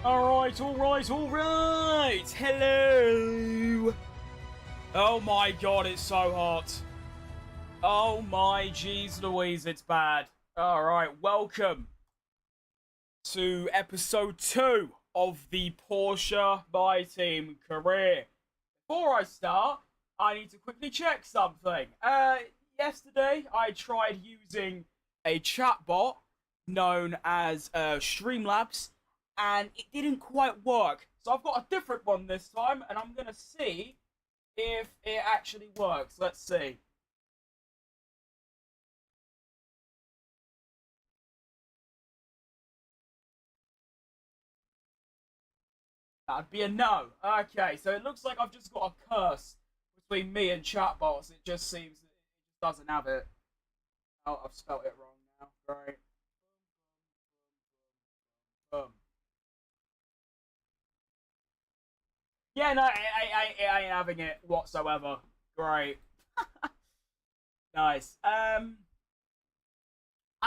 Alright. Hello. Oh my god, it's so hot. Oh my jeez Louise, it's bad. Alright, welcome to episode 2 of the Porsche MyTeam career. Before I start, I need to quickly check something. Yesterday, I tried using a chatbot known as Streamlabs, and it didn't quite work. So I've got a different one this time, and I'm going to see if it actually works. Let's see. That'd be a no. Okay, so it looks like I've just got a curse between me and chatbots. It just seems that it doesn't have it. Oh, I've spelled it wrong now. Great. Boom. Yeah, no, I ain't having it whatsoever. Great. Nice. I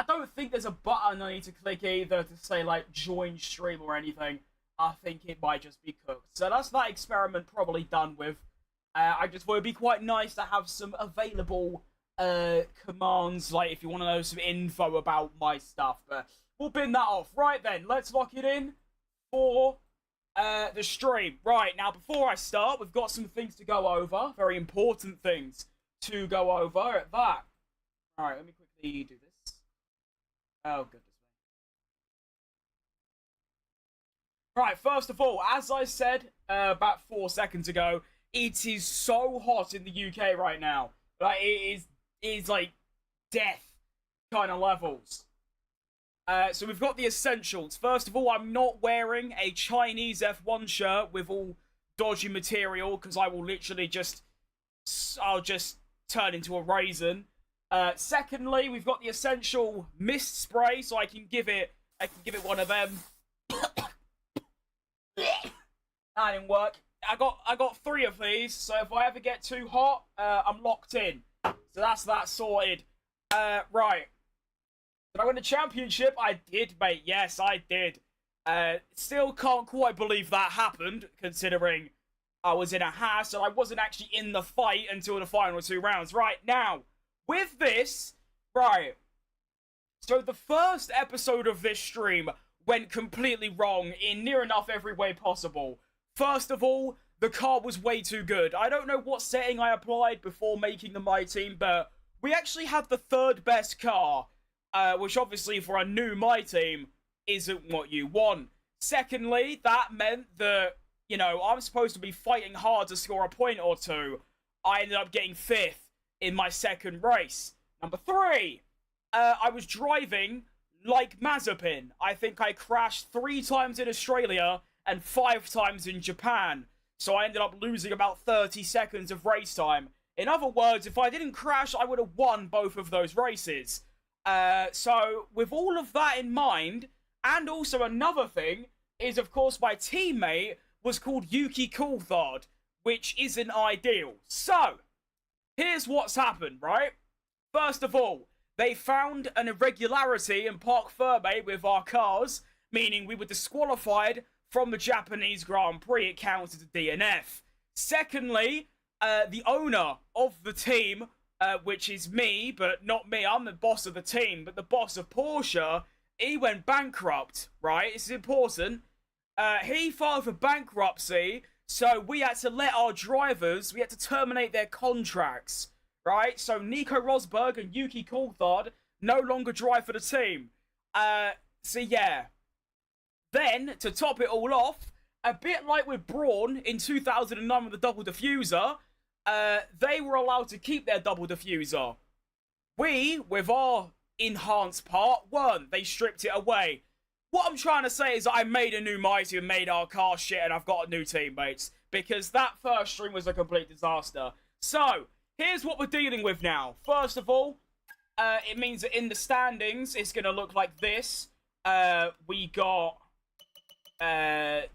don't think there's a button I need to click either to say, like, join stream or anything. I think it might just be cooked. So that's that experiment probably done with. I just thought it'd be quite nice to have some available commands, like if you want to know some info about my stuff. But we'll bin that off. Right then, let's lock it in for the stream. Right, now before I start, we've got some things to go over. Very important things to go over at that. Alright, let me quickly do this. Oh, goodness. Right, first of all, as I said about 4 seconds ago, it is so hot in the UK right now. Like, it is like death kind of levels. So we've got the essentials. First of all, I'm not wearing a Chinese F1 shirt with all dodgy material because I will literally I'll just turn into a raisin. Secondly, we've got the essential mist spray, so I can give it one of them. That didn't work. I got 3 of these, so if I ever get too hot, I'm locked in. So that's that sorted. Right. Did I win the championship? I did, mate. Yes, I did. Still can't quite believe that happened, considering I was in a Haas and I wasn't actually in the fight until the final 2 rounds. Right, now, with this, right. So the first episode of this stream went completely wrong in near enough every way possible. First of all, the car was way too good. I don't know what setting I applied before making the MyTeam, but we actually had the 3rd best car, which obviously for a new MyTeam isn't what you want. Secondly, that meant that, you know, I'm supposed to be fighting hard to score a point or 2. I ended up getting 5th in my 2nd race. Number 3, I was driving like Mazepin. I think I crashed 3 times in Australia and 5 times in Japan. So I ended up losing about 30 seconds of race time. In other words, if I didn't crash, I would have won both of those races. So with all of that in mind, and also another thing, is of course my teammate was called Yeti X, which isn't ideal. So, here's what's happened, right? First of all, they found an irregularity in Parc Ferme with our cars, meaning we were disqualified from the Japanese Grand Prix. It counts as a DNF. Secondly, the owner of the team, which is me, but not me, I'm the boss of the team, but the boss of Porsche, he went bankrupt, right? This is important. He filed for bankruptcy, so we had to let our drivers, we had to terminate their contracts. Right, so Nico Rosberg and Yuki Coulthard no longer drive for the team. So yeah. Then, to top it all off, a bit like with Braun in 2009 with the double diffuser, they were allowed to keep their double diffuser. We, with our enhanced part, weren't. They stripped it away. What I'm trying to say is that I made a new MyTeam and made our car shit, and I've got new teammates. Because that first stream was a complete disaster. So, here's what we're dealing with now. First of all, it means that in the standings, it's going to look like this. We got 24th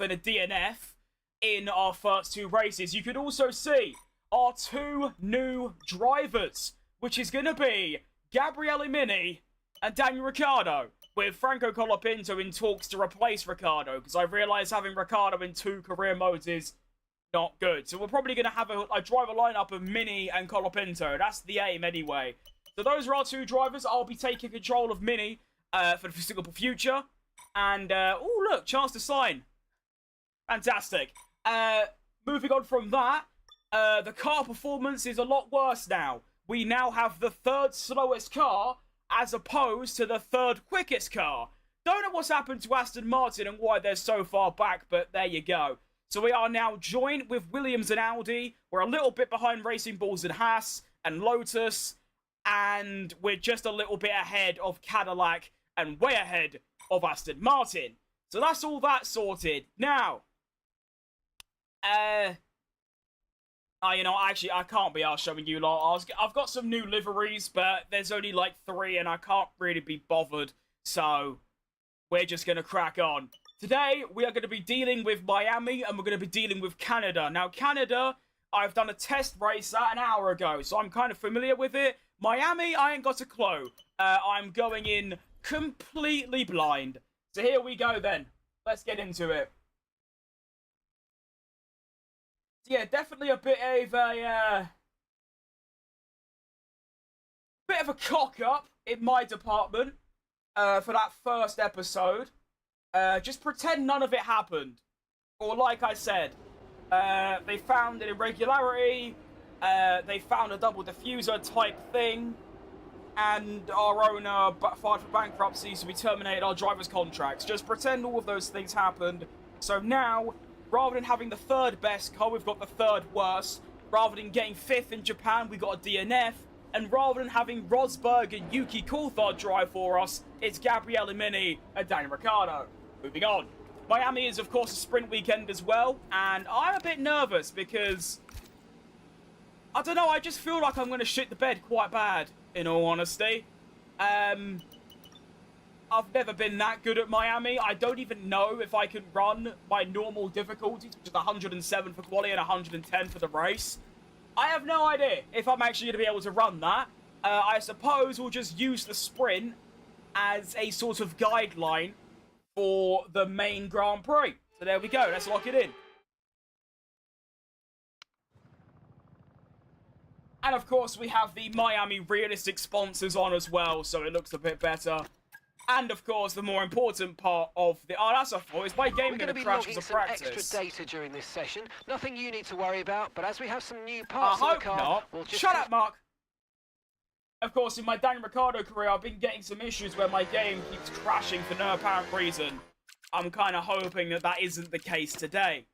in a DNF in our first 2 races. You could also see our 2 new drivers, which is going to be Gabriele Mini and Daniel Ricciardo, with Franco Colapinto in talks to replace Ricciardo, because I realise having Ricciardo in 2 career modes is not good. So we're probably going to have a driver lineup of Mini and Colapinto. That's the aim anyway. So those are our 2 drivers. I'll be taking control of Mini for the foreseeable future. And, oh, look, chance to sign. Fantastic. Moving on from that, the car performance is a lot worse now. We now have the 3rd slowest car as opposed to the 3rd quickest car. Don't know what's happened to Aston Martin and why they're so far back, but there you go. So we are now joint with Williams and Audi. We're a little bit behind Racing Bulls and Haas and Lotus. And we're just a little bit ahead of Cadillac and way ahead of Aston Martin. So that's all that sorted. Now, you know, actually, I can't be arsed showing you lot. I've got some new liveries, but there's only like 3, and I can't really be bothered. So, we're just going to crack on. Today, we are going to be dealing with Miami, and we're going to be dealing with Canada. Now, Canada, I've done a test race an hour ago, so I'm kind of familiar with it. Miami, I ain't got a clue. I'm going in completely blind. So here we go then. Let's get into it. Yeah, definitely a bit of a cock up in my department for that first episode. Just pretend none of it happened, or like I said, they found an irregularity, they found a double diffuser type thing, and our owner filed for bankruptcy, so we terminated our driver's contracts. Just pretend all of those things happened. So now, rather than having the 3rd best car, we've got the 3rd worst. Rather than getting 5th in Japan, we got a DNF. And rather than having Rosberg and Yuki Coulthard drive for us, it's Gabriele Mini and Daniel Ricciardo. Moving on. Miami is, of course, a sprint weekend as well. And I'm a bit nervous because, I don't know, I just feel like I'm going to shit the bed quite bad, in all honesty. I've never been that good at Miami. I don't even know if I can run my normal difficulties, which is 107 for quali and 110 for the race. I have no idea if I'm actually going to be able to run that. I suppose we'll just use the sprint as a sort of guideline for the main Grand Prix. So there we go. Let's lock it in. And of course, we have the Miami realistic sponsors on as well, so it looks a bit better. And of course, the more important part of the... Oh, that's a fault. Is my game going to crash as a practice? We're going to be logging some extra data during this session. Nothing you need to worry about, but as we have some new parts of the car... not. We'll just... Shut up, Mark! Of course, in my Daniel Ricciardo career, I've been getting some issues where my game keeps crashing for no apparent reason. I'm kind of hoping that that isn't the case today.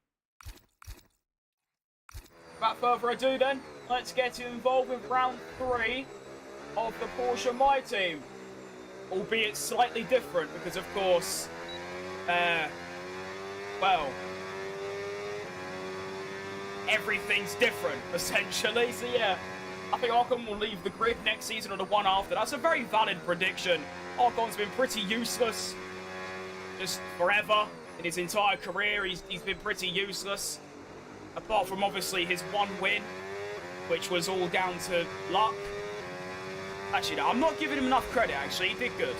Without further ado then, let's get involved with round 3 of the Porsche MyTeam. Albeit slightly different, because of course, well, everything's different, essentially. So yeah, I think Ocon will leave the grid next season or the one after. That's a very valid prediction. Ocon's been pretty useless, just forever. In his entire career, he's been pretty useless. Apart from, obviously, his 1 win, which was all down to luck. Actually, no, I'm not giving him enough credit, actually. He did good.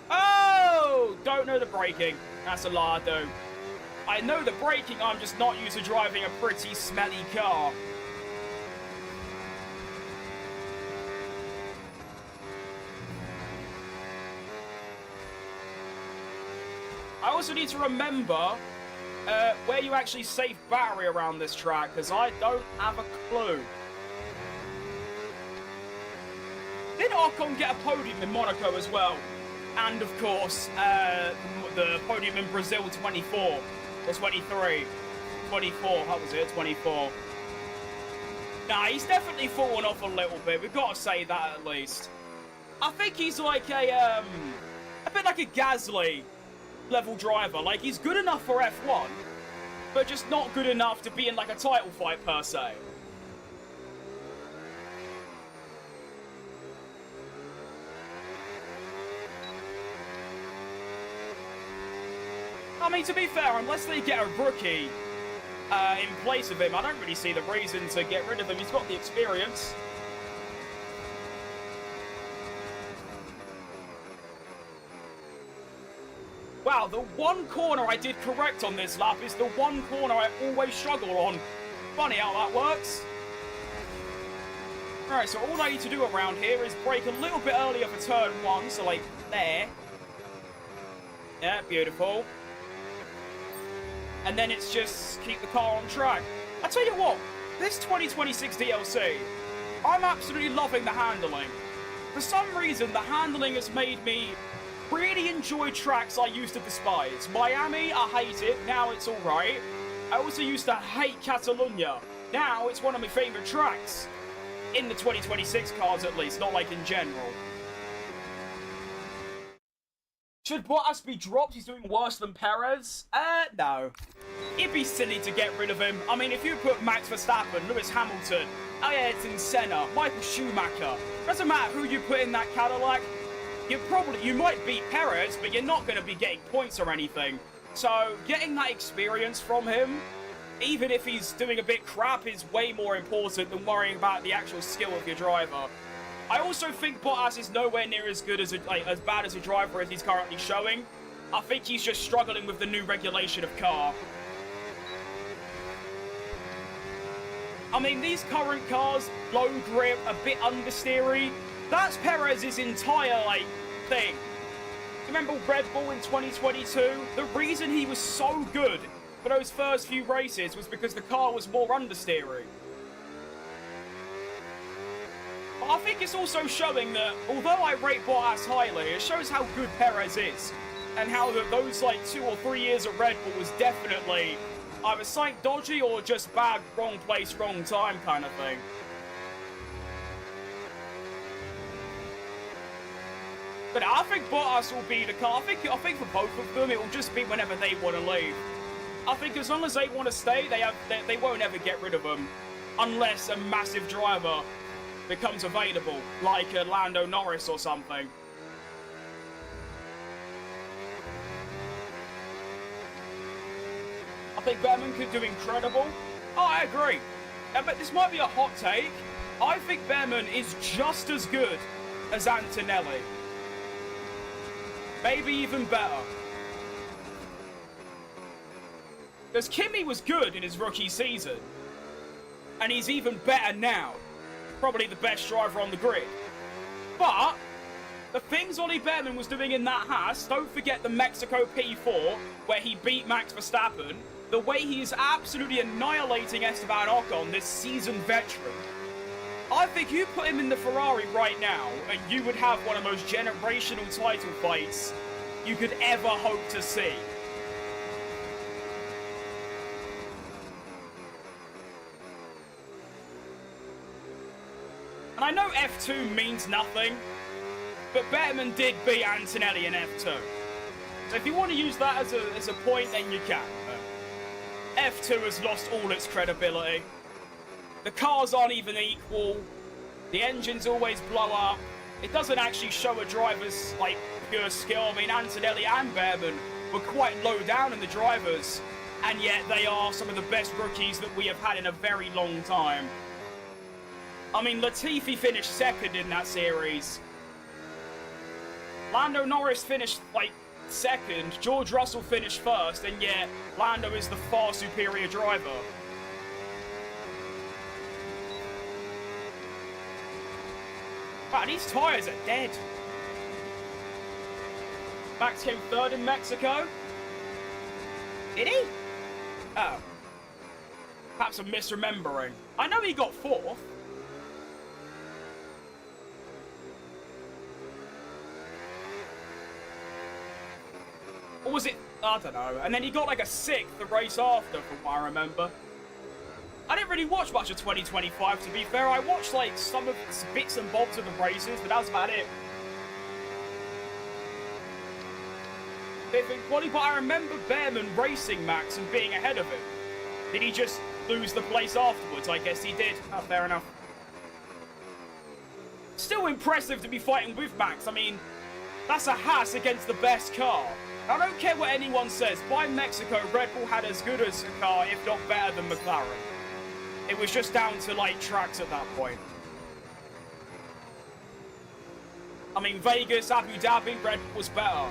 Oh! Don't know the braking. That's a lie, though. I know the braking, I'm just not used to driving a pretty smelly car. I also need to remember where you actually save battery around this track, because I don't have a clue. Did Ocon get a podium in Monaco as well? And of course, the podium in Brazil 24, or 23, 24, how was it, 24. Nah, he's definitely fallen off a little bit, we've got to say that at least. I think he's like a bit like a Gasly level driver. Like, he's good enough for F1, but just not good enough to be in like a title fight per se. I mean, to be fair, unless they get a rookie in place of him. I don't really see the reason to get rid of him. He's got the experience. Wow, the one corner I did correct on this lap is the one corner I always struggle on. Funny how that works. Alright, so all I need to do around here is brake a little bit earlier for turn 1, so like there. Yeah, beautiful. And then it's just keep the car on track. I tell you what, this 2026 DLC, I'm absolutely loving the handling. For some reason, the handling has made me really enjoy tracks I used to despise. Miami, I hate it. Now it's alright. I also used to hate Catalonia. Now it's one of my favourite tracks. In the 2026 cars, at least. Not like in general. Should Bottas be dropped? He's doing worse than Perez? No. It'd be silly to get rid of him. I mean, if you put Max Verstappen, Lewis Hamilton, Ayrton Senna, Michael Schumacher, doesn't matter who you put in that Cadillac, you might beat Perez, but you're not going to be getting points or anything. So, getting that experience from him, even if he's doing a bit crap, is way more important than worrying about the actual skill of your driver. I also think Bottas is nowhere near as good as as bad as a driver as he's currently showing. I think he's just struggling with the new regulation of car. I mean, these current cars, low grip, a bit understeery, that's Perez's entire, thing. Remember Red Bull in 2022? The reason he was so good for those first few races was because the car was more understeery. But I think it's also showing that, although I rate Bottas highly, it shows how good Perez is. And how those, 2 or 3 years of Red Bull was definitely either something dodgy or just bad, wrong place, wrong time kind of thing. But I think Bottas will be the car. I think for both of them, it will just be whenever they want to leave. I think as long as they want to stay, they won't ever get rid of them. Unless a massive driver becomes available, like Lando Norris or something. I think Behrman could do incredible. Oh, I agree. But this might be a hot take. I think Behrman is just as good as Antonelli. Maybe even better. Because Kimi was good in his rookie season. And he's even better now. Probably the best driver on the grid. But the things Ollie Behrman was doing in that Haas, don't forget the Mexico P4, where he beat Max Verstappen, the way he is absolutely annihilating Esteban Ocon, this seasoned veteran. I think you put him in the Ferrari right now, and you would have one of the most generational title fights you could ever hope to see. And I know F2 means nothing, but Behrman did beat Antonelli in F2. So if you want to use that as a point, then you can. But F2 has lost all its credibility. The cars aren't even equal. The engines always blow up. It doesn't actually show a driver's, pure skill. I mean, Antonelli and Behrman were quite low down in the drivers, and yet they are some of the best rookies that we have had in a very long time. I mean, Latifi finished second in that series. Lando Norris finished, second. George Russell finished first, and yet Lando is the far superior driver. Wow, these tyres are dead. Max came third in Mexico. Did he? Oh. Perhaps I'm misremembering. I know he got fourth. Or was it? I don't know. And then he got a sixth the race after, from what I remember. I didn't really watch much of 2025, to be fair. I watched, some of bits and bobs of the races, but that was about it. But I remember Behrman racing Max and being ahead of him. Did he just lose the place afterwards? I guess he did. Oh, fair enough. Still impressive to be fighting with Max. I mean, that's a Haas against the best car. I don't care what anyone says. By Mexico, Red Bull had as good as a car, if not better than McLaren. It was just down to, like, tracks at that point. I mean, Vegas, Abu Dhabi, Red Bull was better.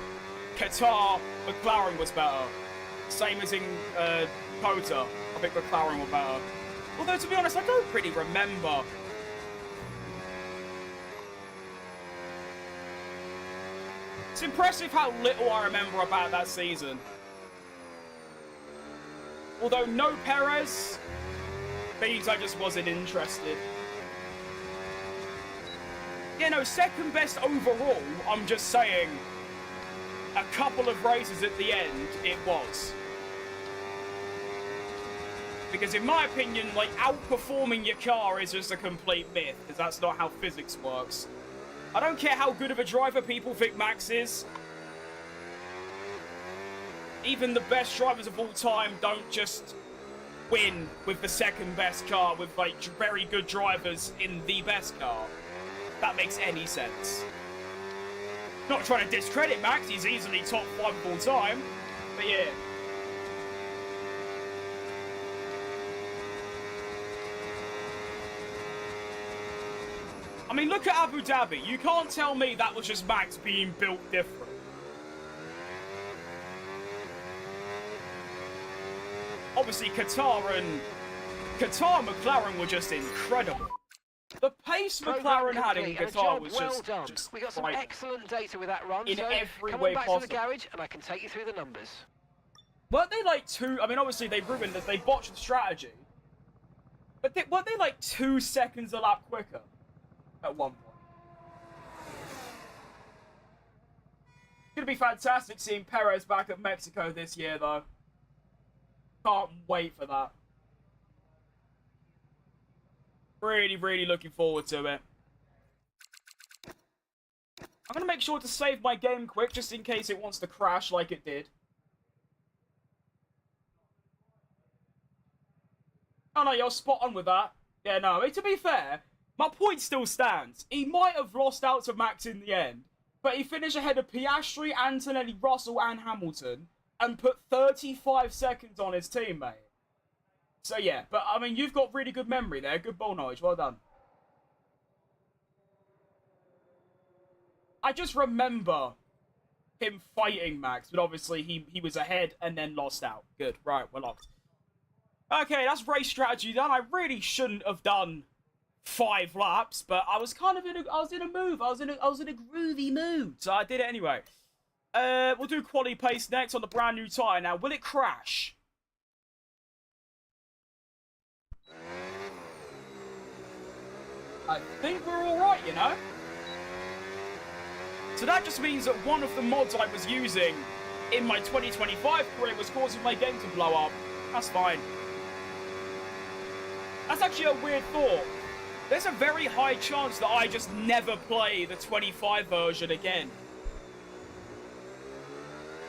Qatar, McLaren was better. Same as in Kota, I think McLaren were better. Although, to be honest, I don't really remember. It's impressive how little I remember about that season. Although no Perez, means I just wasn't interested. You know, second best overall, I'm just saying, a couple of races at the end, it was. Because in my opinion, like, outperforming your car is just a complete myth, because that's not how physics works. I don't care how good of a driver people think Max is. Even the best drivers of all time don't just win with the second best car with, like, very good drivers in the best car. If that makes any sense. Not trying to discredit Max, he's easily top 5 of all time. But yeah. I mean, look at Abu Dhabi. You can't tell me that was just Max being built different. Obviously, Qatar and McLaren were just incredible. The pace McLaren had in Qatar was just we got some excellent data with that run. In so every come way on back possible. to the garage, and I can take you through the numbers. Weren't they like two? I mean, obviously they ruined that. They botched the strategy. But weren't they like 2 seconds a lap quicker at one point? It's gonna be fantastic seeing Perez back at Mexico this year, though. Can't wait for that. Really, really looking forward to it. I'm gonna make sure to save my game quick, just in case it wants to crash like it did. Oh no, you're spot on with that. Yeah, no, I mean, to be fair, my point still stands. He might have lost out to Max in the end, but he finished ahead of Piastri, Antonelli, Russell, and Hamilton, and put 35 seconds on his teammate. So yeah, but I mean, you've got really good memory there, good ball knowledge, well done. I just remember him fighting Max, but obviously he was ahead and then lost out. Good, right, we're locked. Okay, that's race strategy done. I really shouldn't have done 5 laps, but I was kind of in a, I was in a groovy mood, so I did it anyway. We'll do quality pace next on the brand new tyre. Now, will it crash? I think we're all right, you know. So that just means that one of the mods I was using in my 2025 career was causing my game to blow up. That's fine. That's actually a weird thought. There's a very high chance that I just never play the 25 version again.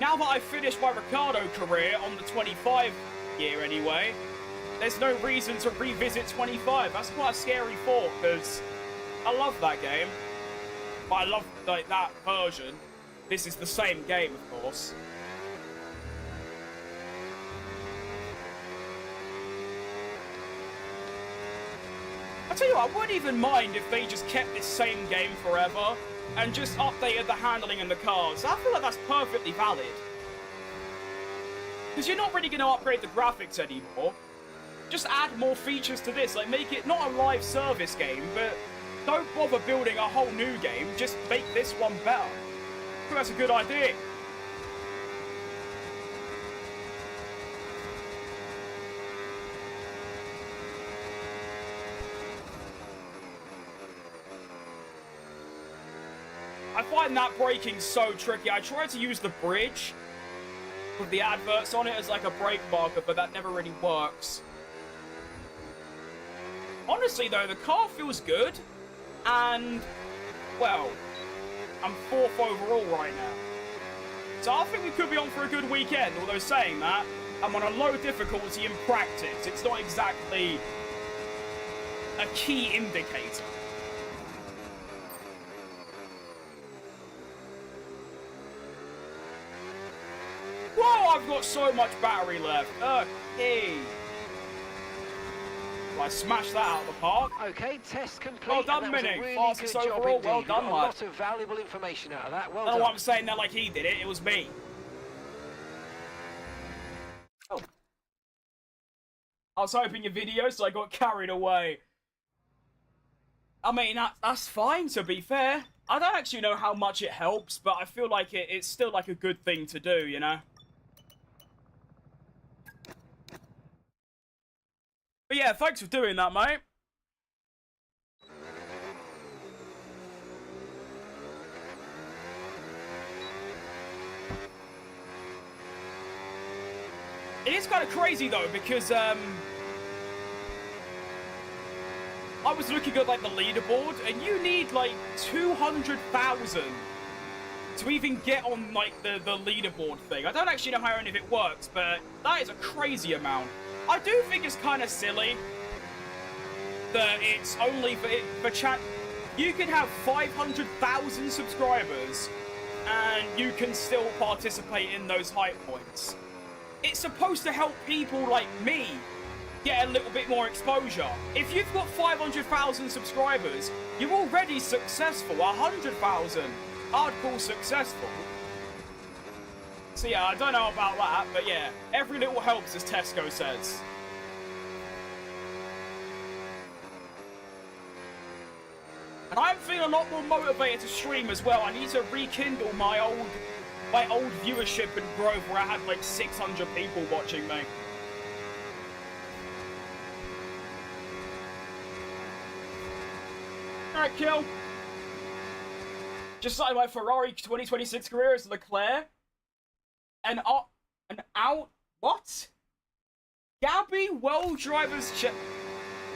Now that I've finished my Ricardo career on the 25 year anyway, there's no reason to revisit 25. That's quite a scary thought, because I love that game. But I love like that version. This is the same game, of course. I tell you what, I wouldn't even mind if they just kept this same game forever and just updated the handling and the cars. I feel like that's perfectly valid. Because you're not really going to upgrade the graphics anymore. Just add more features to this. Like, make it not a live service game, but don't bother building a whole new game. Just make this one better. I think that's a good idea. I find that braking so tricky. I tried to use the bridge with the adverts on it as like a brake marker, but that never really works. Honestly though, the car feels good, and, well, I'm 4th overall right now. So I think we could be on for a good weekend, although saying that, I'm on a low difficulty in practice. It's not exactly a key indicator. I've got so much battery left. Okay. Right, smash that out of the park. Okay, test complete. Well done, and that was Mini. a really Fastest good job overall. indeed. Well We got done, a lad. lot of valuable information out of that. Well I don't done. know why I'm saying that like he did it. It was me. Oh. I was hoping your video, so I got carried away. I mean, that's fine, to be fair. I don't actually know how much it helps, but I feel like it's still like a good thing to do, you know? But yeah, thanks for doing that, mate. It is kind of crazy, though, because, I was looking at, like, the leaderboard, and you need, like, 200,000 to even get on, like, the leaderboard thing. I don't actually know how any of it works, but that is a crazy amount. I do think it's kind of silly that it's only for chat. You can have 500,000 subscribers, and you can still participate in those hype points. It's supposed to help people like me get a little bit more exposure. If you've got 500,000 subscribers, you're already successful. 100,000, hardcore successful. So yeah, I don't know about that, but yeah, every little helps, as Tesco says. And I'm feeling a lot more motivated to stream as well. I need to rekindle my old viewership and growth where I had like 600 people watching me. Alright, kill. Just started my Ferrari 2026 career as Leclerc. What? Gabby World Drivers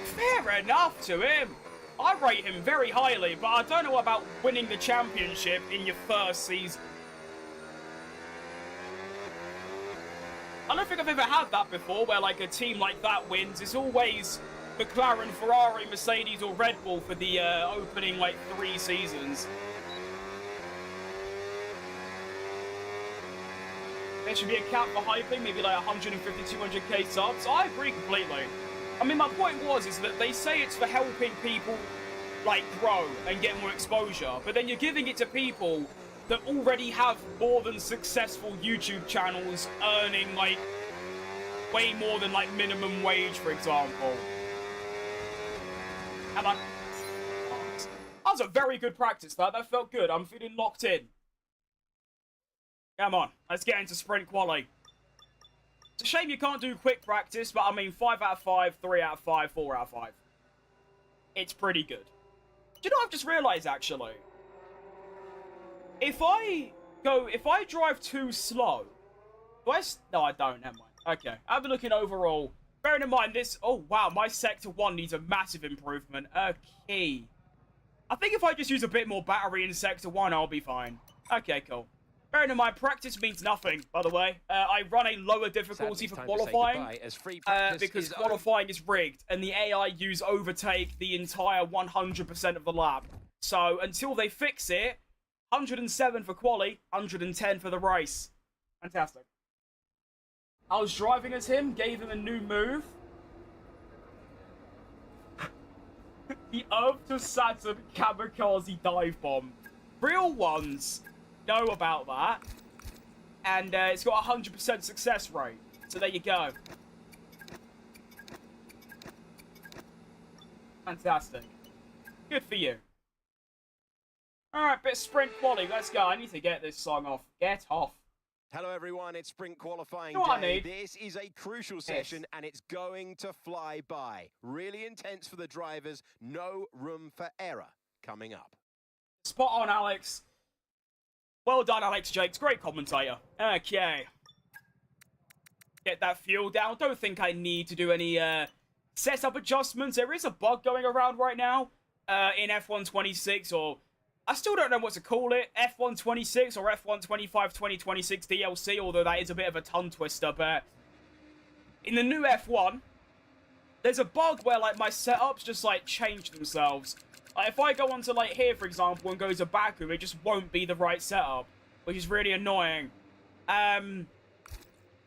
Fair enough to him. I rate him very highly, but I don't know about winning the championship in your first season. I don't think I've ever had that before, where like a team like that wins. It's always McLaren, Ferrari, Mercedes, or Red Bull for the opening like 3 seasons. There should be a cap for hyping, maybe like 150, 200k subs. I agree completely. I mean, my point is that they say it's for helping people like grow and get more exposure, but then you're giving it to people that already have more than successful YouTube channels earning like way more than like minimum wage, for example. And that was a very good practice, that felt good. I'm feeling locked in. Come on, let's get into sprint quali. It's a shame you can't do quick practice, but I mean 5 out of 5, 3 out of 5, 4 out of 5. It's pretty good. Do you know what I've just realised actually? If I drive too slow, no, I don't, never mind. Okay, I've been looking overall. Bearing in mind this, oh wow, my Sector 1 needs a massive improvement. Okay. I think if I just use a bit more battery in Sector 1, I'll be fine. Okay, cool. Bearing in mind, practice means nothing, by the way. I run a lower difficulty for qualifying, because qualifying is rigged, and the AI overtake the entire 100% of the lap. So, until they fix it, 107 for quali, 110 for the race. Fantastic. I was driving as him, gave him a new move. The Earth to Saturn kamikaze dive bomb. Real ones know about that. And it's got a 100% success rate. So there you go. Fantastic. Good for you. Alright, bit of sprint quali. Let's go. I need to get this song off. Get off. Hello everyone, it's sprint qualifying You know what I day. need? This is a crucial session and it's going to fly by. Really intense for the drivers, no room for error coming up. Spot on, Alex. Well done, Alex Jakes. Great commentator. Okay. Get that fuel down. Don't think I need to do any setup adjustments. There is a bug going around right now in F126, or I still don't know what to call it. F126 or F125 2026 DLC, although that is a bit of a tongue twister. But in the new F1, there's a bug where like my setups just like change themselves. Like, if I go onto like here, for example, and go to Baku, it just won't be the right setup, which is really annoying. But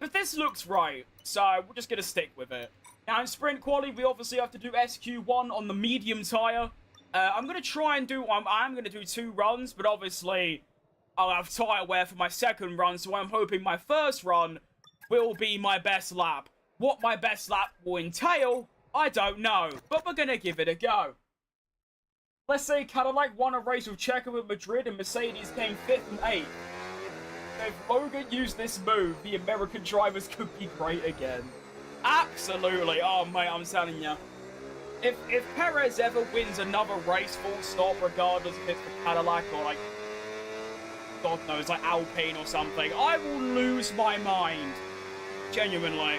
But this looks right, so we're just going to stick with it. Now, in sprint quali, we obviously have to do SQ1 on the medium tyre. I'm going to try and do... I'm going to do 2 runs, but obviously I'll have tyre wear for my second run, so I'm hoping my first run will be my best lap. What my best lap will entail, I don't know, but we're going to give it a go. Let's say Cadillac won a race with Checo at Madrid and Mercedes came 5th and 8th. If Logan used this move, the American drivers could be great again. Absolutely. Oh, mate, I'm telling you. If Perez ever wins another race full stop, regardless if it's the Cadillac or, like, God knows, like Alpine or something, I will lose my mind. Genuinely.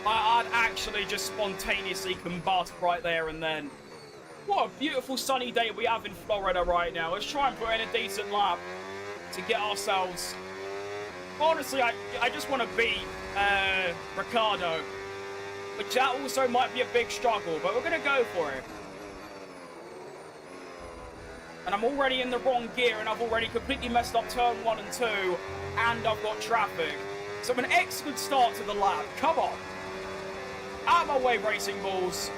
I'd actually just spontaneously combust right there and then. What a beautiful sunny day we have in Florida right now. Let's try and put in a decent lap to get ourselves... Honestly, I just want to beat Ricciardo. Which that also might be a big struggle, but we're going to go for it. And I'm already in the wrong gear, and I've already completely messed up turn 1 and 2, and I've got traffic. So an excellent start to the lap. Come on. Out of my way, racing balls.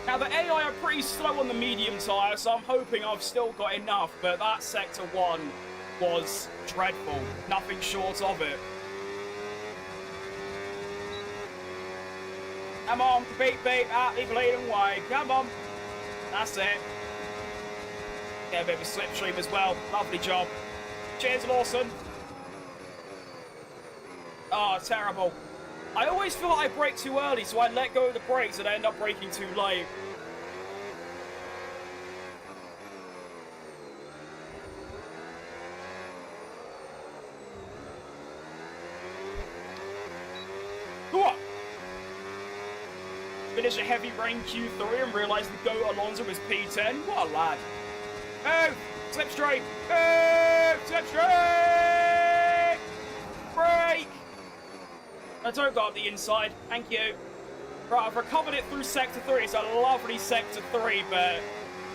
Now, the AI are pretty slow on the medium tyre, so I'm hoping I've still got enough, but that Sector 1 was dreadful. Nothing short of it. Come on, beep, beep, out the bleeding way. Come on. That's it. Get a bit of a slipstream as well. Lovely job. Cheers, Lawson. Oh, terrible. I always feel like I brake too early, so I let go of the brakes and I end up braking too late. What? Finish a heavy rain Q3 and realise the GOAT Alonso was P10. What a lad. Oh, slipstream. Oh, slipstream. Brake. I don't go up the inside. Thank you. Right, I've recovered it through Sector 3. It's a lovely Sector 3, but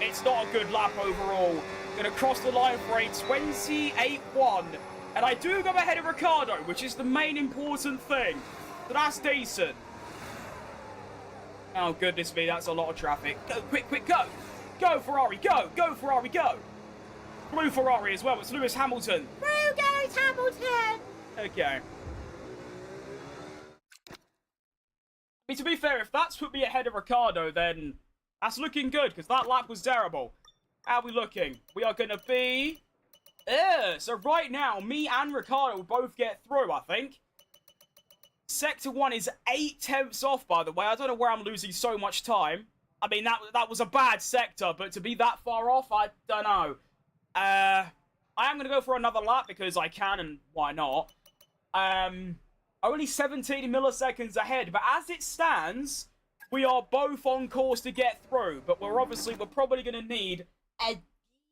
it's not a good lap overall. Going to cross the line for a 28-1. And I do go ahead of Ricciardo, which is the main important thing. So that's decent. Oh, goodness me, that's a lot of traffic. Go, quick, quick, go. Go, Ferrari, go. Go, Ferrari, go. Blue Ferrari as well. It's Lewis Hamilton. Blue goes Hamilton. Okay. I mean, to be fair, if that's put me ahead of Ricciardo, then that's looking good, because that lap was terrible. How are we looking? We are going to be... so right now, me and Ricciardo will both get through, I think. Sector 1 is 8 tenths off, by the way. I don't know where I'm losing so much time. I mean, that was a bad sector, but to be that far off, I don't know. I am going to go for another lap, because I can, and why not? Only 17 milliseconds ahead, but as it stands, we are both on course to get through, but we're probably going to need a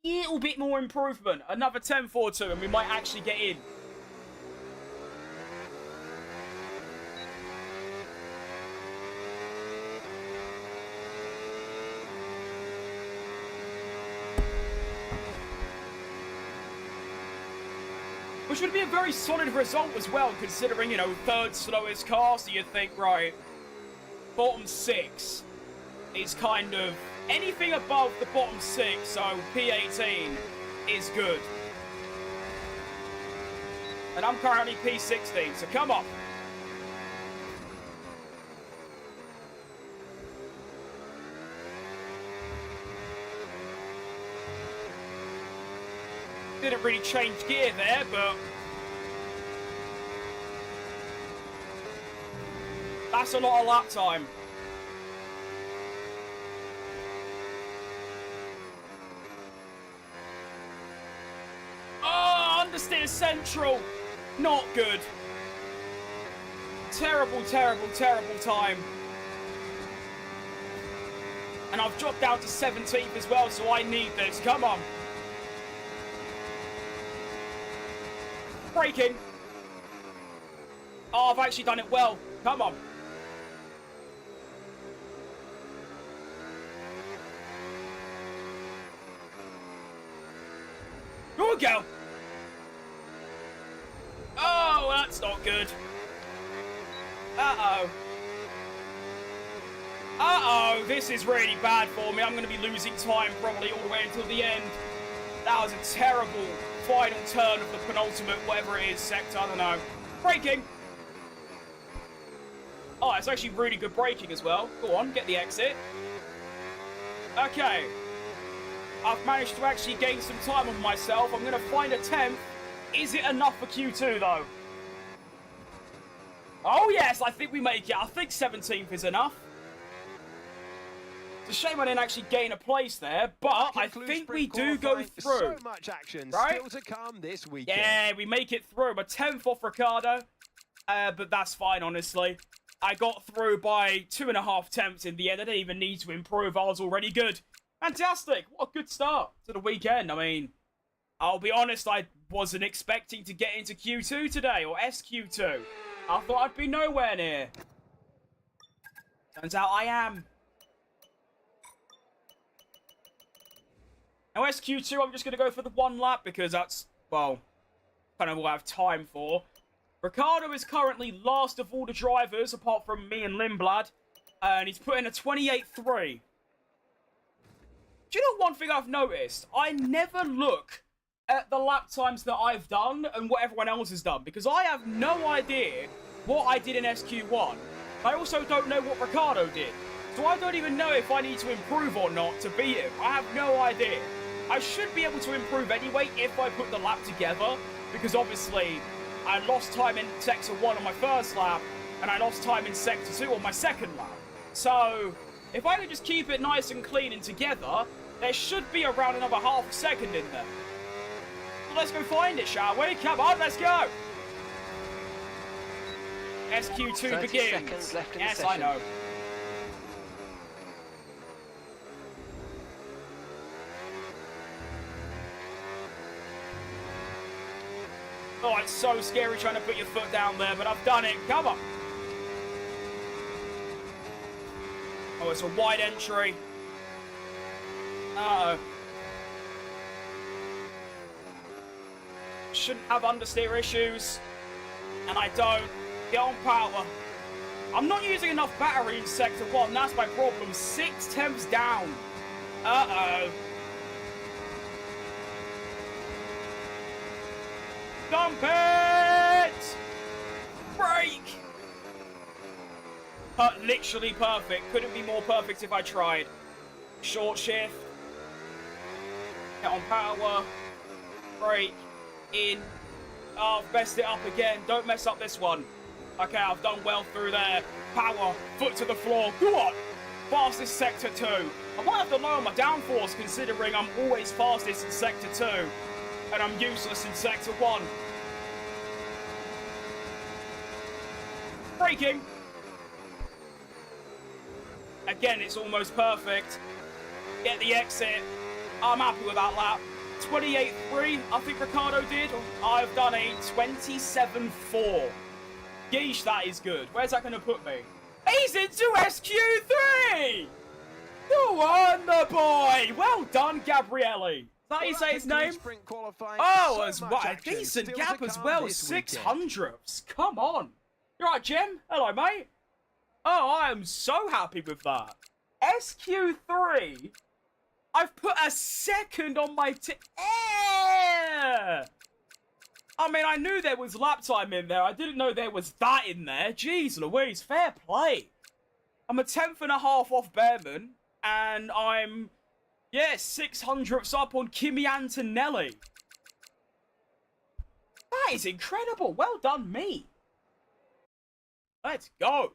little bit more improvement. Another 10th or 2, and we might actually get in. Which would be a very solid result as well, considering, you know, 3rd slowest car, so you'd think, right, bottom 6 is kind of anything above the bottom 6, so P18 is good. And I'm currently P16, so come on. Didn't really change gear there, but that's a lot of lap time. Oh, understeer central. Not good. Terrible, terrible, terrible time. And I've dropped down to 17th as well, so I need this. Come on. Braking. Oh, I've actually done it well. Come on. we go. Oh, that's not good. Uh-oh. Uh-oh, this is really bad for me. I'm going to be losing time probably all the way until the end. That was a terrible final turn of the penultimate, whatever it is, sector, I don't know. Braking. Oh, it's actually really good braking as well. Go on, get the exit. Okay. I've managed to actually gain some time on myself. I'm going to find a 10th. Is it enough for Q2, though? Oh, yes, I think we make it. I think 17th is enough. It's a shame I didn't actually gain a place there, but I think we do go through. So much action right? still to come this weekend. Yeah, we make it through. A 10th off Ricardo, but that's fine, honestly. I got through by 2.5 attempts in the end. I didn't even need to improve. I was already good. Fantastic. What a good start to the weekend. I mean, I'll be honest, I wasn't expecting to get into Q2 today, or SQ2. I thought I'd be nowhere near. Turns out I am. Now SQ2, I'm just going to go for the 1 lap because that's, well, kind of what I have time for. Ricardo is currently last of all the drivers, apart from me and Lindblad, and he's put in a 28.3. Do you know one thing I've noticed? I never look at the lap times that I've done and what everyone else has done, because I have no idea what I did in SQ1. I also don't know what Ricardo did, so I don't even know if I need to improve or not to beat him. I have no idea. I should be able to improve anyway if I put the lap together, because obviously I lost time in Sector 1 on my first lap, and I lost time in Sector 2 on my second lap. So, if I can just keep it nice and clean and together, there should be around another half a second in there. So let's go find it, shall we? Come on, let's go! SQ2 begins. Yes, I know. Oh, it's so scary trying to put your foot down there, but I've done it. Come on. Oh, it's a wide entry. Uh-oh. Shouldn't have understeer issues. And I don't. Get on power. I'm not using enough battery in Sector 1. That's my problem. 6 tenths down. Uh-oh. Dump it! Brake! Literally perfect. Couldn't be more perfect if I tried. Short shift. Get on power. Brake. In. Oh, I've messed it up again. Don't mess up this one. Okay, I've done well through there. Power. Foot to the floor. Go on! Fastest Sector 2. I might have to lower my downforce considering I'm always fastest in Sector 2. And I'm useless in Sector 1. Braking. Again, it's almost perfect. Get the exit. I'm happy with that lap. 28.3, I think Ricardo did. I've done a 27.4. Geesh, that is good. Where's that going to put me? He's into SQ3! Go on, the boy! Well done, Gabrielli. Is that how you say his name? Oh, as well. A decent gap as well. 600ths. Come on. You alright, Jim? Hello, mate. Oh, I am so happy with that. SQ3. I've put a second on my I mean, I knew there was lap time in there. I didn't know there was that in there. Jeez Louise, fair play. I'm a 10.5 off Behrman. And I'm, yeah, 600ths up on Kimi Antonelli. That is incredible. Well done, me. Let's go.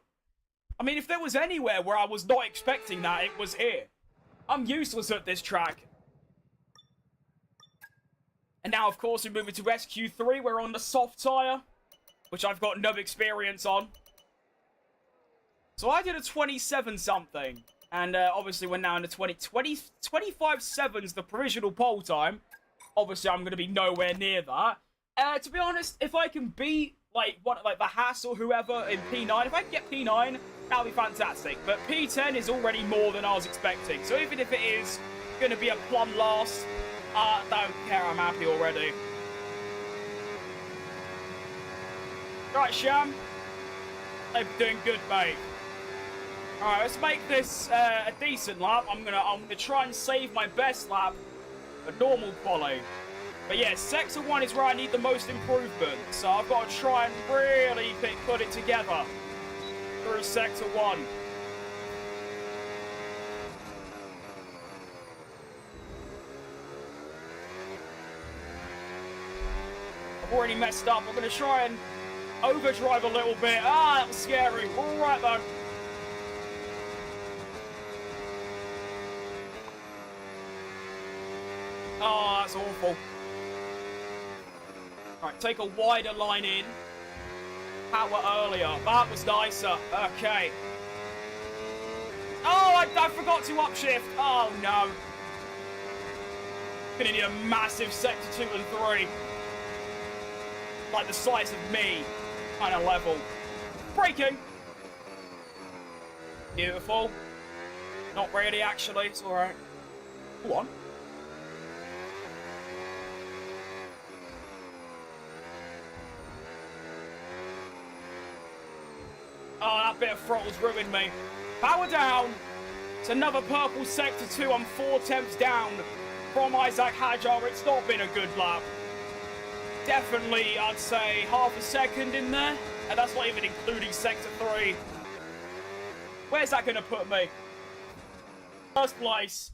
I mean, if there was anywhere where I was not expecting that, it was here. I'm useless at this track. And now, of course, we move into SQ3. We're on the soft tyre, which I've got no experience on. So I did a 27-something. And obviously, we're now in the 25.7's the provisional pole time. Obviously, I'm going to be nowhere near that. To be honest, if I can beat like the Haas or whoever in P9, if I can get P9, that'll be fantastic. But P10 is already more than I was expecting. So even if it is going to be a plumb last, Don't care, I'm happy already. Right, Sham. They're doing good, mate. Alright, let's make this a decent lap. I'm gonna try and save my best lap for normal quali. But yeah, Sector 1 is where I need the most improvement. So I've got to try and really put it together through Sector 1. I've already messed up. I'm going to try and overdrive a little bit. Ah, that was scary. All right, though. Oh, that's awful. Right, take a wider line in. Power earlier. That was nicer. Okay. Oh, I forgot to upshift. Oh, no. Gonna need a massive Sector 2 and 3. Like the size of me. Kind of level. Braking. Beautiful. Not really, actually. It's alright. Go on. Oh, that bit of throttle's ruined me. Power down. It's another purple Sector 2. I'm 4/10 down from Isaac Hajar. It's not been a good lap. Definitely, I'd say half a second in there. And that's not even including Sector 3. Where's that going to put me? First place.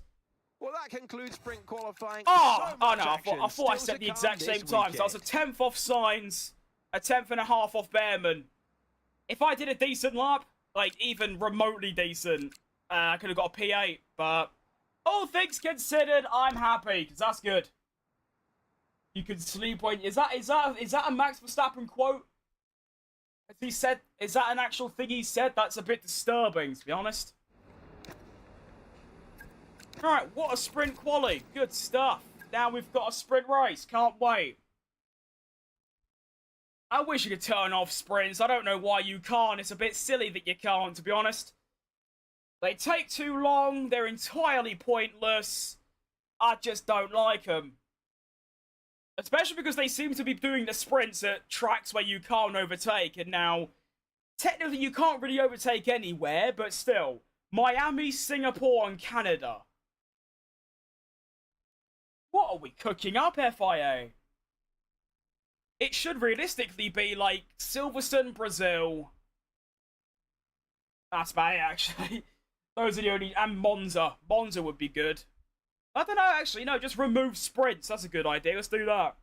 Well, that concludes sprint qualifying. Oh, So oh much no, action I thought I still said to the come exact this same time. So I was a weekend. 10th off Signs, a 10th and a half off Behrman. If I did a decent lap, like even remotely decent, I could have got a P8. But all things considered, I'm happy because that's good. You can sleep when is that a Max Verstappen quote? As he said, is that an actual thing he said? That's a bit disturbing, to be honest. All right, what a sprint quali. Good stuff. Now we've got a sprint race. Can't wait. I wish you could turn off sprints. I don't know why you can't. It's a bit silly that you can't, to be honest. They take too long. They're entirely pointless. I just don't like them. Especially because they seem to be doing the sprints at tracks where you can't overtake. And now, technically you can't really overtake anywhere, but still. Miami, Singapore, and Canada. What are we cooking up, FIA? It should realistically be like Silverstone, Brazil. That's about it, actually. Those are the only... And Monza. Monza would be good. I don't know, actually. No, just remove sprints. That's a good idea. Let's do that.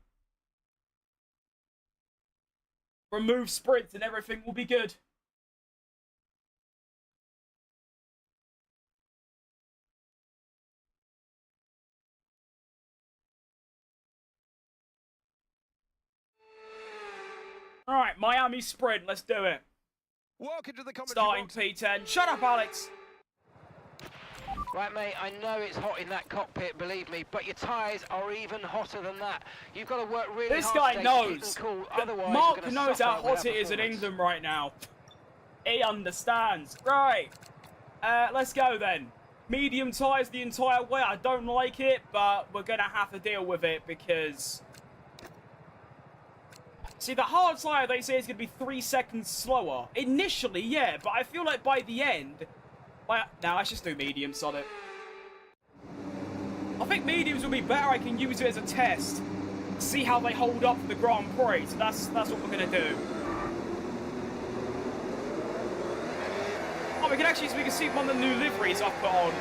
Remove sprints and everything will be good. Alright, Miami sprint. Let's do it. Welcome to the Starting box. P10. Shut up, Alex. Right, mate, I know it's hot in that cockpit, believe me, but your tyres are even hotter than that. You've got to work really This hard guy today to keep knows. them cool, otherwise Mark you're gonna knows suffer how with hot our it is in performance. England right now. He understands. Right. Let's go then. Medium tyres the entire way. I don't like it, but we're going to have to deal with it because... See, the hard tyre, they say, is going to be 3 seconds slower. Initially, yeah, but I feel like by the end... Now, let's just do mediums on it. I think mediums will be better. I can use it as a test. See how they hold up for the Grand Prix. So that's what we're going to do. Oh, we can see one of the new liveries I've put on.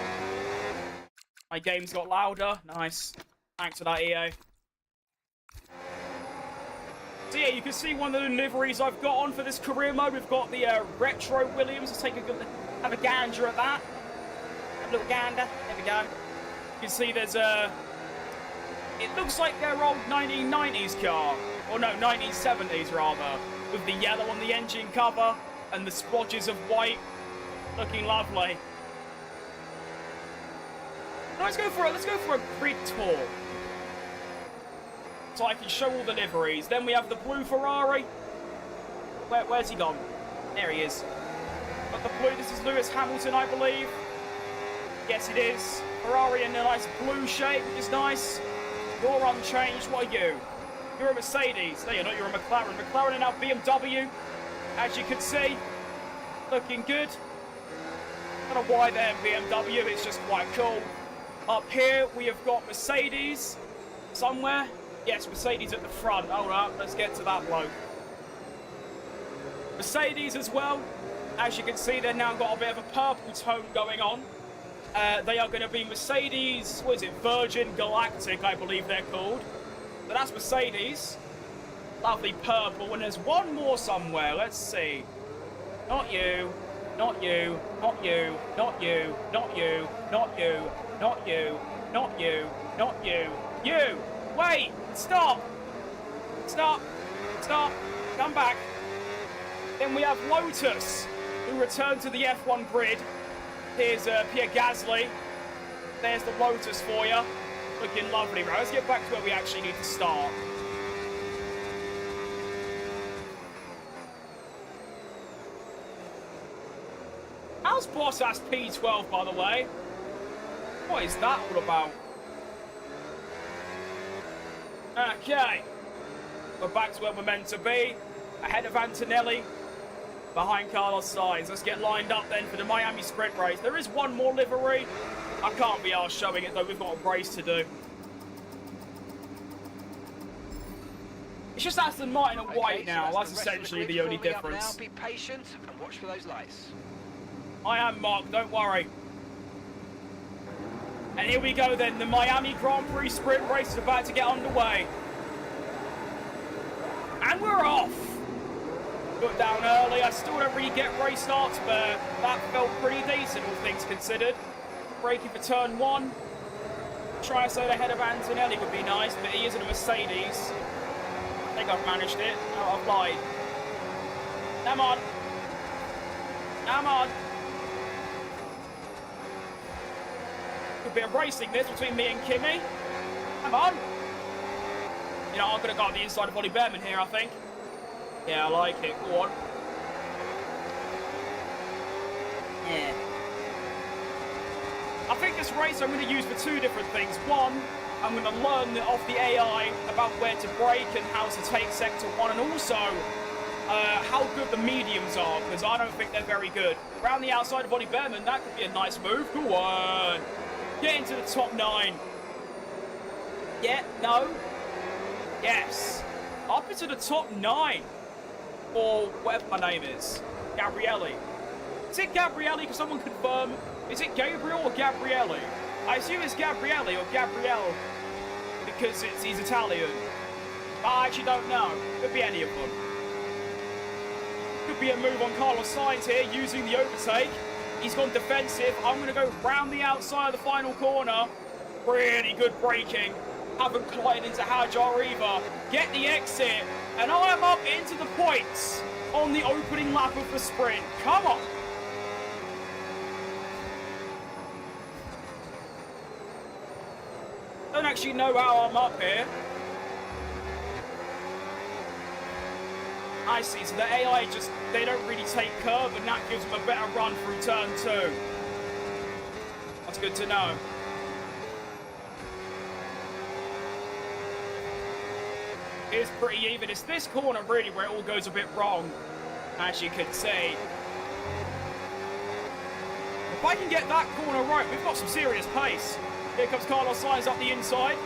My game's got louder. Nice. Thanks for that, EA. So yeah, you can see one of the liveries I've got on for this career mode. We've got the Retro Williams. Let's take have a gander at that. Have a little gander. There we go. You can see there's a... It looks like their old 1990s car. Or no, 1970s rather. With the yellow on the engine cover and the splotches of white. Looking lovely. Now let's go for a grid tour. So I can show all the liveries. Then we have the blue Ferrari. Where's he gone? There he is. Got the blue. This is Lewis Hamilton, I believe. Yes, it is. Ferrari in a nice blue shade, which is nice. You're unchanged. What are you? You're a Mercedes. No, you're not. You're a McLaren. McLaren and now BMW. As you can see, looking good. I don't know why they're BMW. It's just quite cool. Up here, we have got Mercedes somewhere. Yes, Mercedes at the front. Hold up. Let's get to that bloke. Mercedes as well. As you can see, they've now got a bit of a purple tone going on. They are going to be Mercedes, what is it, Virgin Galactic, I believe they're called. But that's Mercedes. Lovely purple. And there's one more somewhere. Let's see. Not you. Not you. Not you. Not you. Not you. Not you. Not you. Not you. Not you. You. Wait. Stop. Stop. Stop. Come back. Then we have Lotus, who returned to the F1 grid. Here's Pierre Gasly. There's the Lotus for you. Looking lovely, right? Let's get back to where we actually need to start. How's Bottas P12, by the way? What is that all about? Okay. We're back to where we're meant to be. Ahead of Antonelli. Behind Carlos Sainz. Let's get lined up then for the Miami sprint race. There is one more livery. I can't be arsed showing it though. We've got a race to do. It's just Aston Martin and white now. So that's essentially the only difference. Now. Be patient and watch for those lights. I am, Mark. Don't worry. And here we go then. The Miami Grand Prix sprint race is about to get underway. And we're off. Got down early. I still don't really get race starts, but that felt pretty decent, all things considered. Braking for turn 1. Try to stay ahead of Antonelli would be nice, but he isn't a Mercedes. I think I've managed it. Oh, I've lied. Come on. Come on. Could be a racing this between me and Kimi. Come on. You know, I'm going to go on the inside of Ollie Behrman here, I think. Yeah, I like it. Go on. Yeah. I think this race I'm going to use for 2 different things. One, I'm going to learn off the AI about where to brake and how to take sector 1, and also how good the mediums are, because I don't think they're very good. Around the outside of Ollie Behrman, that could be a nice move. Go on. Get into the top 9. Yeah, no. Yes. Up into the top 9. Or whatever my name is. Gabriele. Is it Gabriele? Can someone confirm? Is it Gabriel or Gabriele? I assume it's Gabriele or Gabrielle because he's Italian. I actually don't know. Could be any of them. Could be a move on Carlos Sainz here using the overtake. He's gone defensive. I'm going to go round the outside of the final corner. Really good braking. Haven't collided into Hajar either. Get the exit. And I am up into the points on the opening lap of the sprint. Come on. Don't actually know how I'm up here. I see. So the AI just, they don't really take curve, and that gives them a better run through turn 2. That's good to know. It's pretty even. It's this corner really where it all goes a bit wrong, as you can see. If I can get that corner right, we've got some serious pace. Here comes Carlos Sainz up the inside.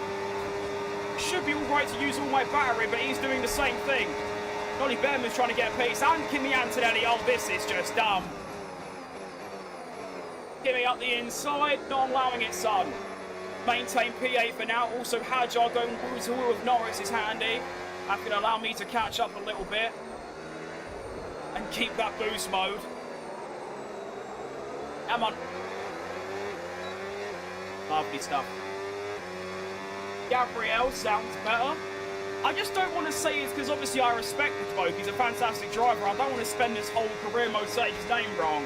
Should be all right to use all my battery, but he's doing the same thing. Ollie Behrman's trying to get a pace, and Kimi Antonelli. Oh, this is just dumb. Kimi up the inside, not allowing it, son. Maintain P8 for now. Also, Hajar going woo to woo with Norris is handy. That can allow me to catch up a little bit and keep that boost mode. Come on. Lovely stuff. Gabriel sounds better. I just don't want to say it's because obviously I respect the bloke. He's a fantastic driver. I don't want to spend this whole career mode saying his name wrong.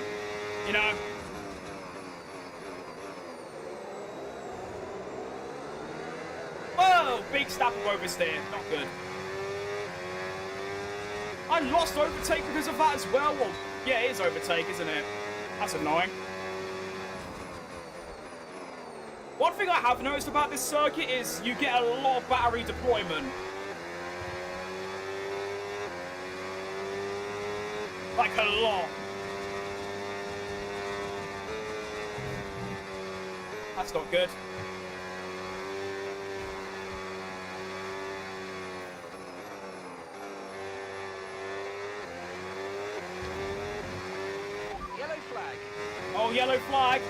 You know? Whoa! Big snap of oversteer. Not good. I lost overtake because of that as well. Well, yeah, it is overtake, isn't it? That's annoying. One thing I have noticed about this circuit is you get a lot of battery deployment. Like a lot. That's not good. Yellow flag. Oh, yellow flag.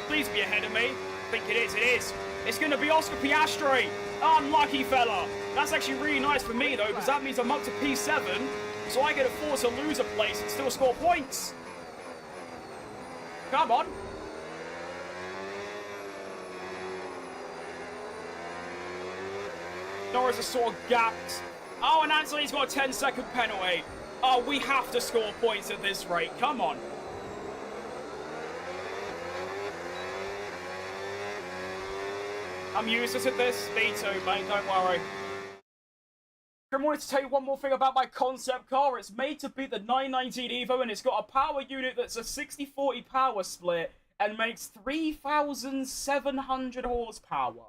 Please be ahead of me. I think it is, it is. It's going to be Oscar Piastri. Unlucky fella. That's actually really nice for me, though, because that means I'm up to P7, so I can afford to lose a place and still score points. Come on. Norris is sort of gapped. Oh, and Anthony's got a 10-second penalty. Oh, we have to score points at this rate. Come on. I'm useless at this. Me too, mate. Don't worry. I wanted to tell you one more thing about my concept car. It's made to beat the 919 Evo, and it's got a power unit that's a 60-40 power split and makes 3,700 horsepower.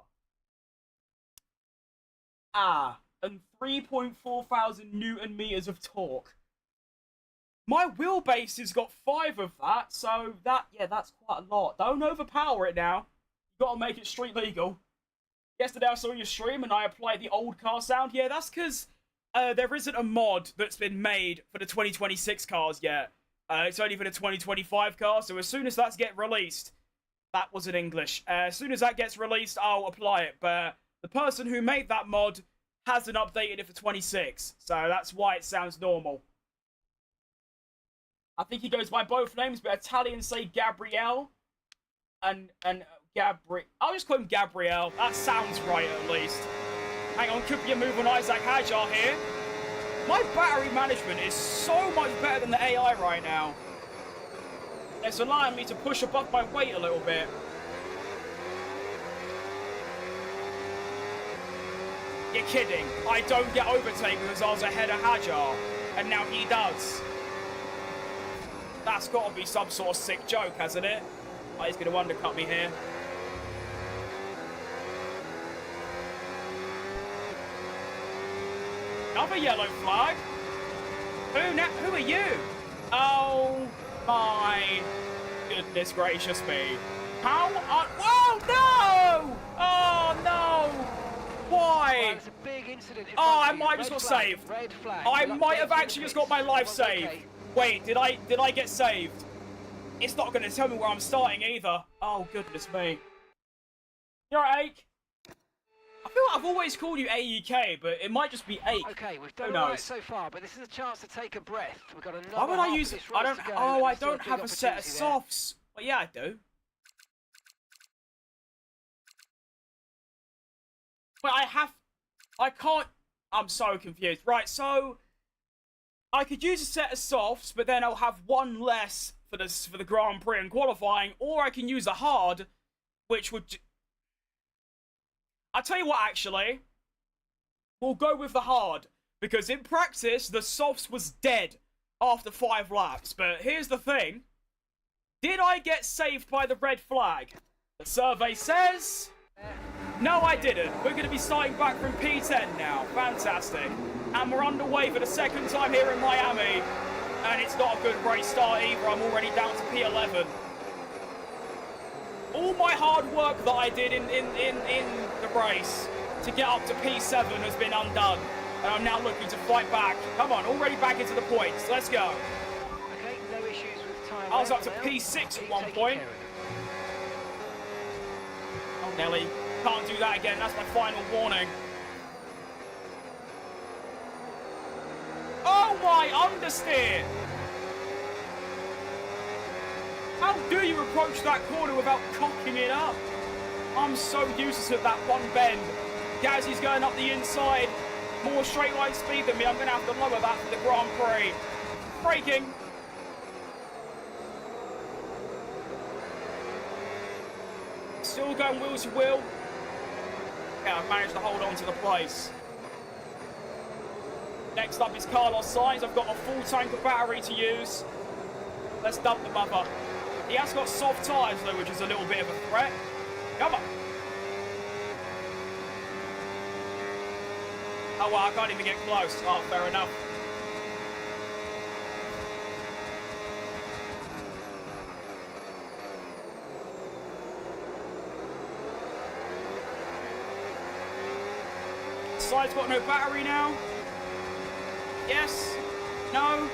And 3.4 thousand Newton meters of torque. My wheelbase has got 5 of that, so that's quite a lot. Don't overpower it now. You gotta make it street legal. Yesterday I saw your stream and I applied the old car sound. Yeah, that's because there isn't a mod that's been made for the 2026 cars yet. It's only for the 2025 cars, so as soon as that's get released, that was in English. As soon as that gets released, I'll apply it. But the person who made that mod hasn't updated it for 26, so that's why it sounds normal. I think he goes by both names, but Italians say Gabrielle and I'll just call him Gabrielle. That sounds right, at least. Hang on, could be a move on Isaac Hajar here. My battery management is so much better than the AI right now. It's allowing me to push above my weight a little bit. You're kidding. I don't get overtaken because I was ahead of Hajar, and now he does. That's got to be some sort of sick joke, hasn't it? Oh, he's going to undercut me here. Another yellow flag. Who are you? Oh my goodness gracious me! How? Whoa! No! Oh no! Why? Well, it's a big incident. Oh, I might just got saved. Red flag. I might have actually just got my life saved. Okay. Wait, did I get saved? It's not going to tell me where I'm starting either. Oh goodness me! You alright, Ake? I feel like I've always called you AEK, but it might just be Ake. Okay, we've done all right so far, but this is a chance to take a breath. We've got another. Why would I use it? I don't. Oh, I don't have a set of softs. Well, yeah, I do. But I can't. I'm so confused. Right, so I could use a set of softs, but then I'll have one less for the Grand Prix and qualifying, or I can use a hard, which would. I'll tell you what, actually. We'll go with the hard. Because in practice, the softs was dead after 5 laps. But here's the thing. Did I get saved by the red flag? The survey says... No, I didn't. We're going to be starting back from P10 now. Fantastic. And we're underway for the second time here in Miami. And it's not a good race start either. I'm already down to P11. All my hard work that I did in the race to get up to P7 has been undone. And I'm now looking to fight back. Come on, already back into the points. Let's go. Okay, no issues with time. I was up to P6 at one point. Oh, Nelly. Can't do that again. That's my final warning. Oh, my understeer. How do you approach that corner without cocking it up? I'm so useless at that one bend. Gazzy's going up the inside. More straight line speed than me. I'm going to have to lower that for the Grand Prix. Braking. Still going wheel to wheel. Yeah, I've managed to hold on to the place. Next up is Carlos Sainz. I've got a full tank of battery to use. Let's dump the mother. He has got soft tyres though, which is a little bit of a threat. Come on. Oh, well, I can't even get close. Oh, fair enough. Side's got no battery now. Yes. No.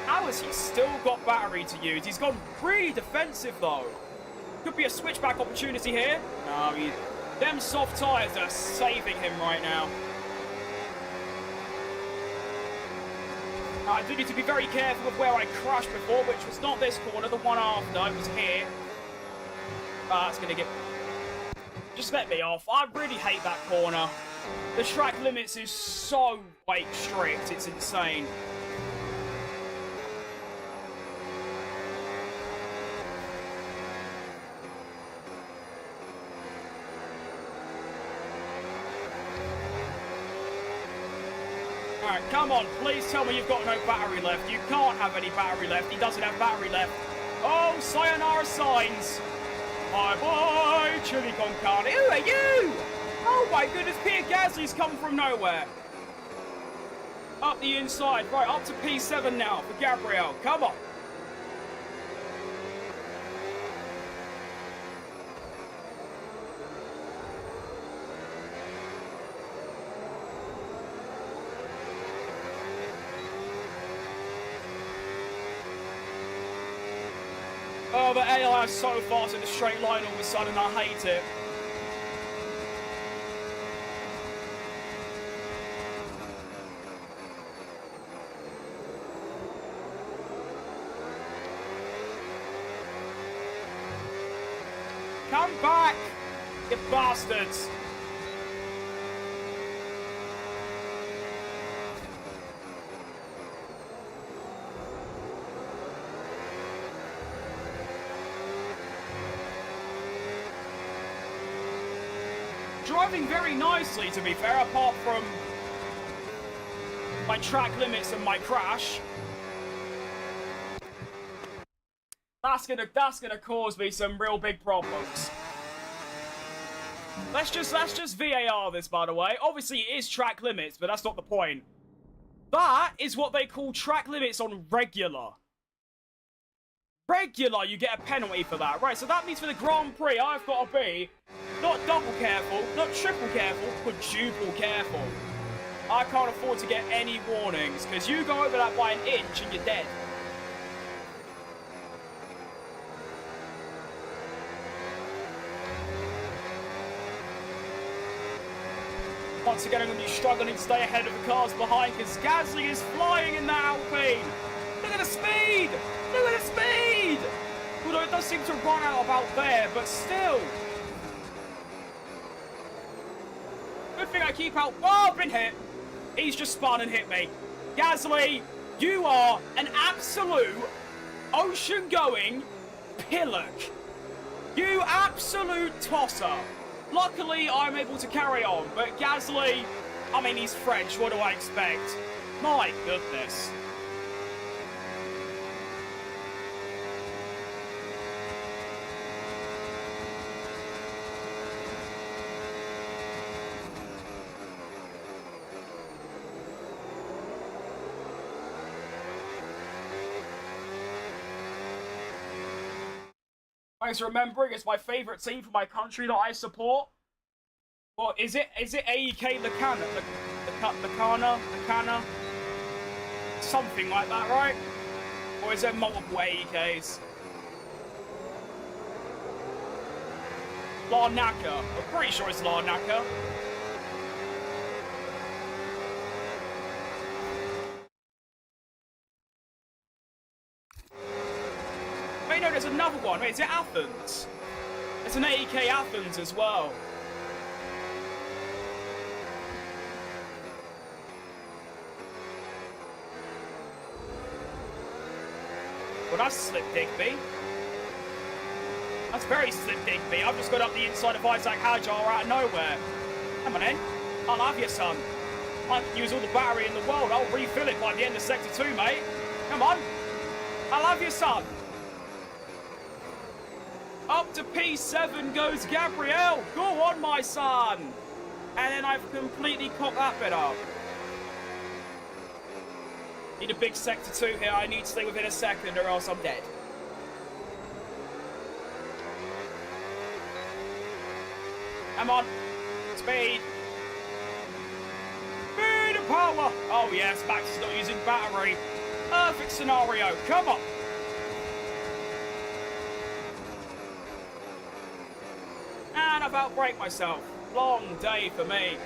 How has he still got battery to use? He's gone pretty defensive, though. Could be a switchback opportunity here. No, them soft tyres are saving him right now. I do need to be very careful of where I crashed before, which was not this corner, the one after. It was here. That's going to get... Just let me off. I really hate that corner. The track limits is so, like, strict. It's insane. Alright, come on. Please tell me you've got no battery left. You can't have any battery left. He doesn't have battery left. Oh, sayonara signs. Bye-bye, chili con carne. Who are you? Oh my goodness, Pierre Gasly's come from nowhere. Up the inside. Right, up to P7 now for Gabriel. Come on. Oh, the AI is so fast in the straight line all of a sudden. I hate it. Come back, you bastards. Driving very nicely, to be fair, apart from my track limits and my crash. That's gonna cause me some real big problems. Let's just VAR this, by the way. Obviously, it is track limits, but that's not the point. That is what they call track limits on regular. Regular, you get a penalty for that. Right, so that means for the Grand Prix, I've got to be not double careful, not triple careful, quadruple careful. I can't afford to get any warnings, because you go over that by an inch and you're dead. Once again, I'm going to be struggling to stay ahead of the cars behind, because Gasly is flying in that Alpine. Look at the speed! Look at the speed! Although it does seem to run out about there, but still. Good thing I keep out. Oh, I've been hit. He's just spun and hit me. Gasly, you are an absolute ocean-going pillock. You absolute tosser. Luckily, I'm able to carry on, but Gasly, I mean, he's French. What do I expect? My goodness. Thanks for remembering, it's my favourite team for my country that I support. Well, is it AEK Lacana? Something like that, right? Or is there multiple AEKs? Larnaca. I'm pretty sure it's Larnaca. Wait, no, there's another one. Wait, is it Athens? There's an AEK Athens as well. Well, that's Slip Digby. That's very Slip Digby. I've just got up the inside of Isaac Hajar out of nowhere. Come on in. I'll have you, son. I can use all the battery in the world. I'll refill it by the end of Sector 2, mate. Come on. I'll have you, son. Up to P7 goes Gabriel. Go on, my son. And then I've completely cocked that bit up. Need a big sector 2 here. I need to stay within a second or else I'm dead. Come on. Speed. Speed and power. Oh, yes. Max is not using battery. Perfect scenario. Come on. And I've outbraked myself. Long day for me.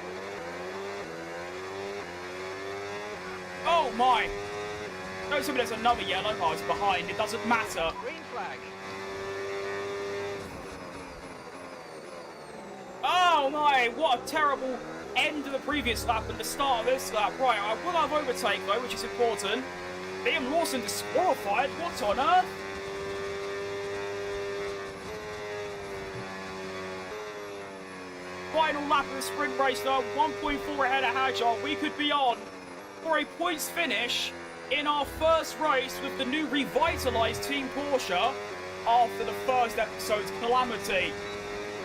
Oh, my. Don't tell me there's another yellow. Oh, it's behind. It doesn't matter. Green flag. Oh my, what a terrible end of the previous lap and the start of this lap. Right, I will have overtake though, which is important. Liam Lawson disqualified, what on earth? Final lap of the sprint race though, 1.4 ahead of Hajar. We could be on for a points finish in our first race with the new revitalised Team Porsche after the first episode's calamity.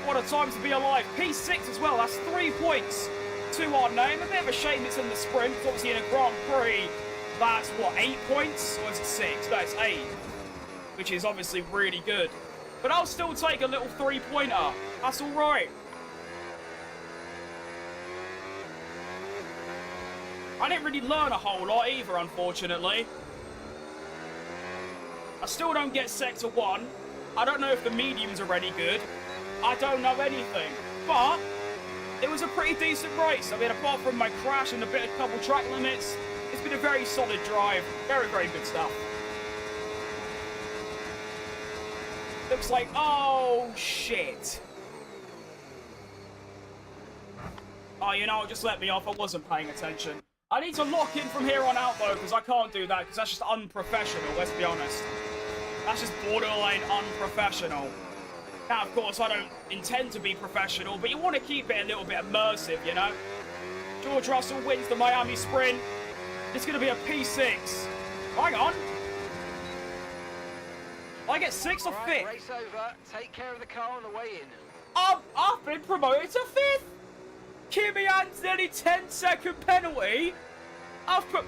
What a time to be alive. P6 as well, that's 3 points to our name. A bit of a shame it's in the sprint, it's obviously in a Grand Prix. That's, what, 8 points? Or is it 6? No, it's 8. Which is obviously really good. But I'll still take a little 3-pointer. That's alright. I didn't really learn a whole lot either, unfortunately. I still don't get Sector 1. I don't know if the mediums are any good. I don't know anything, but it was a pretty decent race. I mean, apart from my crash and a couple track limits, it's been a very solid drive. Very, very good stuff. Looks like, oh, shit. Oh, you know, just let me off. I wasn't paying attention. I need to lock in from here on out, though, because I can't do that, because that's just unprofessional, let's be honest. That's just borderline unprofessional. Now, of course, I don't intend to be professional, but you want to keep it a little bit immersive, you know? George Russell wins the Miami Sprint. It's going to be a P6. Hang on. I get 6th or 5th? Race over. Take care of the car on the way in. I've been promoted to 5th. Kimi Antonelli 10-second penalty. I've put...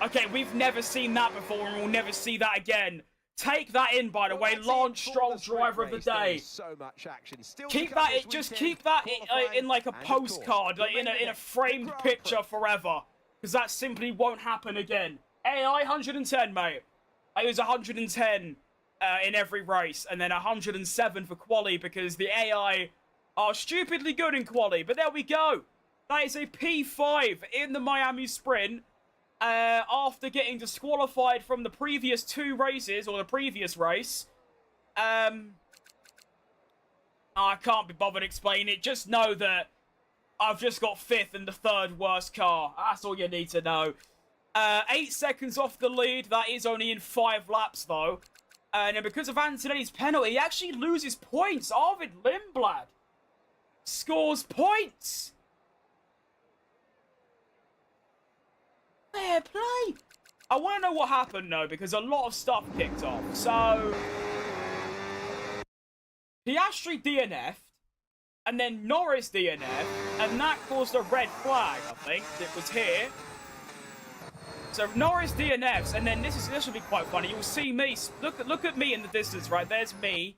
Okay, we've never seen that before, and we'll never see that again. Take that in, by the way, Lance Stroll, driver of the day. So much action. Keep that, just keep that in like a postcard, like in a framed picture forever, because that simply won't happen again. AI 110, mate. I was 110 in every race, and then 107 for quali because the AI are stupidly good in quali. But there we go. That is a P5 in the Miami Sprint. After getting disqualified from the previous 2 races, or the previous race. I can't be bothered explaining it. Just know that I've just got 5th in the 3rd worst car. That's all you need to know. 8 seconds off the lead. That is only in 5 laps, though. And because of Antonelli's penalty, he actually loses points. Arvid Lindblad scores points. Fair play. I want to know what happened, though, because a lot of stuff kicked off. So, Piastri DNF'd, and then Norris DNF'd, and that caused a red flag, I think. It was here. So, Norris DNFs, and then this will be quite funny. You'll see me, look at me in the distance, right? There's me.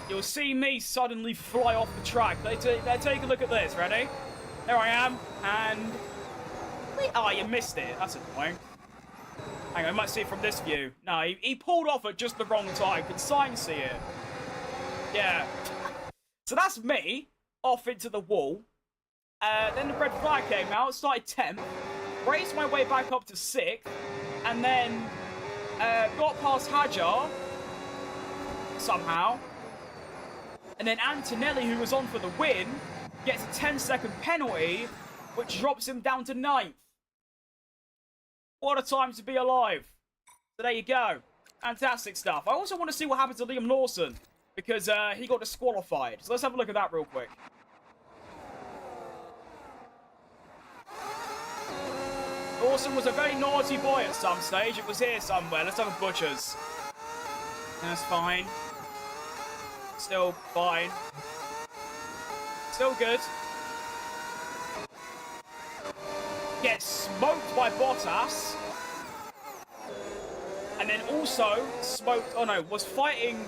You'll see me suddenly fly off the track. Take a look at this, ready? There I am, and... Oh, you missed it. That's annoying. Hang on, I might see it from this view. No, he pulled off at just the wrong time. Can Sign see it? Yeah. So that's me, off into the wall. Then the red flag came out, started 10th, raced my way back up to 6th, and then got past Hajar, somehow. And then Antonelli, who was on for the win, gets a 10-second penalty, which drops him down to 9th. What a time to be alive. So there you go. Fantastic stuff. I also want to see what happened to Liam Lawson, because he got disqualified. So let's have a look at that real quick. Lawson was a very naughty boy at some stage. It was here somewhere. Let's have a butcher's. That's fine. Still fine. Still good. Gets smoked by Bottas. And then also smoked, oh no, was fighting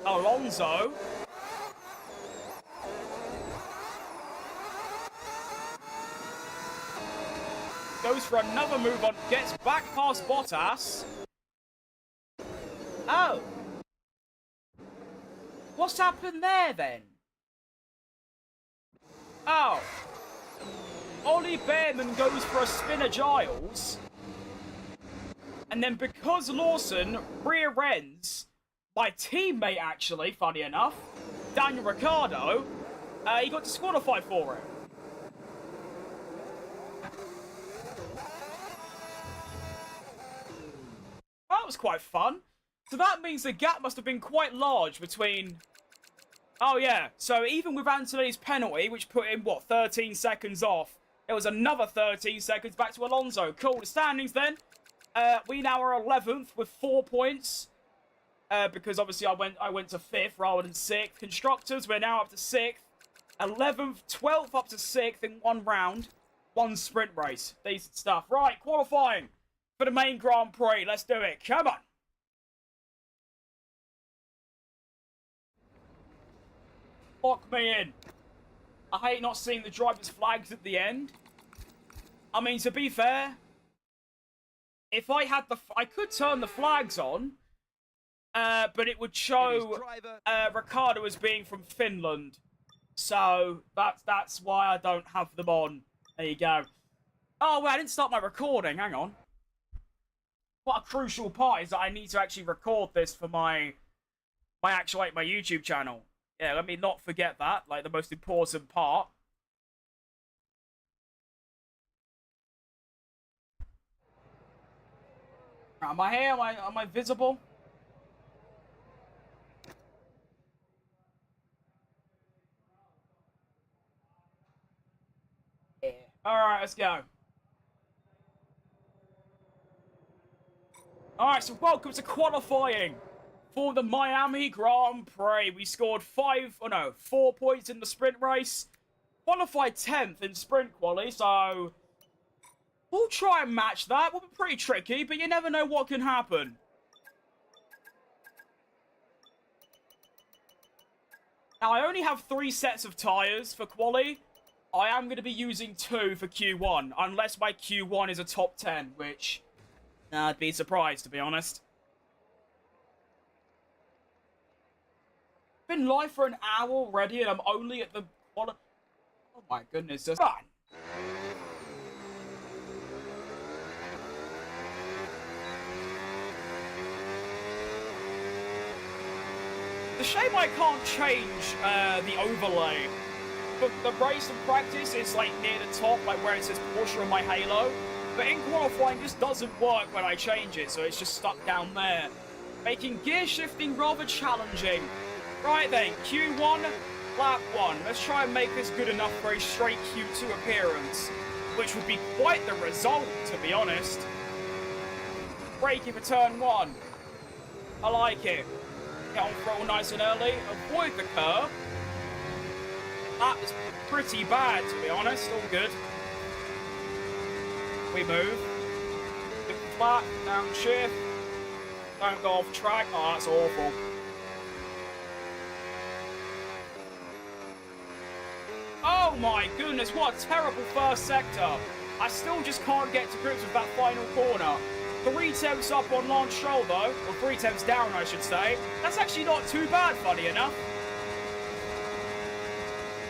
Alonso. Goes for another move on, gets back past Bottas. Oh. What's happened there then? Oh. Ollie Behrman goes for a spin of Giles. And then because Lawson rear ends my teammate, actually, funny enough, Daniel Ricciardo, he got disqualified for it. That was quite fun. So that means the gap must have been quite large between... Oh, yeah. So even with Antonelli's penalty, which put him, what, 13 seconds off, there was another 13 seconds back to Alonso. Cool. The standings then. We now are 11th with 4 points. Because obviously I went to 5th rather than 6th. Constructors, we're now up to 6th. 11th, 12th up to 6th in one round. One sprint race. Decent stuff. Right, qualifying for the main Grand Prix. Let's do it. Come on. Lock me in. I hate not seeing the driver's flags at the end. I mean, to be fair, if I had I could turn the flags on, but it would show Ricciardo as being from Finland. So that's why I don't have them on. There you go. Oh, well, I didn't start my recording. Hang on. What a crucial part is that I need to actually record this for my YouTube channel. Yeah, let me not forget that, like the most important part. Am I here? Am I visible? Yeah. Alright, let's go. Alright, so welcome to qualifying for the Miami Grand Prix. We scored 4 points in the sprint race. Qualified 10th in sprint quali, so we'll try and match that. Will be pretty tricky, but you never know what can happen. Now, I only have 3 sets of tyres for quali. I am going to be using 2 for Q1, unless my Q1 is a top 10, which I'd be surprised, to be honest. Been live for an hour already, and I'm only at the... Oh my goodness, just... Run! It's a shame I can't change the overlay. But the race and practice is like near the top, like where it says Porsche on my halo. But in qualifying, this doesn't work when I change it, so it's just stuck down there. Making gear shifting rather challenging. Right then, Q1, lap 1. Let's try and make this good enough for a straight Q2 appearance, which would be quite the result, to be honest. Braking for turn 1. I like it. Get on throttle nice and early. Avoid the curb. That is pretty bad, to be honest. All good. We move. Lift flat, downshift. Don't go off track. Oh, that's awful. Oh my goodness, what a terrible first sector. I still just can't get to grips with that final corner. 3 tenths up on Lance Stroll though, or 3 tenths down I should say. That's actually not too bad, funny enough.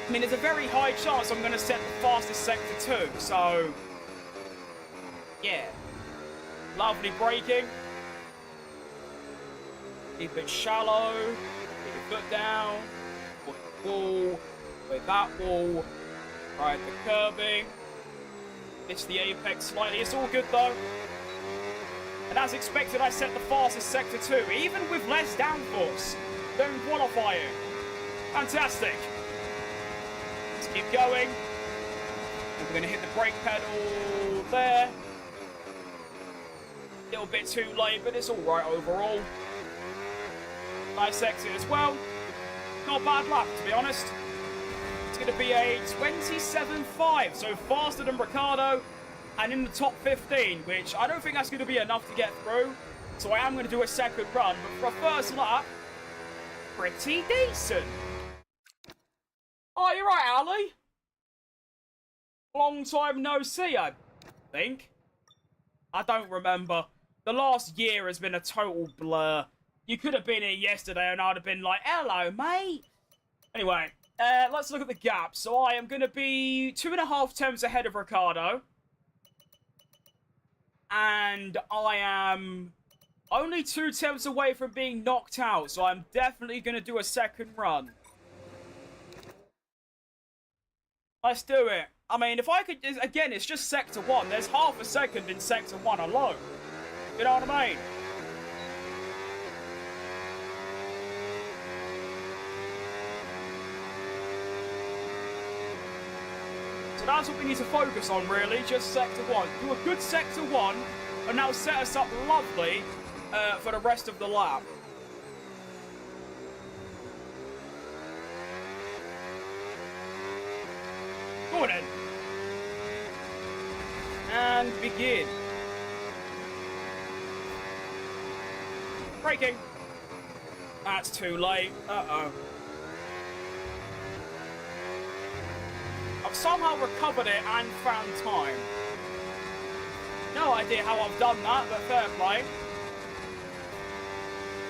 I mean, there's a very high chance I'm going to set the fastest sector too, so... yeah. Lovely braking. Keep it shallow. Keep your foot down. Put the wall. With that wall. Ride the curbing. It's the apex slightly. It's all good though. And as expected, I set the fastest sector too, even with less downforce than qualifying. Fantastic. Let's keep going. And we're going to hit the brake pedal there. A little bit too late, but it's all right overall. Nice exit as well. Not a bad lap, to be honest. It's going to be a 27.5, so faster than Ricciardo and in the top 15, which I don't think that's going to be enough to get through. So I am going to do a second run, but for a first lap, pretty decent. Oh, you're right, Ali. Long time no see, I think. I don't remember. The last year has been a total blur. You could have been here yesterday and I'd have been like, hello, mate. Anyway, let's look at the gap. So I am going to be 2.5 tenths ahead of Ricciardo. And I am only 2 tenths away from being knocked out. So I'm definitely going to do a second run. Let's do it. I mean, if I could... Again, it's just Sector 1. There's half a second in Sector 1 alone. You know what I mean? So that's what we need to focus on, really. Just Sector 1. Do a good Sector 1, and that'll set us up lovely for the rest of the lap. Go on then. And begin. Braking. That's too late. Uh-oh. I've somehow recovered it and found time. No idea how I've done that, but fair play.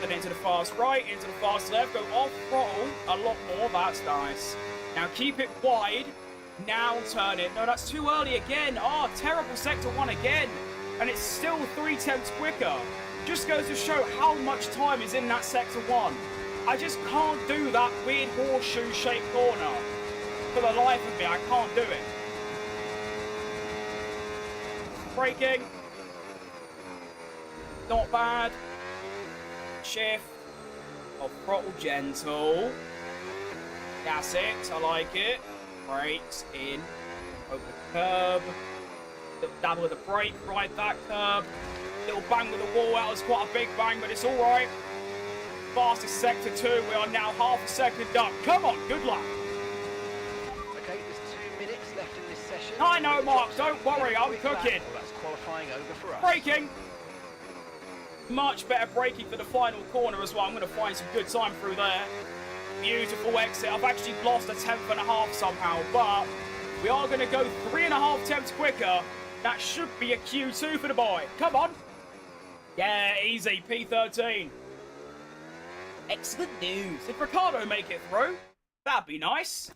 Then into the fast right, into the fast left, go off throttle a lot more. That's nice. Now keep it wide. Now turn it. No, that's too early again. Oh, terrible Sector 1 again. And it's still 3 tenths quicker. Just goes to show how much time is in that Sector 1. I just can't do that weird horseshoe-shaped corner. For the life of me, I can't do it. Braking. Not bad. Shift. Oh, throttle gentle. That's it. I like it. Brakes in. Over the curb. Little dabble with the brake. Ride that curb. Little bang with the wall. That was quite a big bang, but it's alright. Fastest Sector 2. We are now half a second up. Come on. Good luck. Okay, there's 2 minutes left in this session. I know, Mark. Don't worry. I'm cooking. Well, that's qualifying over for us. Braking. Much better braking for the final corner as well. I'm going to find some good time through there. Beautiful exit. I've actually lost 1.5 tenths somehow, but we are going to go 3.5 tenths quicker. That should be a Q2 for the boy. Come on. Yeah, easy. P13. Excellent news. Did Ricciardo make it through? That'd be nice.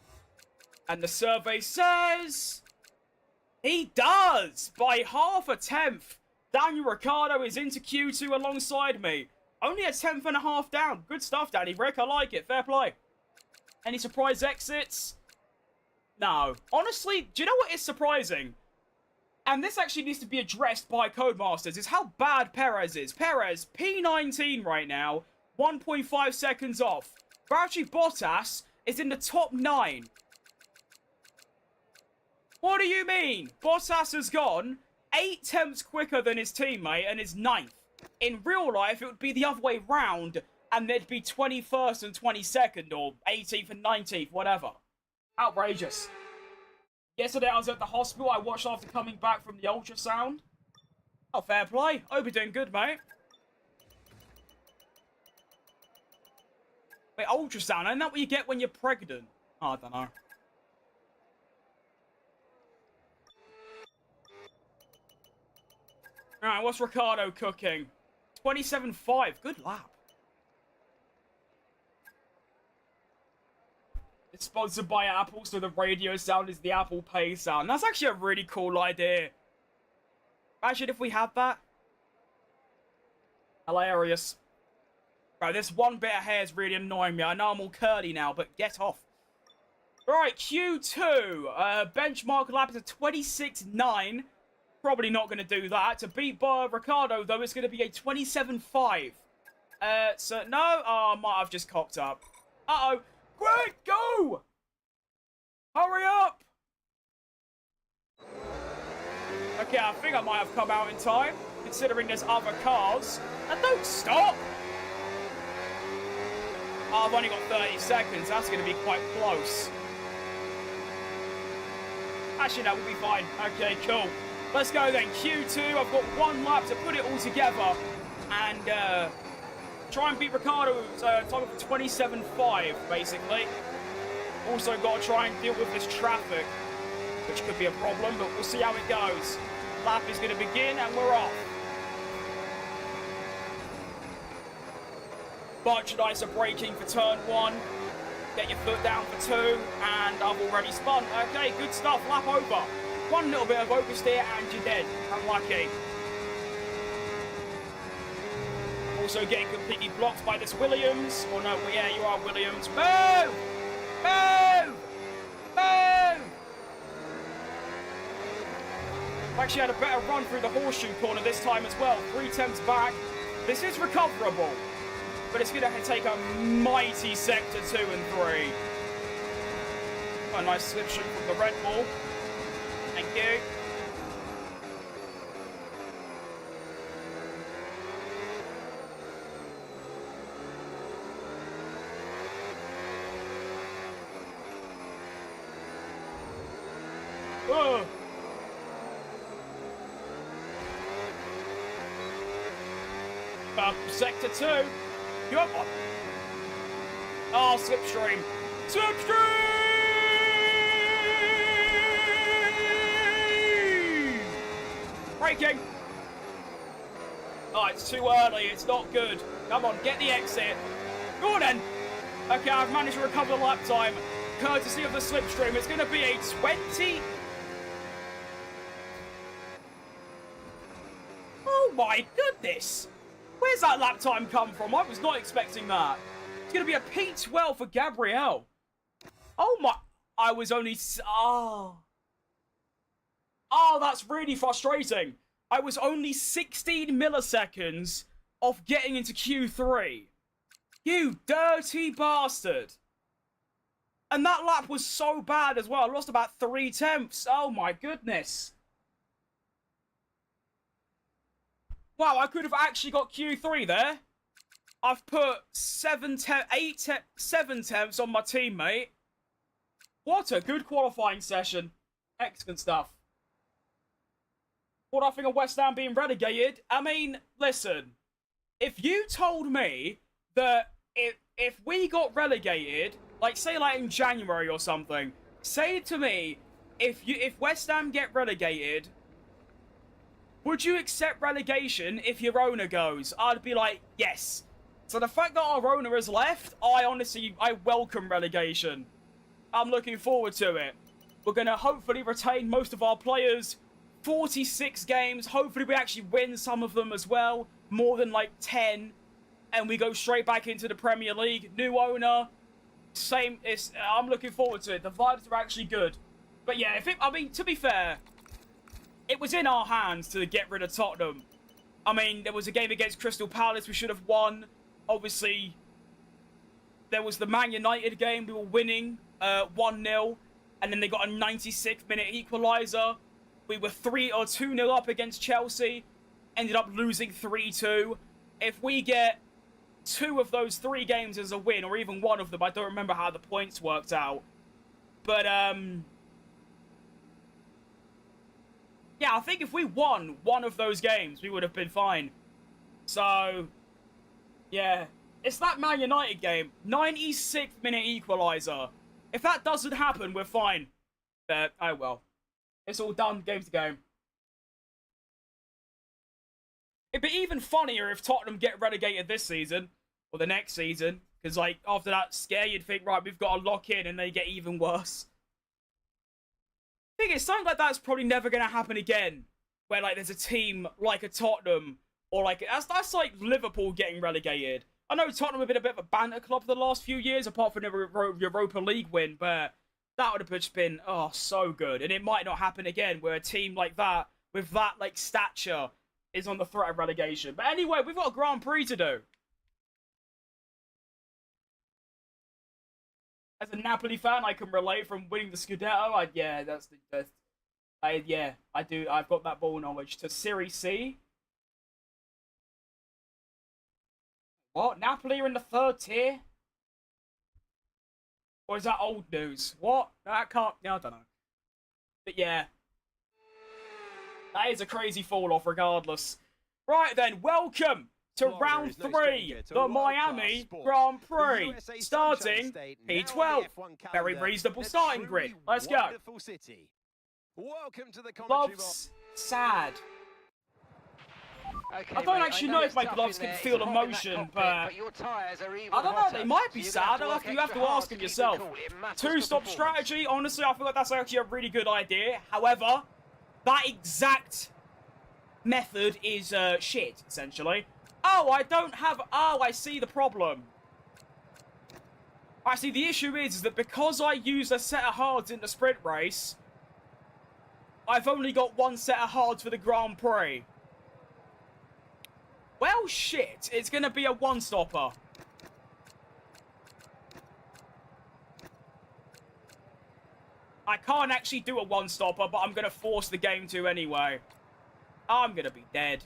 And the survey says... he does! By 0.5 tenth. Daniel Ricciardo is into Q2 alongside me. Only 1.5 tenths down. Good stuff, Danny Rick. I like it. Fair play. Any surprise exits? No. Honestly, do you know what is surprising? And this actually needs to be addressed by Codemasters, is how bad Perez is. Perez, P19 right now, 1.5 seconds off. Valtteri Bottas is in the top 9. What do you mean? Bottas has gone 8 tenths quicker than his teammate and is 9th. In real life, it would be the other way round, and there'd be 21st and 22nd, or 18th and 19th, whatever. Outrageous. Yesterday, I was at the hospital. I watched after coming back from the ultrasound. Oh, fair play. Hope you're doing good, mate. Wait, ultrasound? Isn't that what you get when you're pregnant? Oh, I don't know. Alright, what's Ricciardo cooking? 27.5. Good lap. It's sponsored by Apple, so the radio sound is the Apple Pay sound. That's actually a really cool idea. Imagine if we had that. Hilarious. Right, this one bit of hair is really annoying me. I know I'm all curly now, but get off. Right, Q2. Benchmark lap is a 26.9. Probably not going to do that. To beat Ricciardo, though, it's going to be a 27.5. So, no. Oh, I might have just cocked up. Uh-oh. Quick, go! Hurry up! Okay, I think I might have come out in time, considering there's other cars. And don't stop! Oh, I've only got 30 seconds. That's going to be quite close. Actually, no, we'll be fine. Okay, cool. Let's go then. Q2, I've got 1 lap to put it all together. And try and beat Ricardo's time of 27.5, basically. Also got to try and deal with this traffic, which could be a problem, but we'll see how it goes. Lap is going to begin, and we're off. Bunch of nicer braking for turn 1. Get your foot down for 2, and I've already spun. Okay, good stuff. Lap over. 1 little bit of oversteer, and you're dead. Unlucky. Also getting completely blocked by this Williams. Oh no, yeah, you are Williams. Move! Move! Move! I've actually had a better run through the horseshoe corner this time as well. 3 attempts back. This is recoverable, but it's going to take a mighty sector 2 and 3. Got a nice slipstream from the Red Bull. Thank you. Oh. Sector 2. Come on. Oh, slipstream. Slipstream! Braking. Oh, it's too early. It's not good. Come on, get the exit. Go on then. Okay, I've managed to recover the lap time. Courtesy of the slipstream. It's going to be a 20... Oh my goodness! Where's that lap time come from? I was not expecting that. It's going to be a P12 for Gabrielle. Oh my... I was only... Oh, that's really frustrating. I was only 16 milliseconds off getting into Q3. You dirty bastard. And that lap was so bad as well. I lost about 3 tenths. Oh my goodness. Wow, I could have actually got Q3 there. I've put 7 tenths on my teammate. What a good qualifying session. Excellent stuff. What I think of West Ham being relegated? I mean, listen. If you told me that if we got relegated, like say like in January or something, say to me, if West Ham get relegated, would you accept relegation if your owner goes? I'd be like, yes. So the fact that our owner has left, I welcome relegation. I'm looking forward to it. We're going to hopefully retain most of our players. 46 games. Hopefully we actually win some of them as well. More than like 10. And we go straight back into the Premier League. New owner. Same. I'm looking forward to it. The vibes are actually good. But yeah, to be fair, it was in our hands to get rid of Tottenham. I mean, there was a game against Crystal Palace we should have won. Obviously, there was the Man United game. We were winning 1-0. And then they got a 96th minute equaliser. We were 2-0 up against Chelsea. Ended up losing 3-2. If we get 2 of those 3 games as a win, or even 1 of them, I don't remember how the points worked out. But, yeah, I think if we won 1 of those games, we would have been fine. So, yeah. It's that Man United game. 96th minute equaliser. If that doesn't happen, we're fine. But, oh well. It's all done. Game's the game. It'd be even funnier if Tottenham get relegated this season. Or the next season. Because, like, after that scare, you'd think, right, we've got to lock in, and they get even worse. Thing is, something like that's probably never going to happen again. Where, like, there's a team like a Tottenham. Or, like, that's like Liverpool getting relegated. I know Tottenham have been a bit of a banter club for the last few years, apart from the Europa League win, but that would have just been, oh, so good. And it might not happen again, where a team like that, with that, like, stature, is on the threat of relegation. But anyway, we've got a Grand Prix to do. As a Napoli fan, I can relate from winning the Scudetto. Yeah, that's the best. Yeah, I do. I've got that ball knowledge. To Serie C. What? Napoli are in the 3rd tier? Or is that old news? What? That can't... Yeah, I don't know. But yeah. That is a crazy fall-off regardless. Right then, welcome to round 3, the Miami Grand Prix. Starting P12. Very reasonable starting grid. Let's go. Welcome to the Gloves, sad. Okay, I don't mate, actually I know if it's my tough gloves in can there, feel it's hot in that emotion, cockpit, but your tyres are even I don't know, hotter, they might be so you're sad. gonna You have have to to work ask extra them hard yourself. to keep it cool. It matters for Two-stop performance. strategy, honestly, I feel like that's actually a really good idea. However, that exact method is shit, essentially. Oh, I don't have... Oh, I see the problem. I see, the issue is that because I use a set of hards in the sprint race, I've only got one set of hards for the Grand Prix. Well, shit. It's going to be a one-stopper. I can't actually do a one-stopper, but I'm going to force the game to anyway. I'm going to be dead.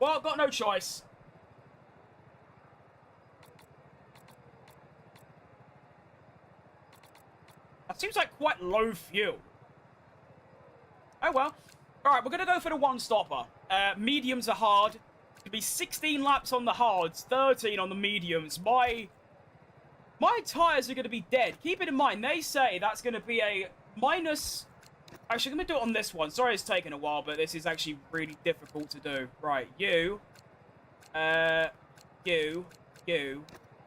Well, got no choice. That seems like quite low fuel. Oh, well. All right, we're going to go for the one-stopper. Mediums are hard. It'll be 16 laps on the hards, 13 on the mediums. My tyres are going to be dead. Keep it in mind, they say that's going to be a minus... Actually, I'm going to do it on this one. Sorry it's taken a while, but this is actually really difficult to do. Right, you,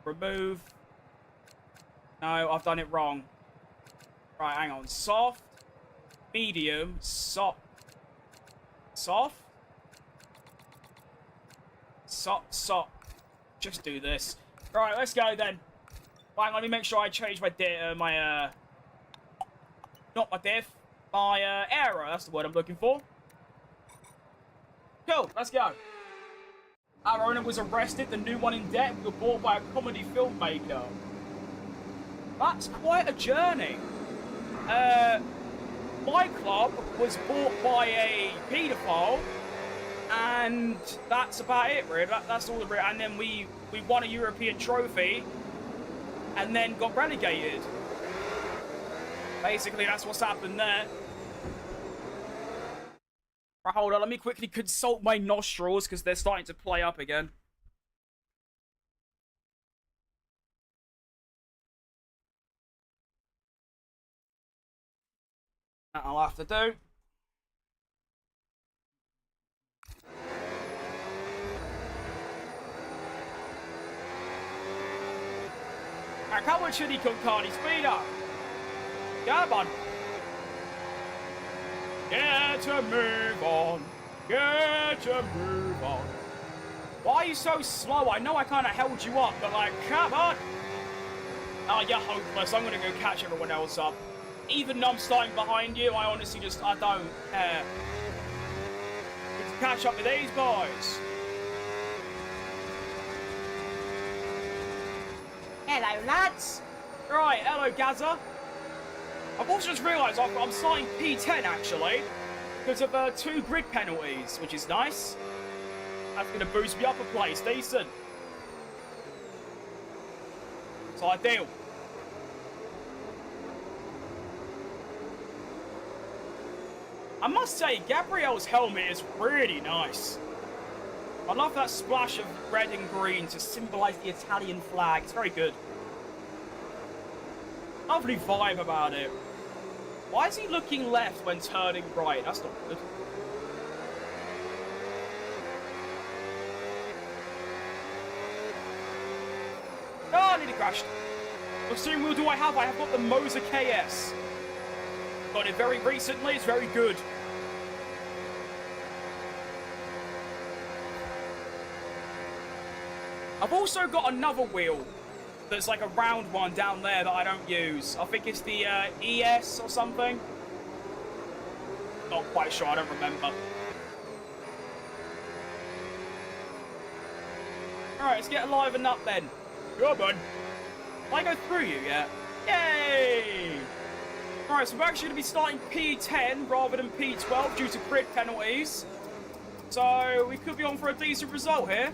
remove. No, I've done it wrong. Right, hang on. Soft, medium, soft. Just do this. Right, let's go then. Right, let me make sure I change my not my diff. My error, that's the word I'm looking for. Cool, let's go. Our owner was arrested, the new one in debt. We were bought by a comedy filmmaker. That's quite a journey. My club was bought by a paedophile, and that's about it, really. That's all. And then we won a European trophy, and then got relegated. Basically, that's what's happened there. Right, hold on. Let me quickly consult my nostrils because they're starting to play up again. That I'll have to do. Now, come on, Chitty con Cardi, speed up. Come on. Get to move on. Get to move on. Why are you so slow? I know I kind of held you up, but like, come on. Oh, you're hopeless. I'm going to go catch everyone else up. Even though I'm starting behind you, I honestly just, I don't care. Need to catch up with these boys. Hello, lads. Right, hello, Gaza. I've also just realised I'm starting P10, actually, because of 2 grid penalties, which is nice. That's going to boost me up a place, decent. It's ideal. I must say, Gabrielle's helmet is really nice. I love that splash of red and green to symbolise the Italian flag. It's very good. Lovely vibe about it. Why is he looking left when turning right? That's not good. Oh, I nearly crashed. What steering wheel do I have? I have got the Moza KS. Got it very recently. It's very good. I've also got another wheel that's like a round one down there that I don't use. I think it's the ES or something. Not quite sure, I don't remember. Alright, let's get livened up then. Come on. Did I go through you yet? Yay! Alright, so we're actually going to be starting P10 rather than P12 due to grid penalties. So we could be on for a decent result here.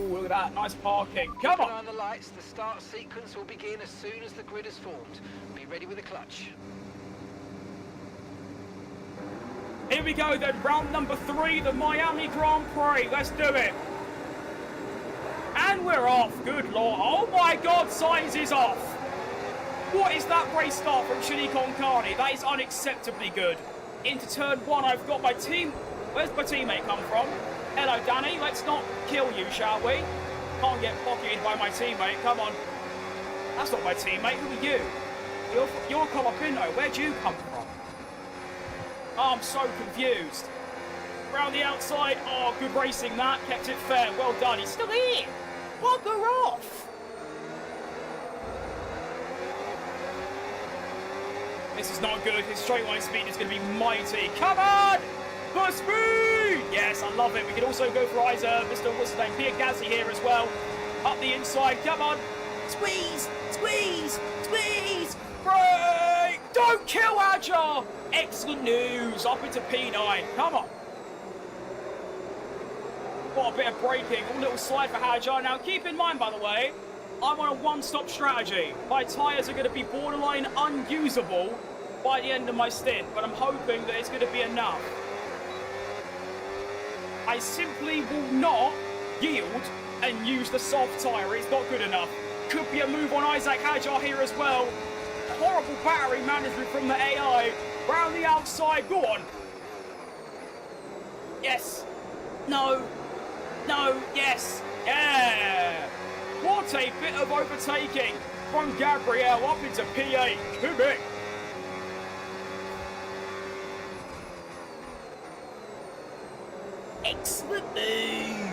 Ooh, look at that. Nice parking. Come Keep an eye on. on the lights. The start sequence will begin as soon as the grid is formed. Be ready with the clutch. Here we go then. Round number 3, the Miami Grand Prix. Let's do it. And we're off. Good lord. Oh my god, Sainz is off. What is that race start from Chili Con Carne? That is unacceptably good. Into turn 1, I've got my team. Where's my teammate come from? Hello, Danny. Let's not kill you, shall we? Can't get pocketed by my teammate. Come on. That's not my teammate. Who are you? You're Colapinto. Where'd you come from? Oh, I'm so confused. Round the outside. Oh, good racing that. Kept it fair. Well done. He's still here. Bugger off. This is not good. His straight line speed is going to be mighty. Come on! For speed! Yes, I love it. We can also go for Mr. What's his name? Pierre Gasly here as well. Up the inside. Come on. Squeeze! Squeeze! Squeeze! Brake! Don't kill Adjar! Excellent news. Up into P9. Come on. What a bit of braking. A little slide for Hajar. Now, keep in mind, by the way, I'm on a one-stop strategy. My tyres are going to be borderline unusable by the end of my stint, but I'm hoping that it's going to be enough. I simply will not yield and use the soft tyre. It's not good enough. Could be a move on Isaac Hajar here as well. Horrible battery management from the AI. Round the outside. Go on. Yes. No. No. Yes. Yeah. What a bit of overtaking from Gabriel up into P8. Kubik. Excellent move.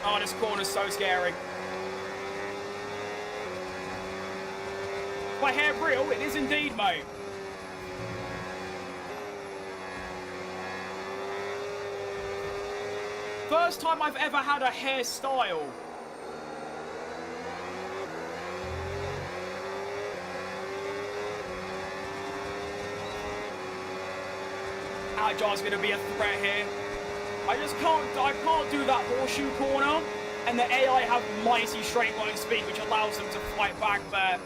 Oh, this corner's so scary. My hair real? It is indeed, mate. First time I've ever had a hairstyle. Ajar's going to be a threat here. I can't do that horseshoe corner, and the AI have mighty straight line speed, which allows them to fight back there.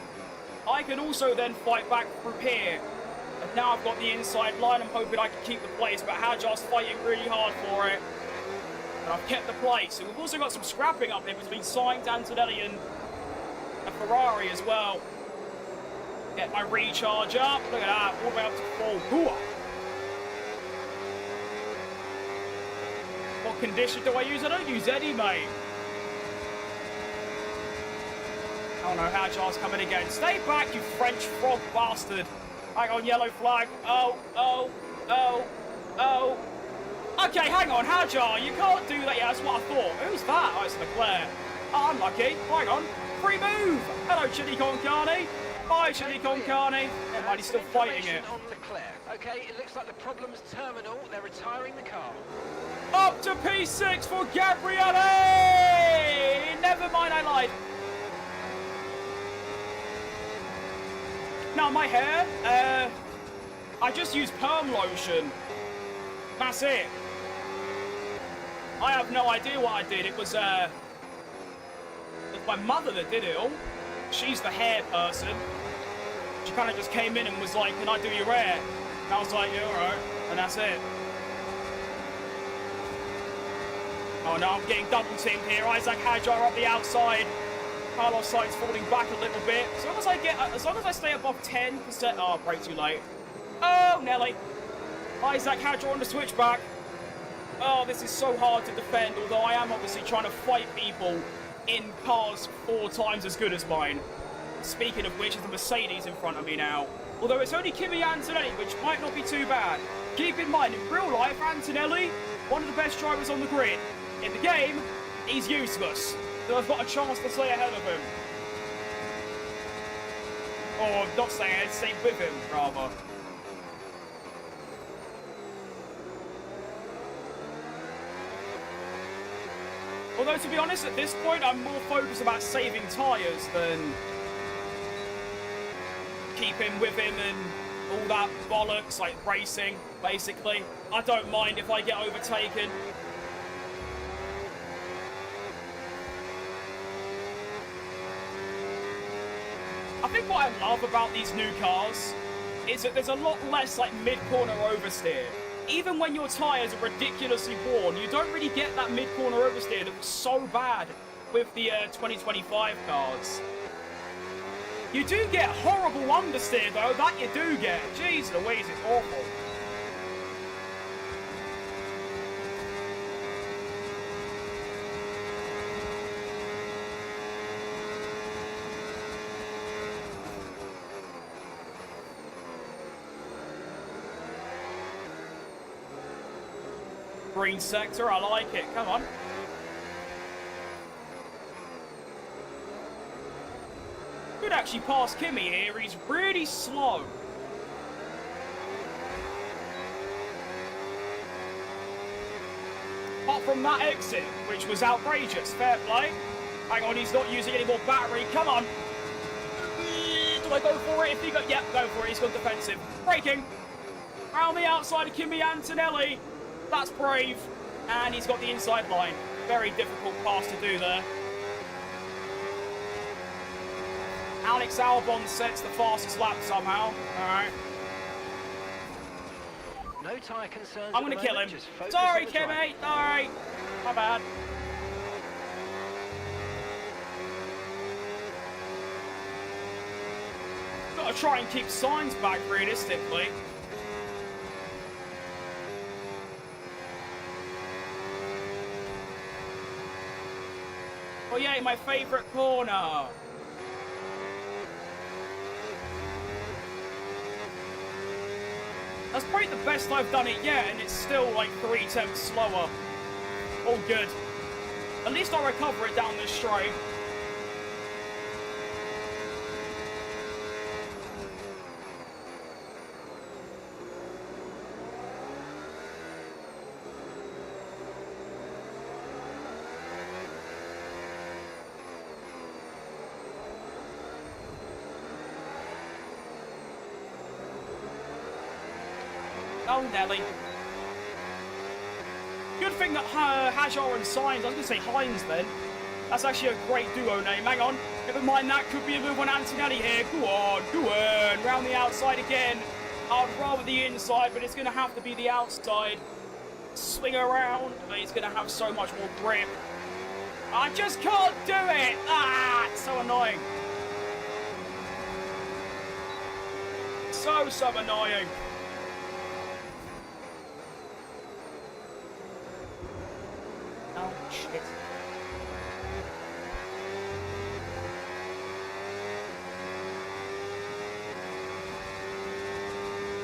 I can also then fight back through here. And now I've got the inside line. I'm hoping I can keep the place, but Hajar's fighting really hard for it. And I've kept the place. And we've also got some scrapping up here between Sainz, Antonelli, and a Ferrari as well. Get my recharge up. Look at that. All the way up to full. Hooah. What condition do I use? I don't use any, mate. Oh no, Hajar's coming again. Stay back, you French frog bastard. Hang on, yellow flag. Oh, oh, oh, oh. Okay, hang on, Hajar, you can't do that. Yeah, that's what I thought. Who's that? Oh, it's Leclerc. Oh, unlucky. Hang on. Free move. Hello, Chili Con Carne. Bye, Chili Con Carne. Everybody's still fighting it. On Leclerc. Okay, it looks like the problem's terminal. They're retiring the car. Up to P6 for Gabriele! Never mind, I lied. Now, my hair, I just use perm lotion. That's it. I have no idea what I did. It was my mother that did it all. She's the hair person. She kind of just came in and was like, can I do your hair? And I was like, yeah, all right. And that's it. Oh, no, I'm getting double teamed here. Isaac Hajar up the outside. Carlos Sainz falling back a little bit. As long as I stay above 10%. Oh, break too late. Oh, Nelly. Isaac Hajar on the switchback. Oh, this is so hard to defend, although I am obviously trying to fight people in cars 4 times as good as mine. Speaking of which, is the Mercedes in front of me now. Although it's only Kimi Antonelli, which might not be too bad. Keep in mind, in real life, Antonelli, one of the best drivers on the grid. In the game, he's useless. So I've got a chance to stay ahead of him. Or not stay ahead, stay with him, rather. Although, to be honest, at this point, I'm more focused about saving tyres than keeping with him and all that bollocks, like racing, basically. I don't mind if I get overtaken. I think what I love about these new cars is that there's a lot less like mid-corner oversteer. Even when your tyres are ridiculously worn, you don't really get that mid-corner oversteer that was so bad with the 2025 cars. You do get horrible understeer though, that you do get. Jeez Louise, it's awful. Green sector, I like it. Come on. Could actually pass Kimi here. He's really slow. Apart from that exit, which was outrageous. Fair play. Hang on, he's not using any more battery. Come on. Do I go for it? If he go, yep, go for it. He's gone defensive. Braking. Around the outside of Kimi Antonelli. That's brave. And he's got the inside line. Very difficult pass to do there. Alex Albon sets the fastest lap somehow. Alright. No tyre concerns. I'm going to kill him. Sorry, Kimmy. Sorry. My bad. Got to try and keep signs back realistically. Oh yeah, my favourite corner. That's probably the best I've done it yet, and it's still like 3/10 slower. All good. At least I'll recover it down this straight. Oh, Nelly. Good thing that Hajar and Sainz, I was going to say Hines then. That's actually a great duo name. Hang on. Never mind, that could be a move on Antonelli here. Go on, go on. Round the outside again. I'd rather the inside, but it's going to have to be the outside. Swing around. He's going to have so much more grip. I just can't do it. Ah, it's so annoying. So annoying. Oh, shit.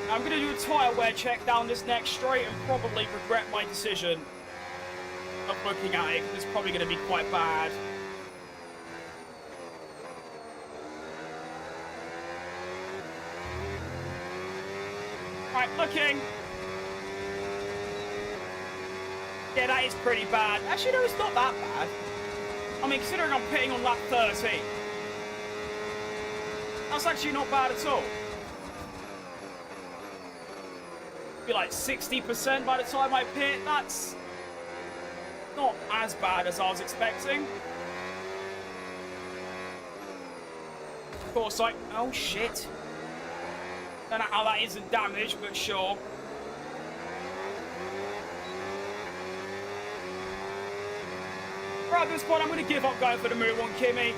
I'm going to do a tyre wear check down this next straight and probably regret my decision of looking at it, because it's probably going to be quite bad. Right, looking. Yeah, that is pretty bad. Actually, no, it's not that bad. I mean, considering I'm pitting on lap 13. That's actually not bad at all. Be like 60% by the time I pit. That's not as bad as I was expecting. Of course, like, oh shit. Don't know how that isn't damaged, but sure. Right at this point, I'm going to give up going for the move on Kimi.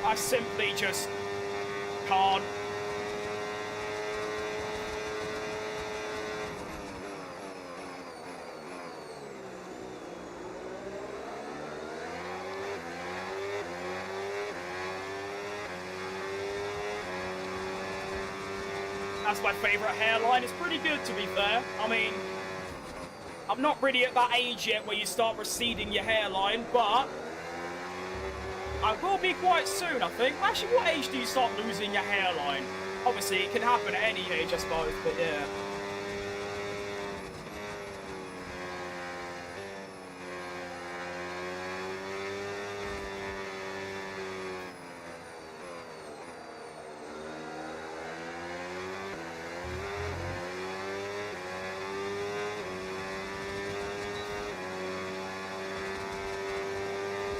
I simply just can't. That's my favourite hairline. It's pretty good, to be fair. I mean, I'm not really at that age yet where you start receding your hairline, but I will be quite soon, I think. Actually, what age do you start losing your hairline? Obviously, it can happen at any age, I suppose, but yeah.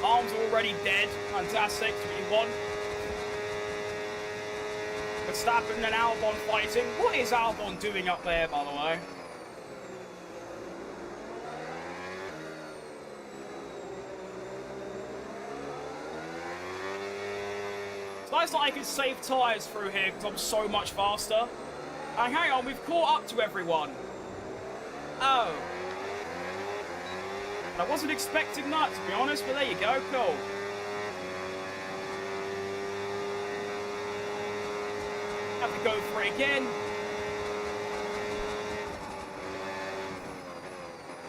Arms already dead. Fantastic. 3-1. Verstappen and Albon fighting. What is Albon doing up there, by the way? It's nice that I can save tyres through here because I'm so much faster. And hang on, we've caught up to everyone. Oh. I wasn't expecting that, to be honest, but there you go, cool. Have to go for it again.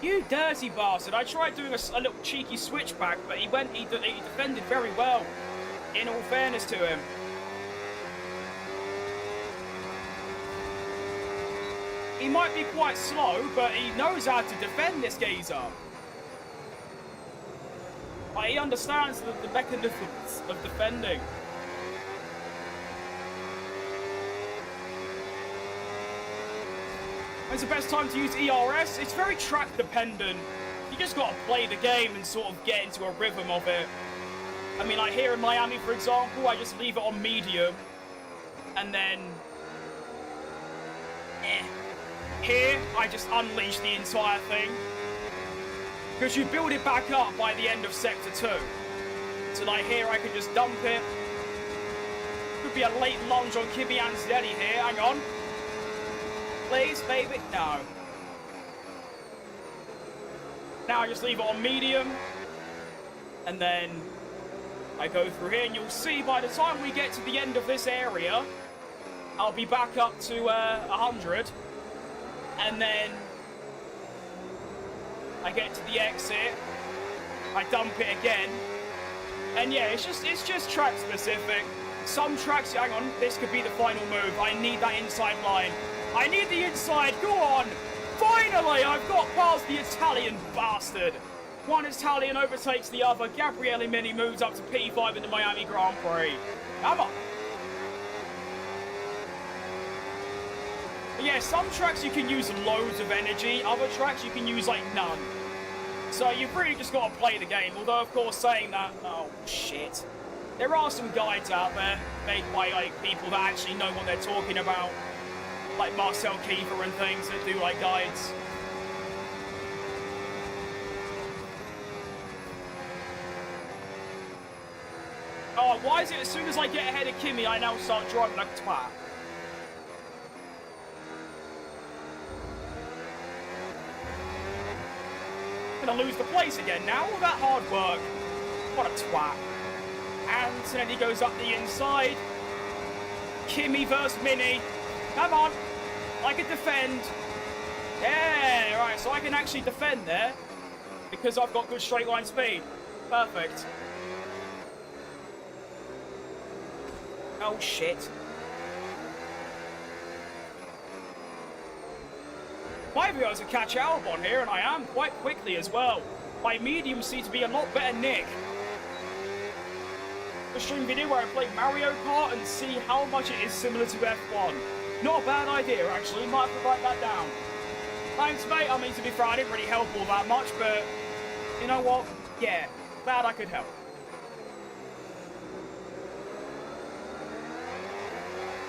You dirty bastard. I tried doing a little cheeky switchback, but he defended very well, in all fairness to him. He might be quite slow, but he knows how to defend this geezer. Like, he understands the mechanisms of defending. When's the best time to use ERS? It's very track dependent. You just got to play the game and sort of get into a rhythm of it. I mean, like here in Miami, for example, I just leave it on medium. And then... Here, I just unleash the entire thing. Because you build it back up by the end of Sector 2. So like here, I can just dump it. Could be a late lunge on Kimi Anstetti here. Hang on. Please, baby. No. Now I just leave it on medium. And then I go through here. And you'll see by the time we get to the end of this area, I'll be back up to 100. And then I get to the exit, I dump it again, and yeah, it's just track specific. Some tracks, hang on, this could be the final move. I need that inside line. I need the inside, go on! Finally, I've got past the Italian bastard. One Italian overtakes the other. Gabriele Mini moves up to P5 in the Miami Grand Prix. Come on. Yeah, some tracks you can use loads of energy, other tracks you can use like none. So you've really just got to play the game, although of course saying that, oh shit. There are some guides out there made by like people that actually know what they're talking about. Like Marcel Kiefer and things that do like guides. Oh, why is it as soon as I get ahead of Kimi, I now start driving like a twat? Gonna lose the place again now. All that hard work. What a twat. And then he goes up the inside. Kimi versus Mini. Come on. I can defend. Yeah, right. So I can actually defend there because I've got good straight line speed. Perfect. Oh shit. Might be able to catch Albon here, and I am quite quickly as well. My mediums seem to be a lot better nick. A stream video where I play Mario Kart and see how much it is similar to F1. Not a bad idea, actually. Might have to write that down. Thanks, mate. I mean, to be fair, I didn't really help all that much, but you know what? Yeah, glad I could help.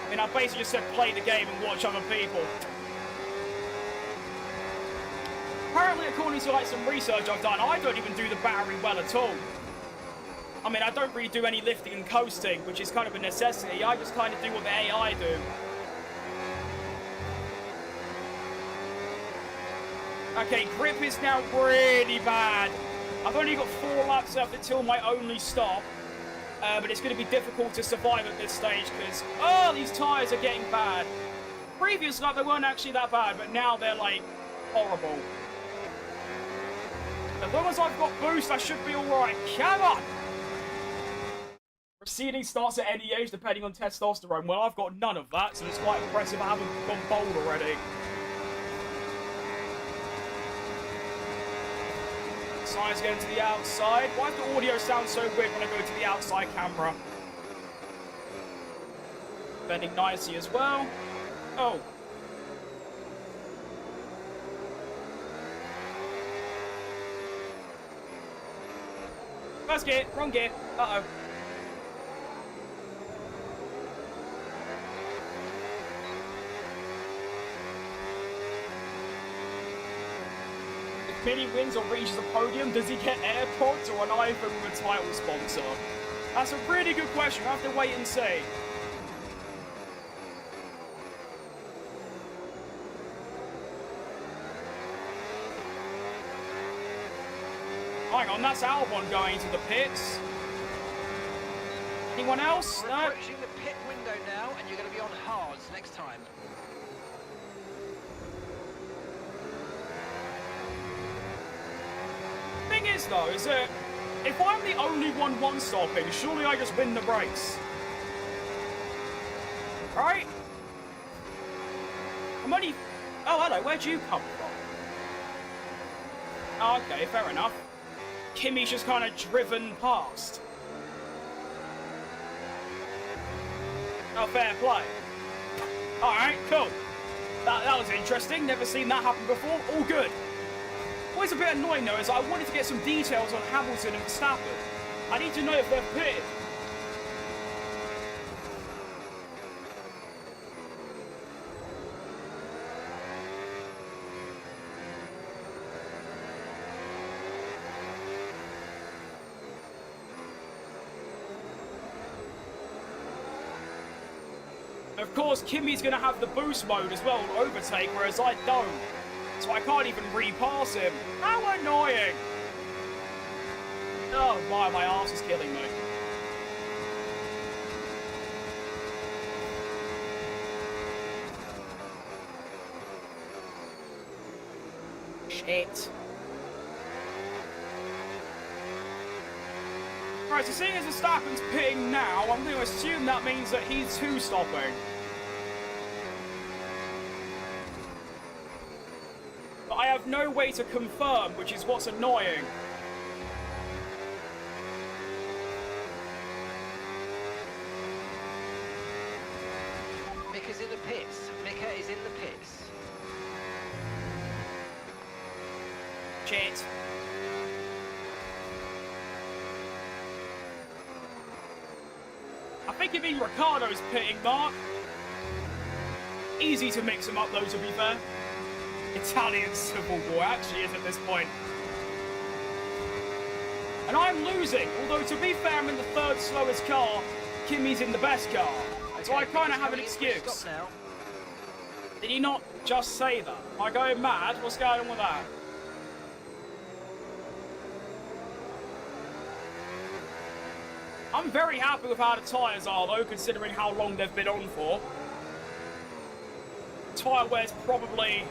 I mean, I basically just said play the game and watch other people. Apparently, according to like some research I've done, I don't even do the battery well at all. I mean, I don't really do any lifting and coasting, which is kind of a necessity. I just kind of do what the AI do. Okay, grip is now really bad. I've only got 4 laps left until my only stop. But it's going to be difficult to survive at this stage because, oh, these tyres are getting bad. Previous lap, they weren't actually that bad, but now they're, like, horrible. As long as I've got boost, I should be alright. Come on! Receding starts at any age, depending on testosterone. Well, I've got none of that, so it's quite impressive I haven't gone bold already. Sign's going to the outside. Why does the audio sound so weird when I go to the outside camera? Bending nicely as well. Oh. First gear, wrong gear. Uh-oh. Mini wins or reaches a podium, does he get AirPods or an iPhone with a title sponsor? That's a really good question. We'll have to wait and see. Hang on, that's Albon going to the pits. Anyone else? We're No. approaching the pit window now, and you're going to be on hards next time. Thing is, though, is that if I'm the only one stopping, surely I just win the race. Right? I'm only... Oh, hello, where'd you come from? Oh, okay, fair enough. Kimmy's just kind of driven past. Oh, fair play. Alright, cool. That was interesting. Never seen that happen before. All good. What's a bit annoying, though, is I wanted to get some details on Hamilton and Verstappen. I need to know if they're pitted. Of course, Kimmy's going to have the boost mode as well, overtake, whereas I don't. So I can't even repass him. How annoying! Oh, my arse is killing me. Shit. Right, so seeing as Verstappen's pitting now, I'm going to assume that means that he's two-stopping. But I have no way to confirm, which is what's annoying. Mika's in the pits. Mika is in the pits. Shit. I think you mean Ricciardo's pitting, Mark. Easy to mix them up, though, to be fair. Italian civil war actually is at this point. And I'm losing, although to be fair, I'm in the third slowest car. Kimmy's in the best car. Okay, so I kind of have an excuse. Did he not just say that? Am I going mad? What's going on with that? I'm very happy with how the tyres are, though, considering how long they've been on for. Tyre wear's probably,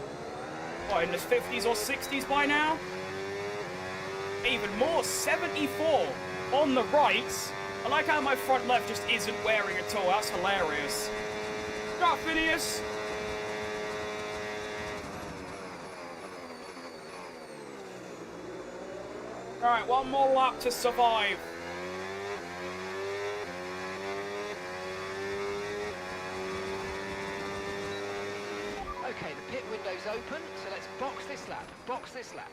what, in the 50s or 60s by now? Even more, 74 on the right. I like how my front left just isn't wearing at all. That's hilarious. Right, Phineas. Alright, one more lap to survive. Okay, the pit window's open, so let's box this lap. Box this lap.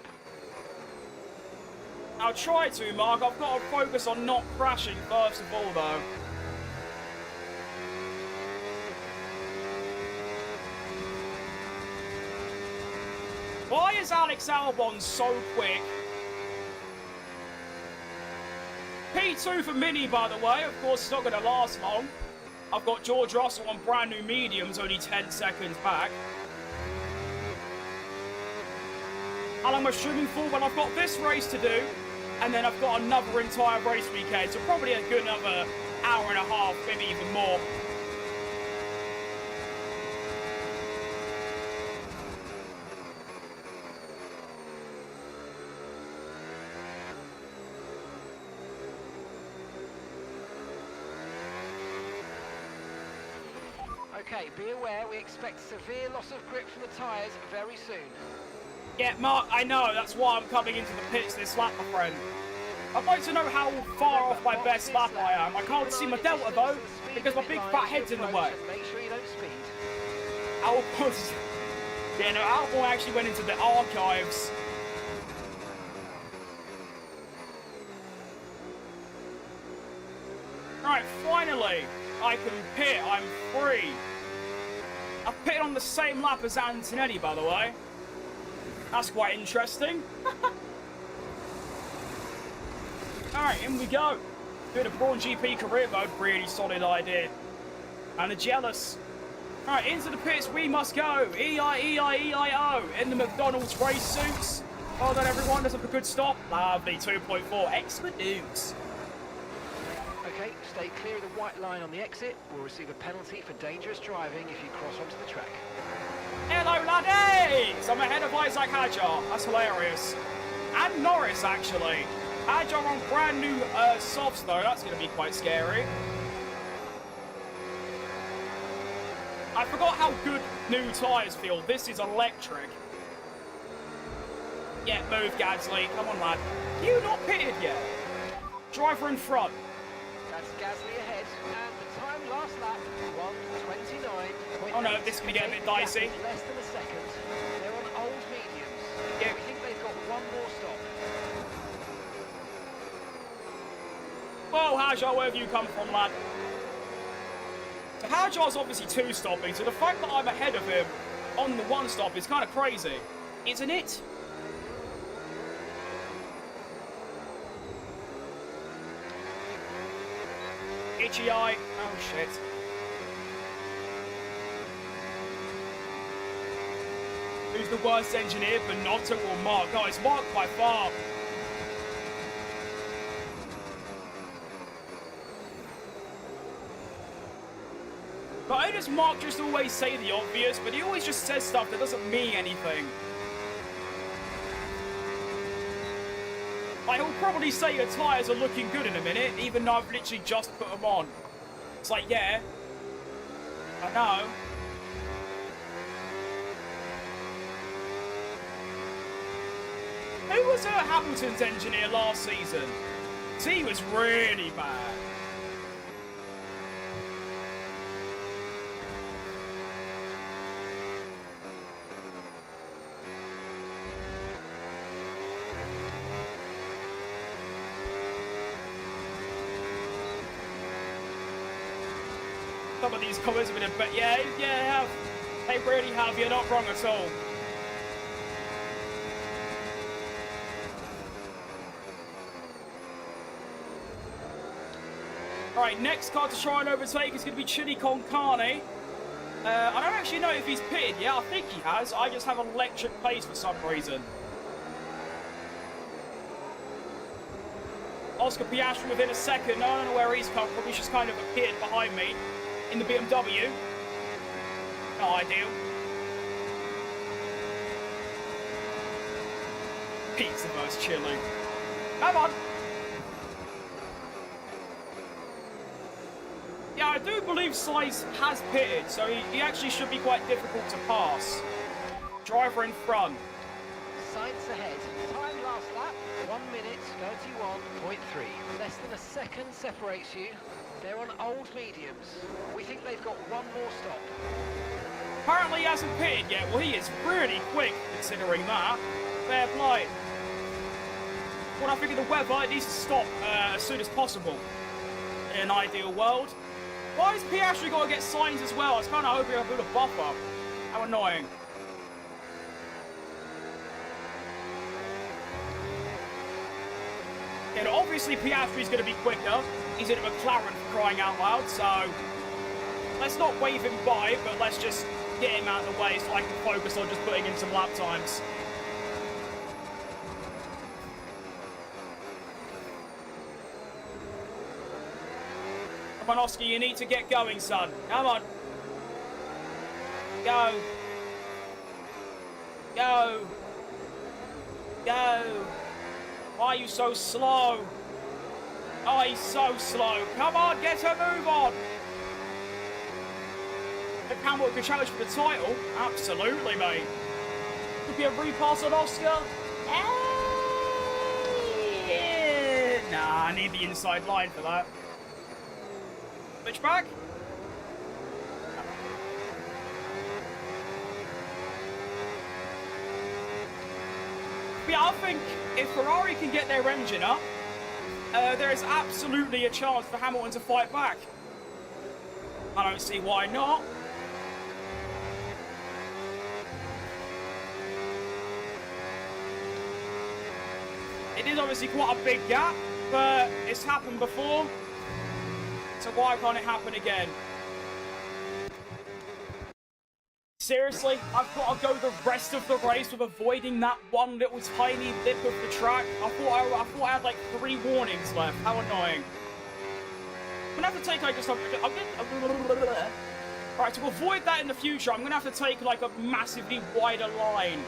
I'll try to, Mark. I've got to focus on not crashing first of all, though. Why is Alex Albon so quick? P2 for Mini, by the way. Of course, it's not going to last long. I've got George Russell on brand new mediums, only 10 seconds back. How long am I streaming for? Well, I've got this race to do, and then I've got another entire race weekend, so probably a good another hour and a half, maybe even more. Okay, be aware we expect severe loss of grip from the tyres very soon. Yeah, Mark, I know. That's why I'm coming into the pits this lap, my friend. I'd like to know how far off my best lap I am. I can't see my delta, though, because my big fat head's in the way. Make sure you don't speed. Albon's... Yeah, no, Albon actually went into the archives. Right, finally, I can pit. I'm free. I've pitted on the same lap as Antonelli, by the way. That's quite interesting. Alright, in we go. Bit of Brawn GP career mode, really solid idea. And the jealous. Alright, into the pits we must go. E-I-E-I-E-I-O. In the McDonald's race suits. Well done everyone, let's have a good stop. Lovely, 2.4. Excellent news. Okay, stay clear of the white line on the exit. We'll receive a penalty for dangerous driving if you cross onto the track. Hello laddies! I'm ahead of Isaac Hadjar. That's hilarious. And Norris, actually. Hadjar on brand new softs, though. That's going to be quite scary. I forgot how good new tyres feel. This is electric. Yeah, move, Gasly. Come on, lad. You not pitted yet? Driver in front. That's Gasly ahead, and the time last lap, 1:29. Oh no, this is going to get a bit dicey. Less than a second. They're on old mediums. Yeah. We think they've got one more stop. Whoa, Hadjar, where have you come from, lad? So Hadjar's obviously two-stopping, so the fact that I'm ahead of him on the one stop is kind of crazy, isn't it? Itchy eye. Oh, shit. Who's the worst engineer? Bonotto or Mark? Oh, it's Mark by far. But I notice Mark just always say the obvious, but he always just says stuff that doesn't mean anything. Like, he'll probably say your tyres are looking good in a minute, even though I've literally just put them on. It's like, yeah, I know. Who was Hamilton's engineer last season? He was really bad. Some of these comments have been a bit, yeah, they really have. You're not wrong at all. Alright, next car to try and overtake is going to be Chili Con Carne. I don't actually know if he's pitted yet. I think he has. I just have an electric pace for some reason. Oscar Piastri within a second. I don't know where he's come from. He's just kind of appeared behind me in the BMW. Not ideal. Pizza versus Chili. Come on. Yeah, I do believe Slice has pitted, so he actually should be quite difficult to pass. Driver in front. Sainz ahead. Time last lap, 1:31.3. Less than a second separates you. They're on old mediums. We think they've got one more stop. Apparently he hasn't pitted yet. Well, he is really quick considering that. Fair play. When I think of the weather, it needs to stop as soon as possible. In an ideal world. Why has Piastri got to get signs as well? I was kind of hoping I could have a buffer. How annoying. Yeah, obviously Piastri's going to be quicker. He's in a McLaren for crying out loud, so let's not wave him by, but let's just get him out of the way so I can focus on just putting in some lap times. Come on, Oscar, you need to get going, son. Come on. Go. Go. Go. Why are you so slow? Oh, he's so slow. Come on, get a move on. If Hamilton can challenge for the title, absolutely, mate. Could be a repass on Oscar. Nah, I need the inside line for that. Switch back. Yeah, I think if Ferrari can get their engine up, there is absolutely a chance for Hamilton to fight back. I don't see why not. It is obviously quite a big gap, but it's happened before. So why can't it happen again? Seriously, I've got to go the rest of the race with avoiding that one little tiny lip of the track. I thought I had like 3 warnings left. How annoying. I'm gonna have to take like just right, to avoid that in the future, I'm gonna have to take like a massively wider line.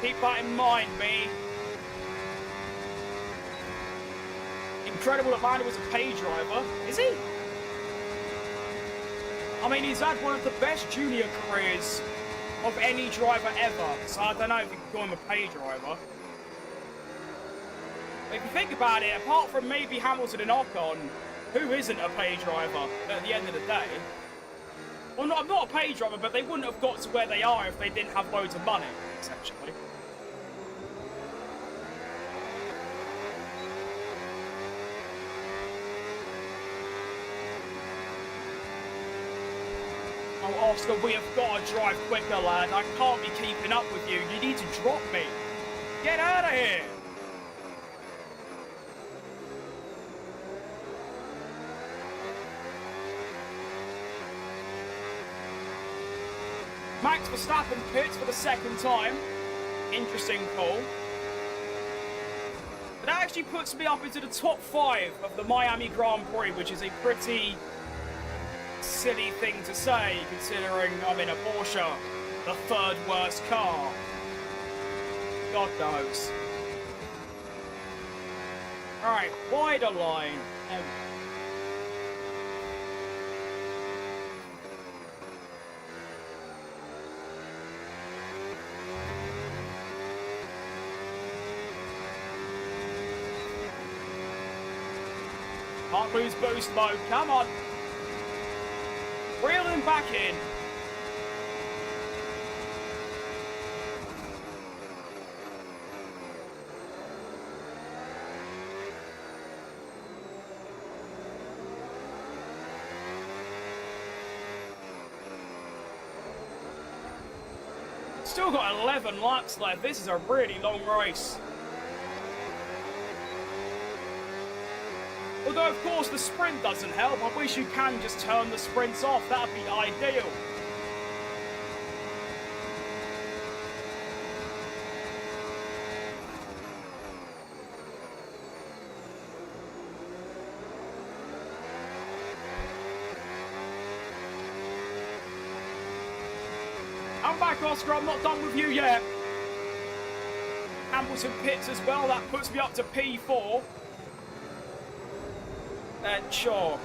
Keep that in mind, me. Incredible that Lando was a pay driver. Is he? I mean, he's had one of the best junior careers of any driver ever, so I don't know if you can call him a pay driver. But if you think about it, apart from maybe Hamilton and Ocon, who isn't a pay driver at the end of the day? Well, I'm not a pay driver, but they wouldn't have got to where they are if they didn't have loads of money, essentially. Oh, Oscar, we have got to drive quicker, lad. I can't be keeping up with you. You need to drop me. Get out of here. Max Verstappen pits for the 2nd time. Interesting call. But that actually puts me up into the top 5 of the Miami Grand Prix, which is a pretty silly thing to say, considering I'm in a Porsche, the 3rd worst car. God knows. Alright, wider line. Can't lose boost mode, come on. Reel him back in. Still got 11 laps left. This is a really long race. Although, of course, the sprint doesn't help. I wish you can just turn the sprints off. That'd be ideal. I'm back, Oscar. I'm not done with you yet. Hamilton pits as well. That puts me up to P4. Sure.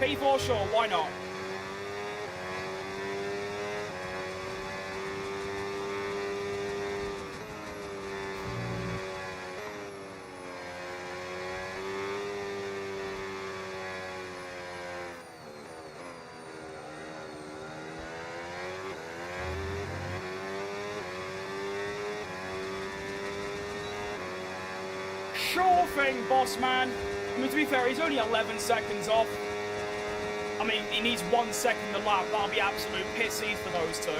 P4, sure, why not? Sure thing, boss man. I mean, to be fair, he's only 11 seconds off. I mean, he needs 1 second a lap. That'll be absolute pissies for those two.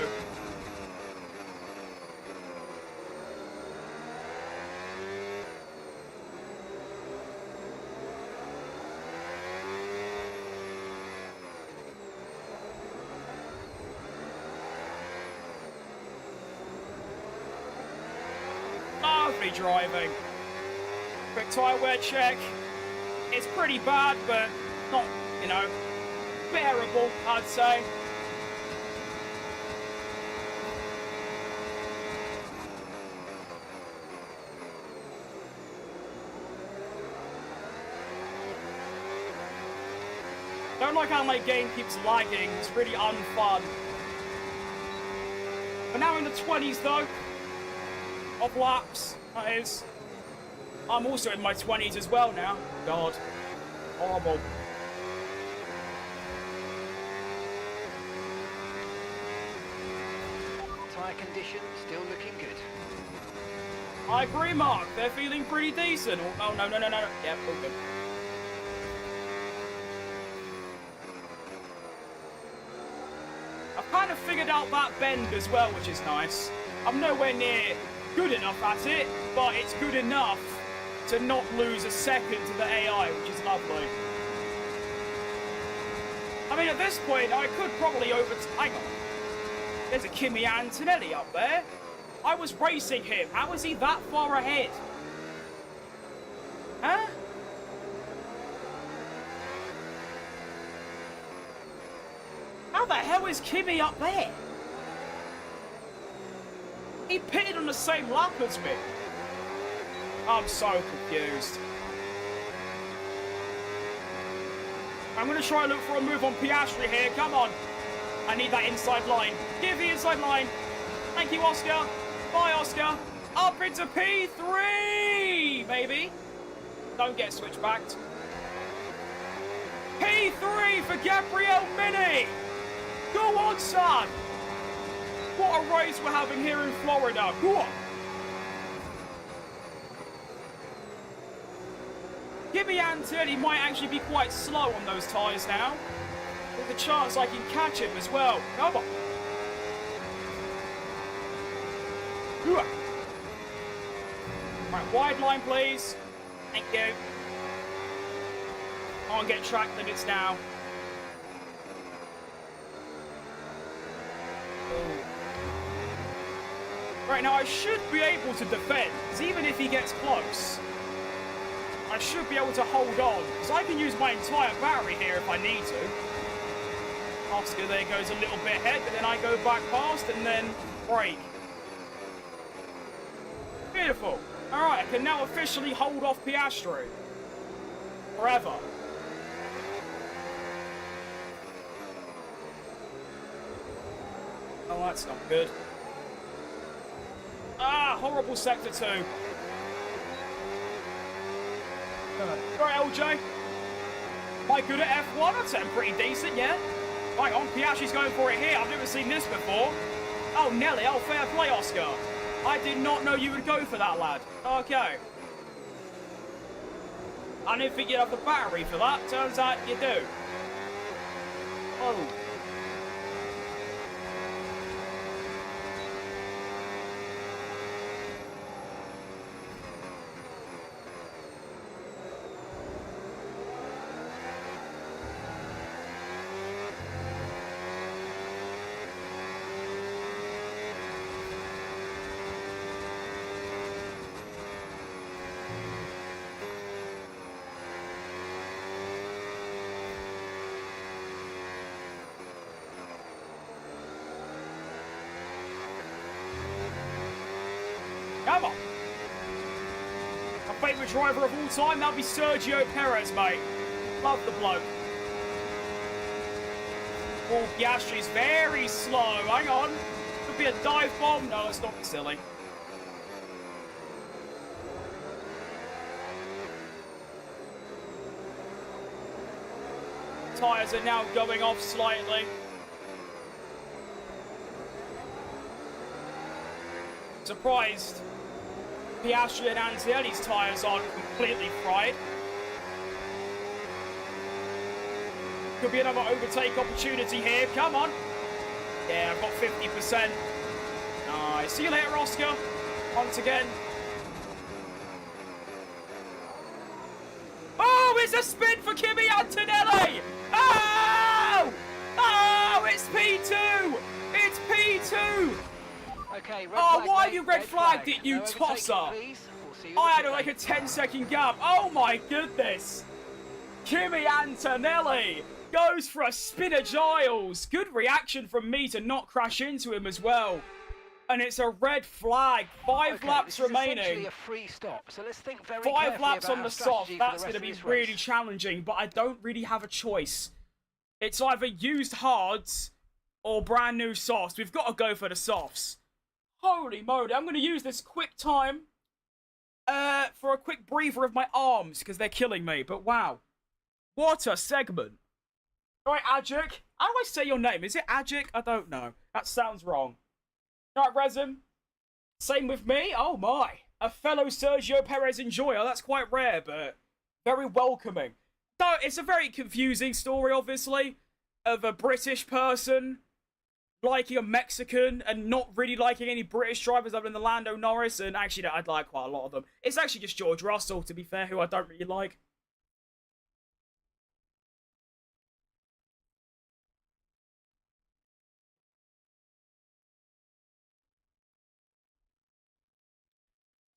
Lovely driving. Quick tyre wear check. It's pretty bad, but not, you know, bearable, I'd say. Don't like how my game keeps lagging. It's really unfun. But now in the 20s, though, of laps, that is. I'm also in my 20s as well now. God. Horrible. Tyre condition still looking good. I agree, Mark. They're feeling pretty decent. Oh, no. Yep, all good. I've kind of figured out that bend as well, which is nice. I'm nowhere near good enough at it, but it's good enough to not lose a second to the AI, which is lovely. I mean, at this point, I could probably hang on. There's a Kimi Antonelli up there. I was racing him. How is he that far ahead? Huh? How the hell is Kimi up there? He pitted on the same lap as me. I'm so confused. I'm going to try and look for a move on Piastri here. Come on. I need that inside line. Give the inside line. Thank you, Oscar. Bye, Oscar. Up into P3, baby. Don't get switched back. P3 for Gabriel Mini. Go on, son. What a race we're having here in Florida. Go on. Kimi Antonelli might actually be quite slow on those tyres now. With a chance I can catch him as well. Come on. Right, wide line, please. Thank you. Can't get track limits now. Right, now I should be able to defend, because even if he gets close, I should be able to hold on, because I can use my entire battery here if I need to. Oscar there goes a little bit ahead, but then I go back past and then brake. Beautiful. Alright, I can now officially hold off Piastri. Forever. Oh, that's not good. Ah, horrible sector 2. Alright, LJ. Am I good at F1? I'd say I'm pretty decent, yeah. Right on, Piastri's going for it here. I've never seen this before. Oh, Nelly. Oh, fair play, Oscar. I did not know you would go for that, lad. Okay. I didn't think you'd have the battery for that. Turns out you do. Oh. Come on. My favourite driver of all time, that'll be Sergio Perez, mate. Love the bloke. Oh, Piastri's very slow. Hang on. Could be a dive bomb. No, it's not silly. Tyres are now going off slightly. Surprised Piastri and Antonelli's tyres aren't completely fried. Could be another overtake opportunity here. Come on. Yeah, I've got 50%. Nice. See you later, Oscar. Once again. Oh, it's a spin for Kimi Antonelli. Oh! Oh, it's P2. It's P2. Okay, oh, why have you red flagged it, you tosser? I had like a 10-second gap. Oh my goodness. Kimi Antonelli goes for a spin of Giles. Good reaction from me to not crash into him as well. And it's a red flag. 5 laps remaining. A free stop. So let's think very 5 laps on the soft. That's going to be really challenging, but I don't really have a choice. It's either used hards or brand new softs. We've got to go for the softs. Holy moly, I'm going to use this quick time for a quick breather of my arms because they're killing me. But wow, what a segment. All right, Ajik. How do I say your name? Is it Ajik? I don't know. That sounds wrong. All right, Resin. Same with me. Oh my. A fellow Sergio Perez enjoyer. That's quite rare, but very welcoming. So it's a very confusing story, obviously, of a British person liking a Mexican and not really liking any British drivers other than the Lando Norris, and actually I'd like quite a lot of them. It's actually just George Russell, to be fair, who I don't really like.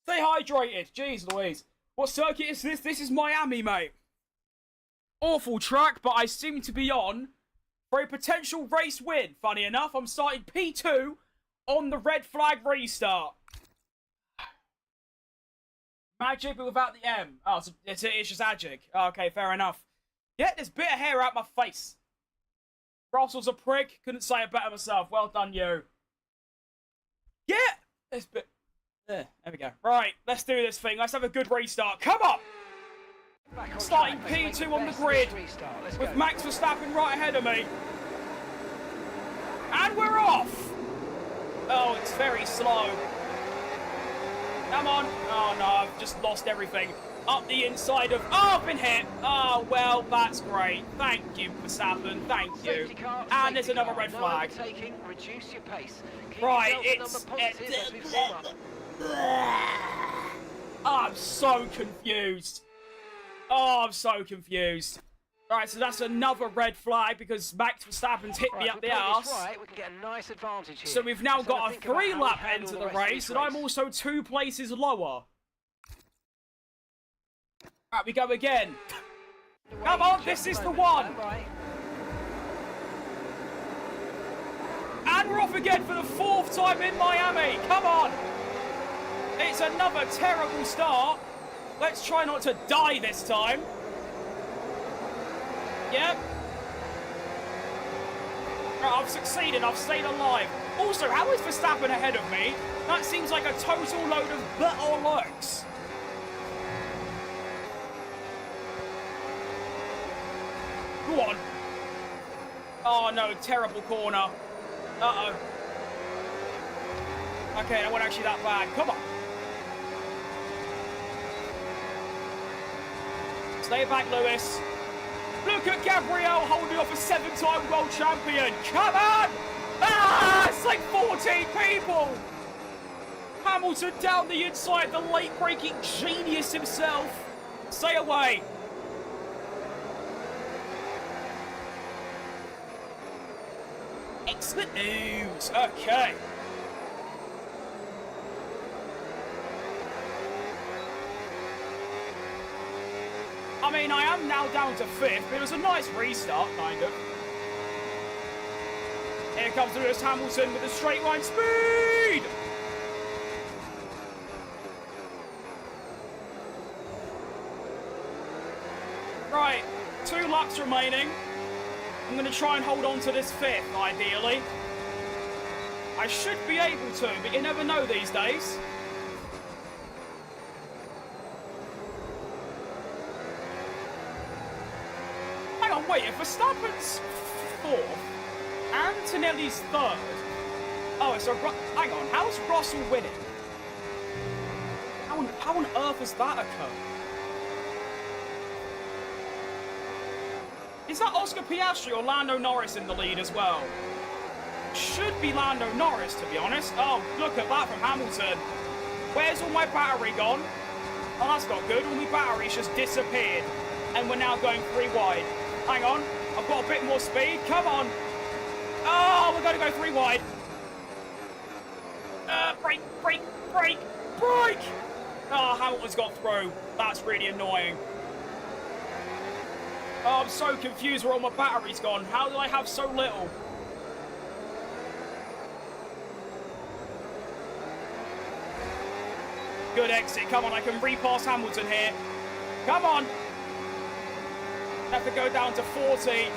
Stay hydrated. Jeez Louise. What circuit is this? This is Miami, mate. Awful track, but I seem to be on for a potential race win. Funny enough, I'm starting P2 on the red flag restart. Magic, but without the M. Oh, so it's just Agic. Okay, fair enough. Yeah, there's a bit of hair out my face. Russell's a prick. Couldn't say it better myself. Well done, you. Yeah, there's a bit... There we go. Right, let's do this thing. Let's have a good restart. Come on! Starting P2 on the grid with Max Verstappen right ahead of me. And we're off! Oh, it's very slow. Come on. Oh, no, I've just lost everything. Up the inside of... Oh, I've been hit. Oh, well, that's great. Thank you, Verstappen. Thank you. And there's another red flag. Reduce your pace. Right, it's... I'm so confused. Oh, I'm so confused. Alright, so that's another red flag because Max Verstappen's hit me up the arse. Right, we can get a nice advantage here. So we've now got a 3-lap end to the race, and I'm also 2 places lower. Right, we go again. Come on, this is the one. And we're off again for the 4th time in Miami. Come on. It's another terrible start. Let's try not to die this time. Yep. Right, I've succeeded. I've stayed alive. Also, how is Verstappen ahead of me? That seems like a total load of bollocks. Go on. Oh, no. Terrible corner. Uh-oh. Okay, that wasn't actually that bad. Come on. Stay back, Lewis. Look at Gabriel holding off a 7-time world champion. Come on! Ah! It's like 14 people! Hamilton down the inside, the late-breaking genius himself. Stay away. Excellent news. Okay. I mean, I am now down to 5th, but it was a nice restart, kind of. Here comes Lewis Hamilton with a straight line speed! Right, 2 laps remaining. I'm going to try and hold on to this 5th, ideally. I should be able to, but you never know these days. Hang on, wait, if Verstappen's 4th, Antonelli's 3rd... Oh, so... Hang on, how's Russell winning? How on earth has that occurred? Is that Oscar Piastri or Lando Norris in the lead as well? Should be Lando Norris, to be honest. Oh, look at that from Hamilton. Where's all my battery gone? Oh, that's not good. All my battery's just disappeared. And we're now going 3 wide. Hang on. I've got a bit more speed. Come on. Oh, we're going to go 3 wide. Brake, brake, brake, brake! Oh, Hamilton's got through. That's really annoying. Oh, I'm so confused where all my battery's gone. How do I have so little? Good exit. Come on, I can repass Hamilton here. Come on. Have to go down to 40.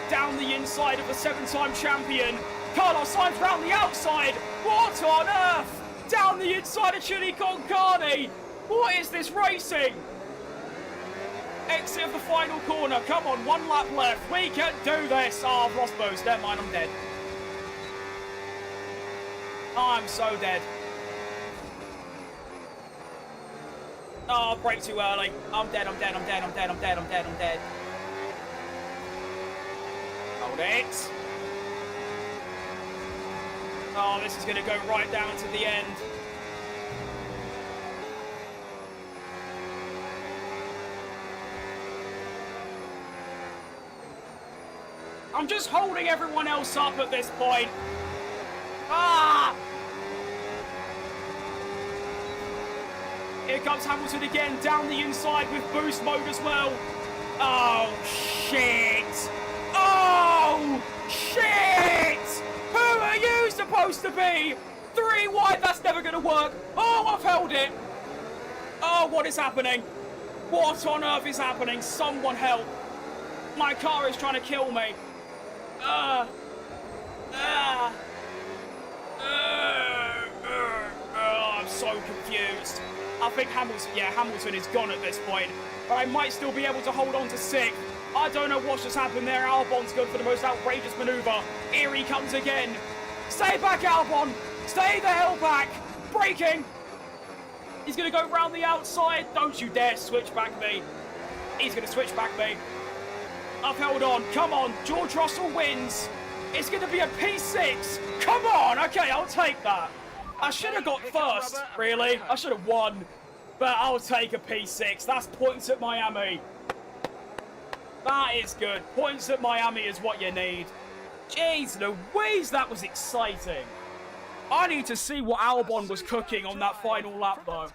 Down the inside of the 7-time champion. Carlos Sainz round the outside. What on earth? Down the inside of Chili Con Carne. What is this racing? Exit of the final corner. Come on, 1 lap left. We can do this. Oh, I've lost boost. Never mind, I'm dead. I'm so dead. Oh, brake too early. I'm dead, I'm dead, I'm dead, I'm dead, I'm dead, I'm dead, I'm dead. Hold it. Oh, this is going to go right down to the end. I'm just holding everyone else up at this point. Ah! Here comes Hamilton again, down the inside with boost mode as well. Oh, shit. Oh, shit. Who are you supposed to be? 3 wide, that's never going to work. Oh, I've held it. Oh, what is happening? What on earth is happening? Someone help. My car is trying to kill me. I'm so confused. I think Hamilton is gone at this point, but I might still be able to hold on to 6th. I don't know what's just happened there. Albon's going for the most outrageous maneuver. Here he comes again. Stay back, Albon. Stay the hell back. Braking. He's going to go round the outside. Don't you dare switch back me. He's going to switch back me. I've held on. Come on. George Russell wins. It's going to be a P6. Come on. Okay, I'll take that. I should have got first, really. I should have won. But I'll take a P6. That's points at Miami. That is good. Points at Miami is what you need. Jeez Louise, that was exciting. I need to see what Albon was cooking on that final lap, though.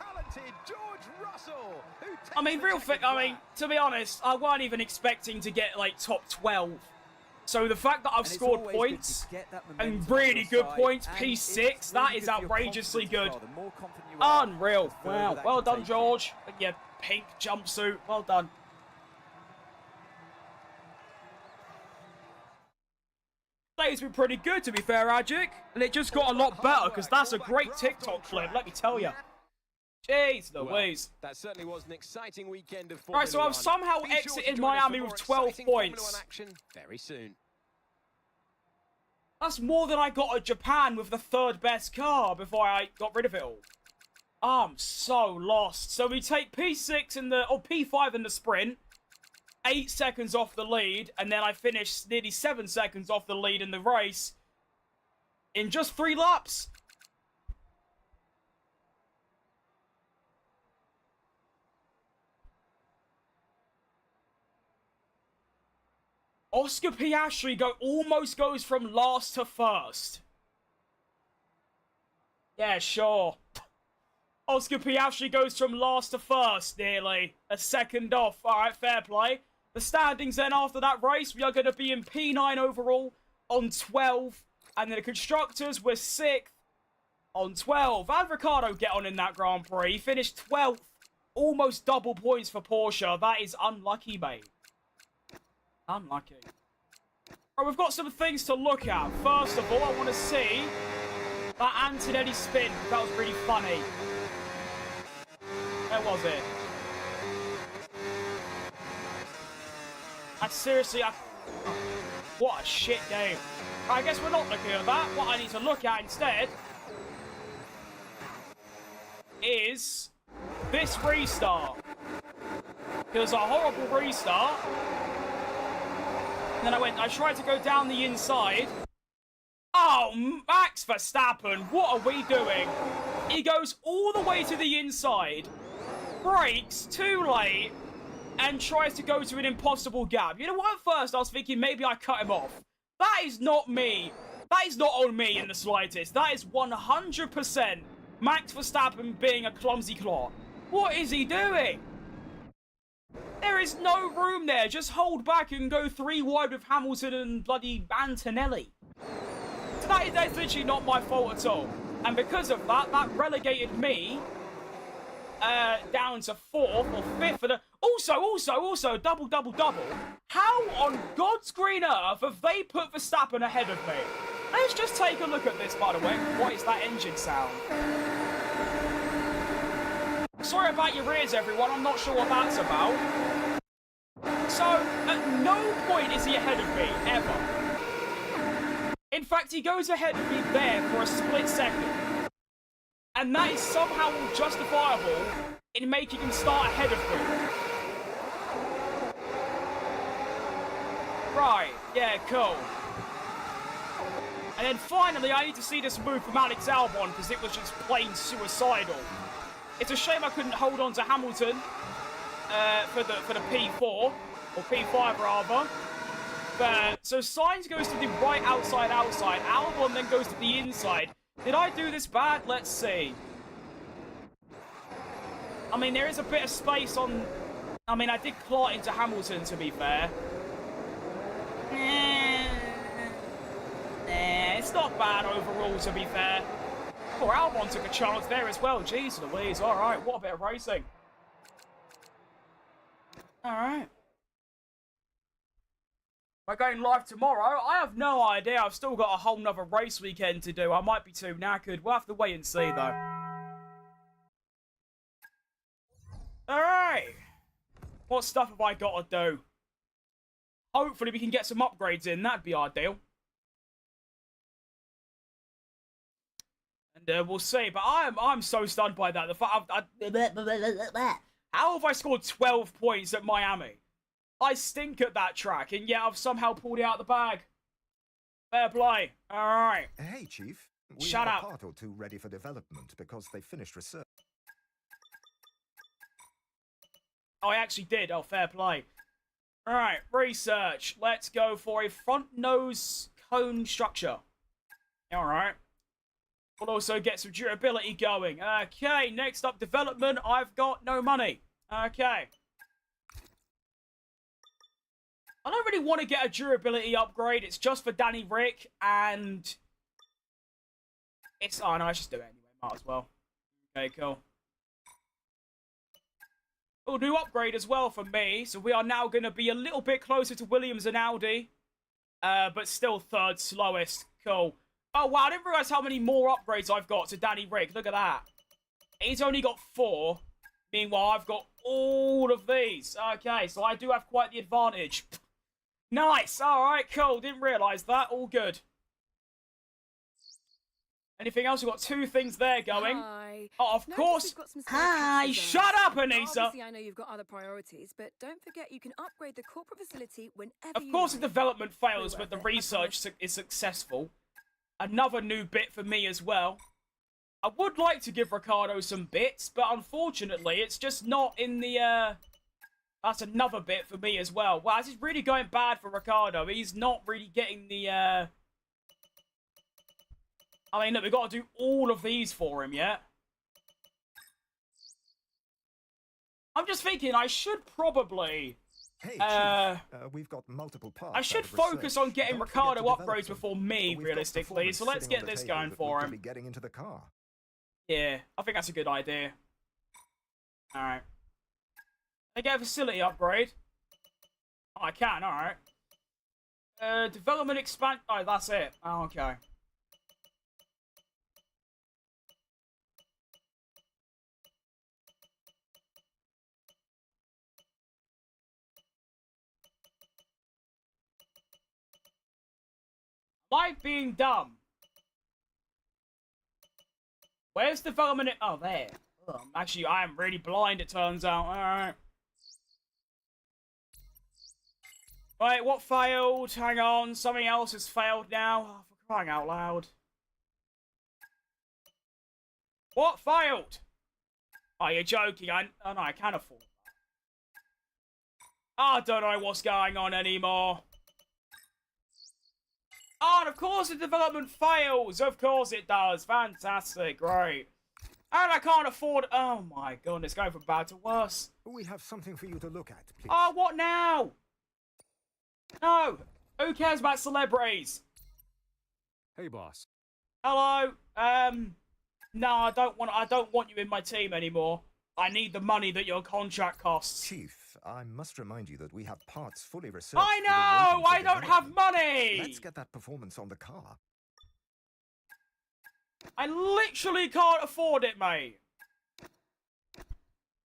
I mean, to be honest, I weren't even expecting to get, like, top 12. So the fact that I've scored points, and really good points, P6, that is outrageously good. Unreal. Wow. Well done, George. Yeah, pink jumpsuit. Well done. Play's been pretty good, to be fair, Agic. And it just got a lot better, because that's a great TikTok clip, let me tell you. Jeez Louise. Well, that certainly was an exciting weekend of Formula Right, so I've somehow exited Miami with 12 points. Action very soon. That's more than I got at Japan with the 3rd best car before I got rid of it all. I'm so lost. So we take P6 in the, or P5 in the sprint, 8 seconds off the lead, and then I finish nearly 7 seconds off the lead in the race in just 3 laps. Oscar Piastri almost goes from last to first. Yeah, sure. Oscar Piastri goes from last to first, nearly. A second off. Alright, fair play. The standings then after that race, we are going to be in P9 overall on 12. And then the Constructors were 6th on 12. And Ricciardo get on in that Grand Prix. He finished 12th. Almost double points for Porsche. That is unlucky, mate. Unlucky. Right, we've got some things to look at. First of all, I want to see that Antonelli spin. That was really funny. Where was it? What a shit game. Right, I guess we're not looking at that. What I need to look at instead is this restart. It was a horrible restart. And then I tried to go down the inside. Oh, Max Verstappen, what are we doing? He goes all the way to the inside, brakes too late, and tries to go to an impossible gap. You know what? At first, I was thinking maybe I cut him off. That is not me. That is not on me in the slightest. That is 100% Max Verstappen being a clumsy clot. What is he doing? There is no room there. Just hold back and go 3 wide with Hamilton and bloody Antonelli. So that's literally not my fault at all. And because of that, that relegated me down to 4th or 5th. For the... Also, double. How on God's green earth have they put Verstappen ahead of me? Let's just take a look at this, by the way. What is that engine sound? Sorry about your ears, everyone. I'm not sure what that's about. So, at no point is he ahead of me, ever. In fact, he goes ahead of me there for a split second. And that is somehow justifiable in making him start ahead of me. Right, yeah, cool. And then finally, I need to see this move from Alex Albon because it was just plain suicidal. It's a shame I couldn't hold on to Hamilton for the P4, or P5 rather. But, so Sainz goes to the right outside. Albon then goes to the inside. Did I do this bad? Let's see. I mean, there is a bit of space on... I mean, I did clot into Hamilton, to be fair. It's not bad overall, to be fair. Oh, Albon took a chance there as well. Jeez Louise. All right, what a bit of racing. All right. Am I going live tomorrow? I have no idea. I've still got a whole nother race weekend to do. I might be too knackered. We'll have to wait and see, though. All right. What stuff have I got to do? Hopefully we can get some upgrades in. That'd be ideal. And we'll see. But I'm so stunned by that. The fact how have I scored 12 points at Miami? I stink at that track, and yet I've somehow pulled it out of the bag. Fair play. All right. Hey, Chief. We Shut have up. a part or two ready for development because they finished research. Oh, I actually did. Oh, fair play. All right, research. Let's go for a front nose cone structure. All right. We'll also get some durability going. Okay, next up, development. I've got no money. Okay. I don't really want to get a durability upgrade. It's just for Danny Rick, and it's... Oh, no, I just do it anyway. Might as well. Okay, cool. Oh, new upgrade as well for me. So we are now going to be a little bit closer to Williams and Audi. But still third slowest. Cool. Oh, wow, I didn't realise how many more upgrades I've got to Danny Rick. Look at that. He's only got 4. Meanwhile, I've got all of these. Okay, so I do have quite the advantage. Nice. All right, cool. Didn't realise that. All good. Anything else? We've got 2 things there going. Hi. Oh, of course. Hi. Shut up, Anissa. Obviously, I know you've got other priorities, but don't forget you can upgrade the corporate facility whenever Of you course, the like. development fails, Really but the worth it, I research is successful. Another new bit for me as well. I would like to give Ricardo some bits, but unfortunately, it's just not in the, That's another bit for me as well. Wow, this is really going bad for Ricardo. He's not really getting the, I mean, look, we've got to do all of these for him, yeah? I'm just thinking I should probably... Hey, Chief. We've got multiple parts. I should focus on getting Ricardo upgrades before me, realistically. So let's get this going for him. Getting into the car. Yeah, I think that's a good idea. Alright. Can I get a facility upgrade? Oh, I can, alright. Development expand... Oh, that's it. Oh, okay. Am I being dumb? Where's development? Oh, there. Ugh, actually, I am really blind, it turns out. Alright. Wait, what failed? Hang on, something else has failed now. Oh, for crying out loud. What failed? Oh, you're joking. Oh, no, I can't afford that. I don't know what's going on anymore. Oh, and of course the development fails. Of course it does. Fantastic. Great. And I can't afford... Oh, my goodness. Going from bad to worse. We have something for you to look at, please. Oh, what now? No. Who cares about celebrities? Hey, boss. Hello. No, I don't want you in my team anymore. I need the money that your contract costs. Chief, I must remind you that we have parts fully researched. I know! I don't have money! Let's get that performance on the car. I literally can't afford it, mate.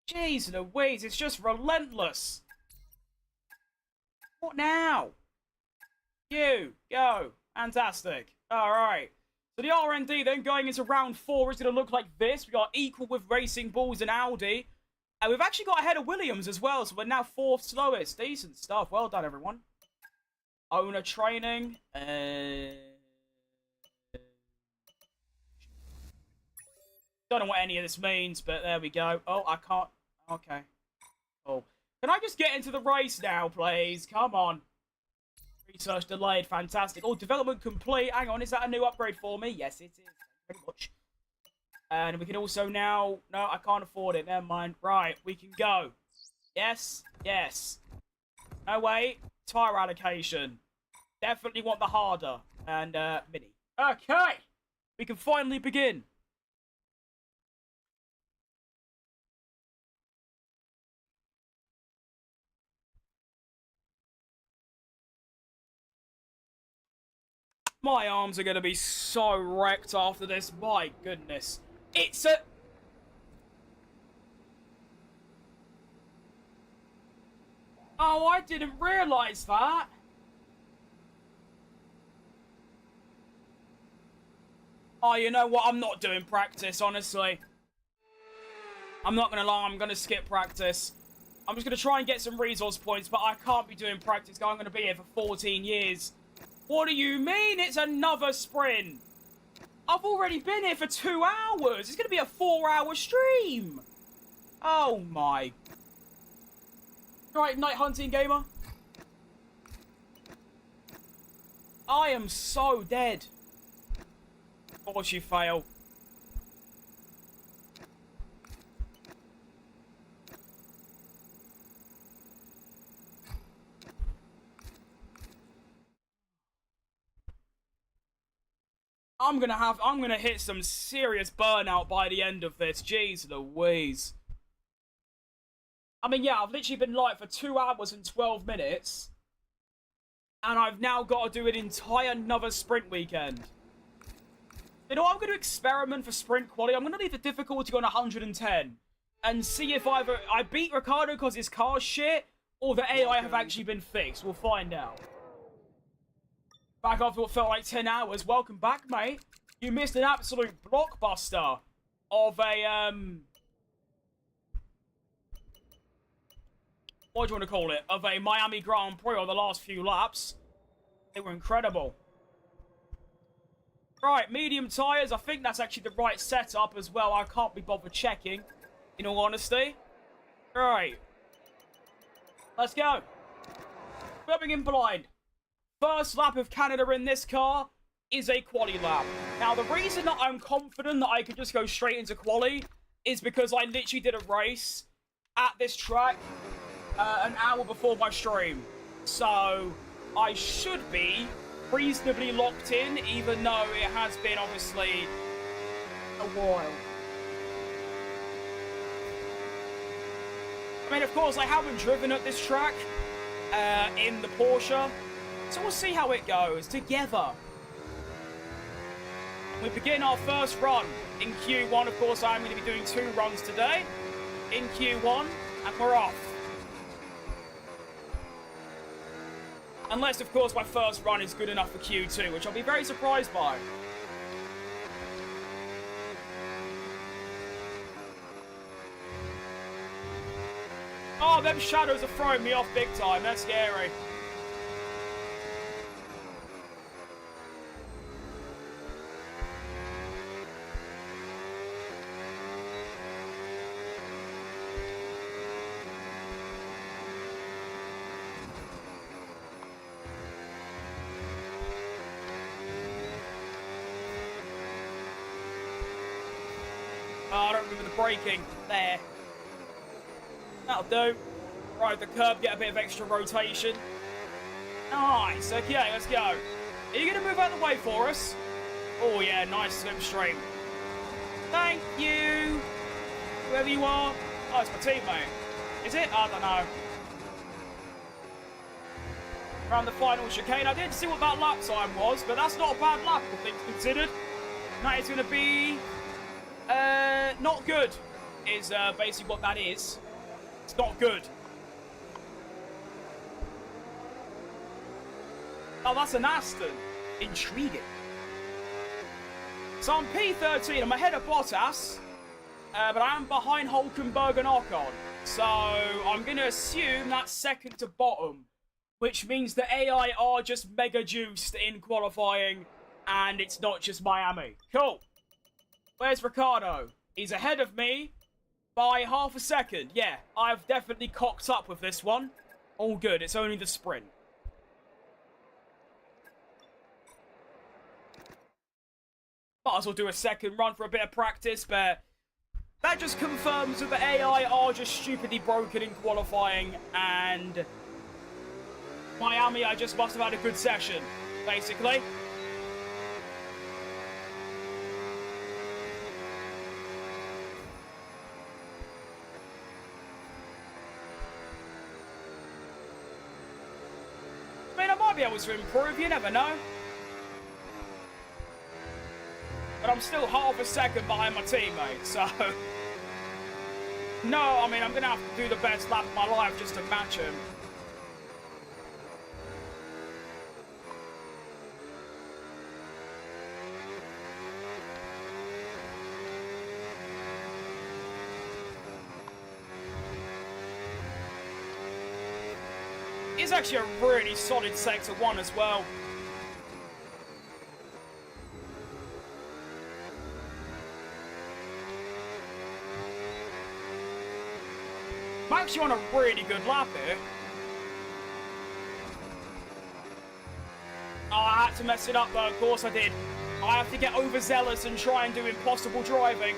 Jeez Louise, it's just relentless. What now? You, go. Fantastic. Alright. So the R&D then going into round 4 is going to look like this. We got equal with Racing Bulls and Audi. And we've actually got ahead of Williams as well, so we're now 4th slowest. Decent stuff. Well done, everyone. Owner training. Don't know what any of this means, but there we go. Oh, I can't. Okay. Oh. Can I just get into the race now, please? Come on. Research delayed. Fantastic. Oh, development complete. Hang on. Is that a new upgrade for me? Yes, it is. Very much. And we can also now... No, I can't afford it. Never mind. Right. We can go. Yes. Yes. No, wait. Tire allocation. Definitely want the harder. And, mini. Okay. We can finally begin. My arms are going to be so wrecked after this. My goodness. It's a... Oh, I didn't realise that. Oh, you know what? I'm not doing practice, honestly. I'm not going to lie. I'm going to skip practice. I'm just going to try and get some resource points, but I can't be doing practice. I'm going to be here for 14 years. What do you mean it's another sprint? I've already been here for 2 hours. It's going to be a 4-hour stream. Oh, my. Right, night hunting gamer. I am so dead. Of course you fail. I'm gonna hit some serious burnout by the end of this. Jeez Louise. I mean, yeah, I've literally been live for 2 hours and 12 minutes. And I've now got to do an entire another sprint weekend. You know, I'm going to experiment for sprint quality. I'm going to leave the difficulty on 110. And see if either I beat Ricardo because his car's shit, or the AI have actually been fixed. We'll find out. Back after what felt like 10 hours. Welcome back, mate. You missed an absolute blockbuster of a, what do you want to call it? Of a Miami Grand Prix on the last few laps. They were incredible. Right, medium tyres. I think that's actually the right setup as well. I can't be bothered checking, in all honesty. Right. Let's go. Birmingham blind. First lap of Canada in this car is a quali lap. Now, the reason that I'm confident that I could just go straight into quali is because I literally did a race at this track an hour before my stream. So, I should be reasonably locked in, even though it has been, obviously, a while. I mean, of course, I haven't driven at this track in the Porsche, so we'll see how it goes together. We begin our first run in Q1. Of course, I'm going to be doing 2 runs today in Q1, and we're off. Unless, of course, my first run is good enough for Q2, which I'll be very surprised by. Oh, them shadows are throwing me off big time. That's scary. Oh, I don't remember the braking. There. That'll do. Right, the curb, get a bit of extra rotation. Nice. Okay, let's go. Are you going to move out of the way for us? Oh, yeah, nice slipstream. Thank you. Whoever you are. Oh, it's my teammate. Is it? I don't know. Around the final chicane. I didn't see what that lap time was, but that's not a bad lap, all things considered. That is going to be... not good, is basically what that is. It's not good. Oh, that's an Aston. Intriguing. So I'm P13. I'm ahead of Bottas, but I am behind Hulkenberg and Ocon. So I'm going to assume that's second to bottom, which means the AI are just mega juiced in qualifying, and it's not just Miami. Cool. Where's Ricardo? He's ahead of me by half a second. Yeah, I've definitely cocked up with this one. All good. It's only the sprint. Might as well do a second run for a bit of practice, but that just confirms that the AI are just stupidly broken in qualifying, and Miami, I just must have had a good session, basically. I mean, I might be able to improve, you never know. But I'm still half a second behind my teammate, so... No, I mean, I'm going to have to do the best lap of my life just to match him. It's actually a really solid Sector 1 as well. I'm actually on a really good lap here. Oh, I had to mess it up though, of course I did. I have to get overzealous and try and do impossible driving.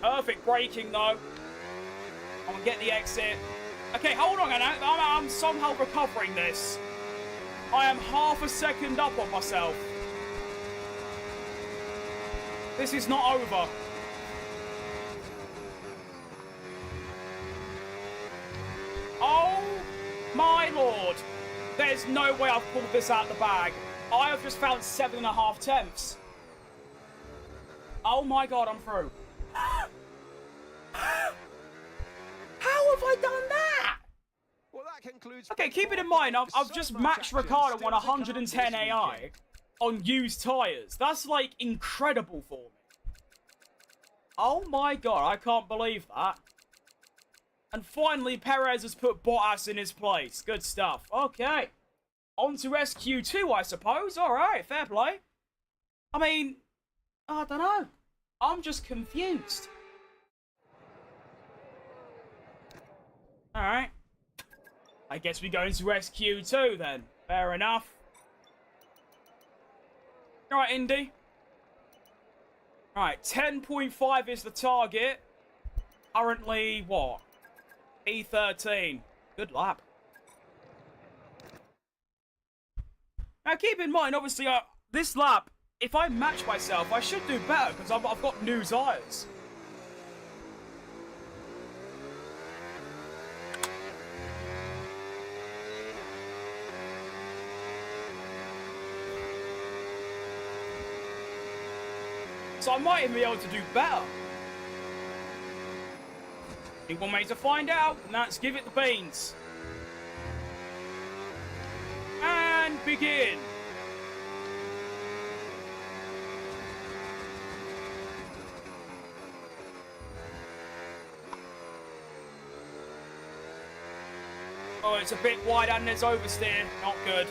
Perfect braking though. I'm gonna get the exit. Okay, hold on, I'm somehow recovering this. I am half a second up on myself. This is not over. Oh my lord. There's no way I've pulled this out of the bag. I have just found 7.5 tenths. Oh my god, I'm through. How have I done that? Well, that concludes. Okay, keep it in mind, I've just matched Ricardo on 110 AI on used tyres. That's, like, incredible for me. Oh my god, I can't believe that. And finally, Perez has put Bottas in his place. Good stuff. Okay. On to SQ2, I suppose. Alright, fair play. I mean, I don't know. I'm just confused. Alright. I guess we go into SQ2 then. Fair enough. Alright, Indy. Alright, 10.5 is the target. Currently, what? E13. Good lap. Now, keep in mind, obviously, this lap, if I match myself, I should do better, because I've got new tyres. So I might even be able to do better. One way to find out, and that's give it the beans. And begin. Oh, it's a bit wide and there's oversteer. Not good.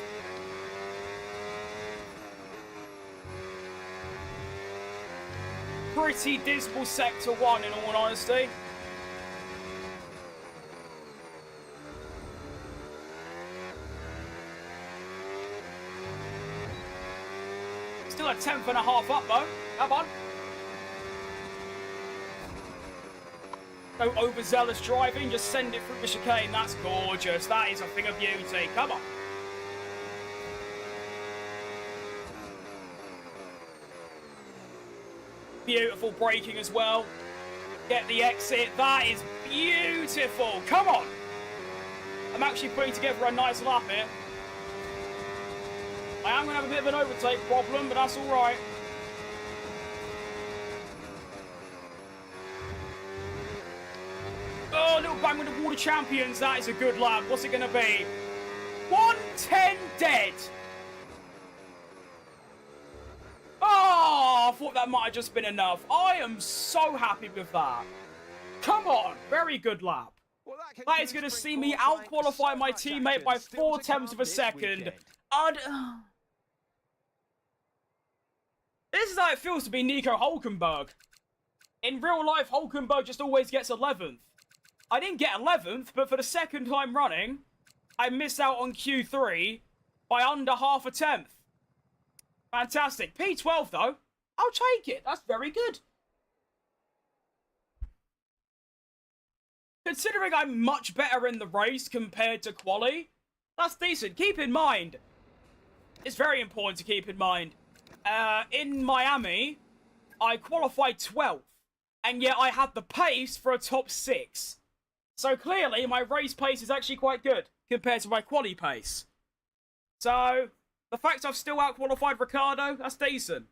Pretty dismal Sector 1 in all honesty. Still a 10.5 up though. Come on. No overzealous driving, just send it through the chicane. That's gorgeous. That is a thing of beauty. Come on. Beautiful braking as well. Get the exit. That is beautiful. Come on. I'm actually putting together a nice lap here. I am going to have a bit of an overtake problem, but that's all right. Oh, a little bang with the Water Champions. That is a good lap. What's it going to be? 110 dead. Oh, I thought that might have just been enough. I am so happy with that. Come on. Very good lap. Well, that is going to see me out-qualify my teammate by 4 tenths of a second. This is how it feels to be Nico Hulkenberg. In real life, Hulkenberg just always gets 11th. I didn't get 11th, but for the second time running, I missed out on Q3 by under half a tenth. Fantastic. P12, though. I'll take it. That's very good. Considering I'm much better in the race compared to quali, that's decent. Keep in mind, it's very important to keep in mind, in Miami, I qualified 12th, and yet I had the pace for a top 6. So clearly, my race pace is actually quite good compared to my quali pace. So, the fact I've still out-qualified Ricciardo, that's decent.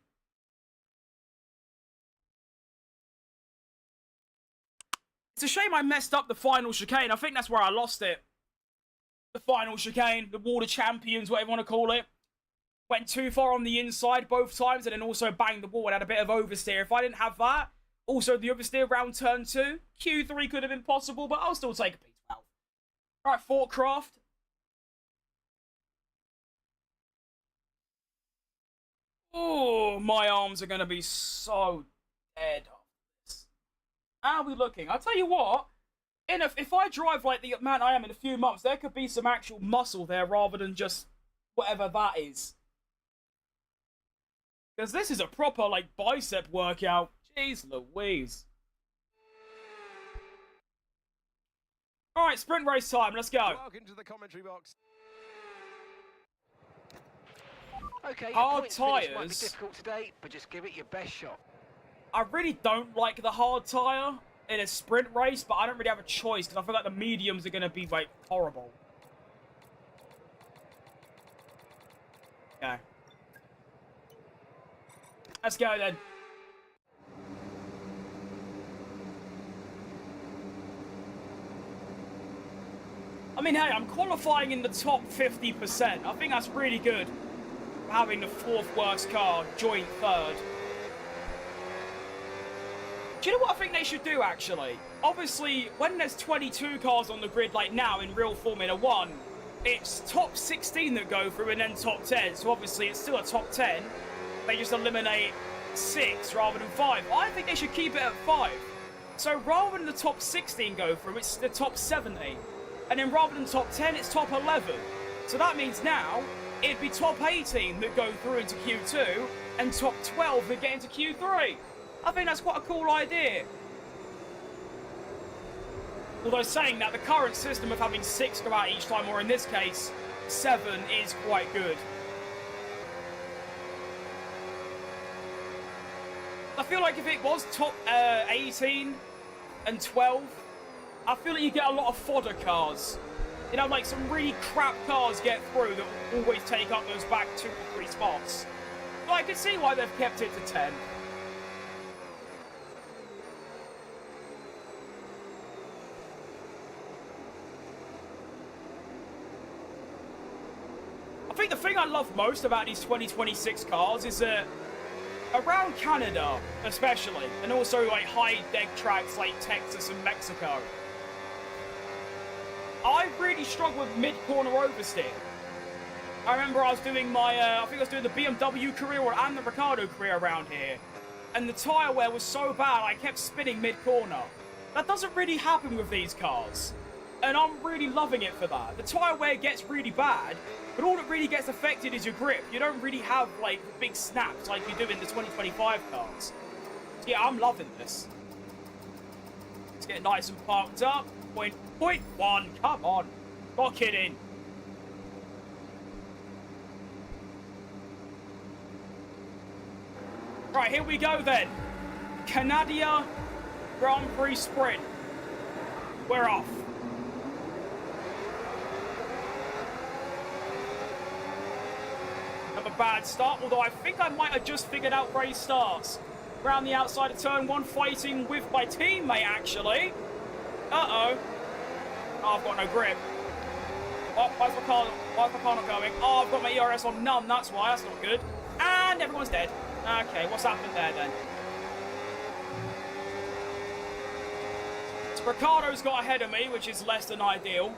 It's a shame I messed up the final chicane. I think that's where I lost it. The final chicane, the Water Champions, whatever you want to call it. Went too far on the inside both times and then also banged the wall and had a bit of oversteer. If I didn't have that, also the oversteer around turn 2, Q3 could have been possible, but I'll still take a P12. Alright, Fortcraft. Oh, my arms are going to be so dead. How are we looking? I'll tell you what, if I drive like the man I am in a few months, there could be some actual muscle there rather than just whatever that is. Because this is a proper, like, bicep workout. Jeez Louise. Alright, sprint race time, let's go. Welcome to the commentary box. Okay, hard your points finish might be tyres. difficult today, but just give it your best shot. I really don't like the hard tyre in a sprint race, but I don't really have a choice because I feel like the mediums are going to be, like, horrible. Okay. Let's go, then. I mean, hey, I'm qualifying in the top 50%. I think that's really good. Having the 4th worst car, joint 3rd. Do you know what I think they should do, actually? Obviously, when there's 22 cars on the grid like now in real Formula 1, it's top 16 that go through and then top 10. So obviously, it's still a top 10. They just eliminate 6 rather than 5. I think they should keep it at 5. So rather than the top 16 go through, it's the top 70. And then rather than top 10, it's top 11. So that means now, it'd be top 18 that go through into Q2 and top 12 that get into Q3. I think that's quite a cool idea. Although saying that, the current system of having 6 go out each time, or in this case, 7, is quite good. I feel like if it was top 18 and 12, I feel like you get a lot of fodder cars. You know, like some really crap cars get through that always take up those back 2 or 3 spots. But I can see why they've kept it to 10. I think the thing I love most about these 2026 cars is that around Canada, especially, and also like high deck tracks like Texas and Mexico, I really struggle with mid-corner oversteer. I remember I was doing my, I think I was doing the BMW career and the Ricciardo career around here, and the tyre wear was so bad I kept spinning mid-corner. That doesn't really happen with these cars, and I'm really loving it for that. The tyre wear gets really bad, but all that really gets affected is your grip. You don't really have, like, big snaps like you do in the 2025 cars. So yeah, I'm loving this. Let's get nice and parked up. Point 1, come on. Lock it in. Right, here we go then. Canada Grand Prix Sprint. We're off. Have a bad start, although I think I might have just figured out race starts. Around the outside of turn 1, fighting with my teammate, actually. Uh-oh. Oh, I've got no grip. Oh, why's my car not going? Oh, I've got my ERS on none, that's why. That's not good. And everyone's dead. Okay, what's happened there, then? So Ricciardo's got ahead of me, which is less than ideal.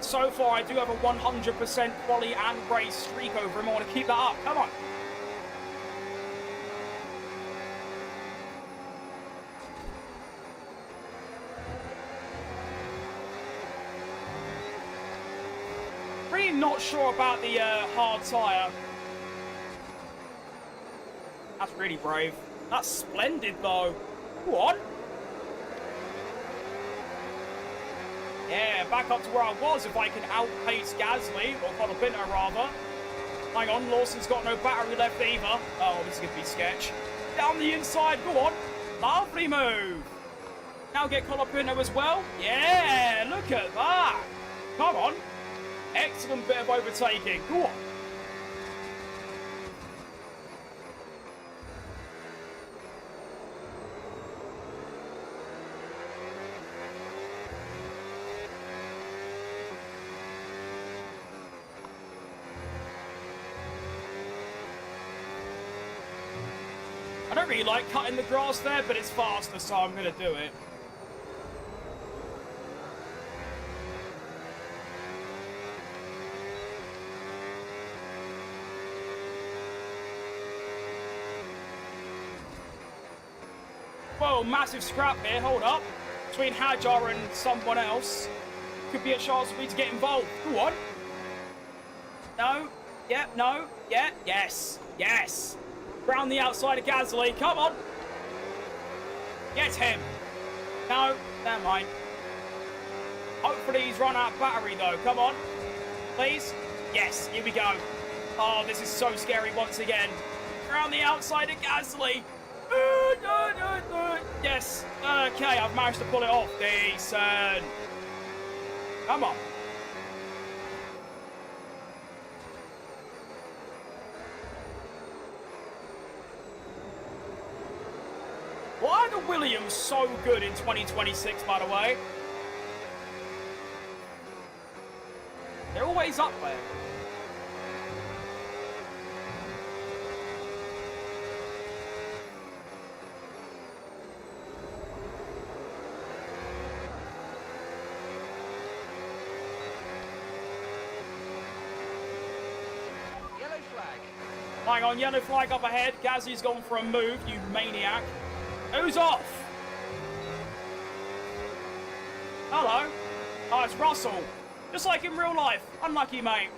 So far, I do have a 100% quali and race streak over him. I want to keep that up. Come on. not sure about the hard tyre. That's really brave. That's splendid, though. Go on. Yeah, back up to where I was if I can outpace Gasly, or Colapinto rather. Hang on, Lawson's got no battery left either. Oh, this is going to be sketch. Down the inside, go on. Lovely move. Now get Colapinto as well. Yeah, look at that. Come on. Excellent bit of overtaking. Go on. I don't really like cutting the grass there, but it's faster, so I'm going to do it. Whoa, massive scrap here, hold up. Between Hajar and someone else. Could be a chance for me to get involved. Go on. No. Yeah, no. Yeah, yes. Yes. Round the outside of Gasly. Come on. Get him. No, never mind. Hopefully he's run out of battery though. Come on. Please. Yes, here we go. Oh, this is so scary once again. Round the outside of Gasly. Yes. Okay, I've managed to pull it off. Decent. Come on. Why are the Williams so good in 2026, by the way? They're always up there. Yellow flag. Hang on, yellow flag up ahead. Gazzy's gone for a move, you maniac. Who's off? Hello. Oh, it's Russell. Just like in real life. Unlucky, mate.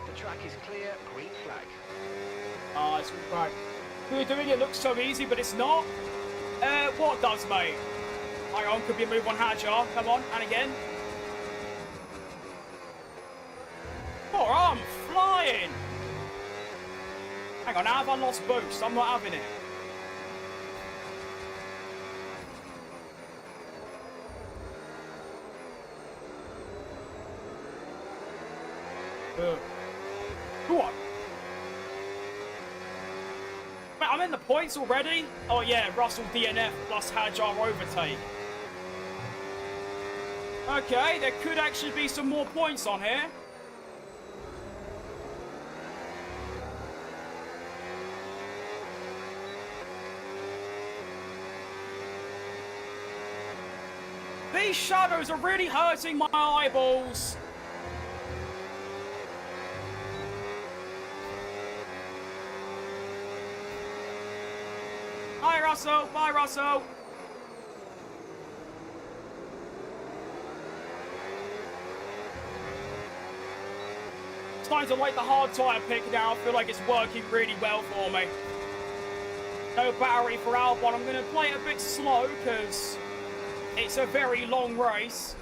The track is clear, green flag. Oh, it's right. We're doing it looks so easy, but it's not. What does, mate? Hang on, could be a move on Hajar. Come on, and again. Oh, I'm flying. Hang on, now have I lost boost? I'm not having it. Go on. Wait, I'm in the points already? Oh yeah, Russell DNF plus Hajar overtake. Okay, there could actually be some more points on here. These shadows are really hurting my eyeballs. Hi, Russell. Bye, Russell. Starting to like the hard tyre pick now. I feel like it's working really well for me. No battery for Albon. I'm going to play it a bit slow because it's a very long race.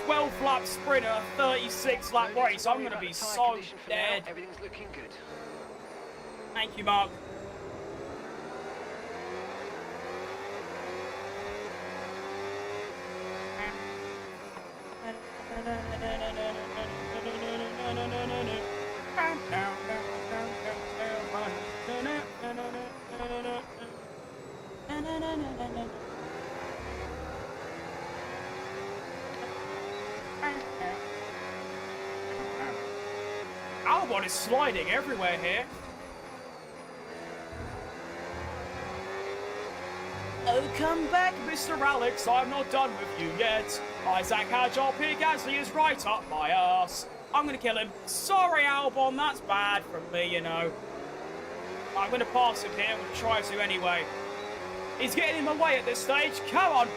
...12 lap sprinter, 36 lap race. I'm going to be so dead. Everything's looking good. Thank you, Mark. Albon is sliding everywhere here. Oh, come back, Mr. Alex. I'm not done with you yet. Isaac Hajar, Pierre Gasly is right up my ass. I'm going to kill him. Sorry, Albon. That's bad from me, you know. I'm going to pass him here. I'm going to try to anyway. He's getting in my way at this stage. Come on.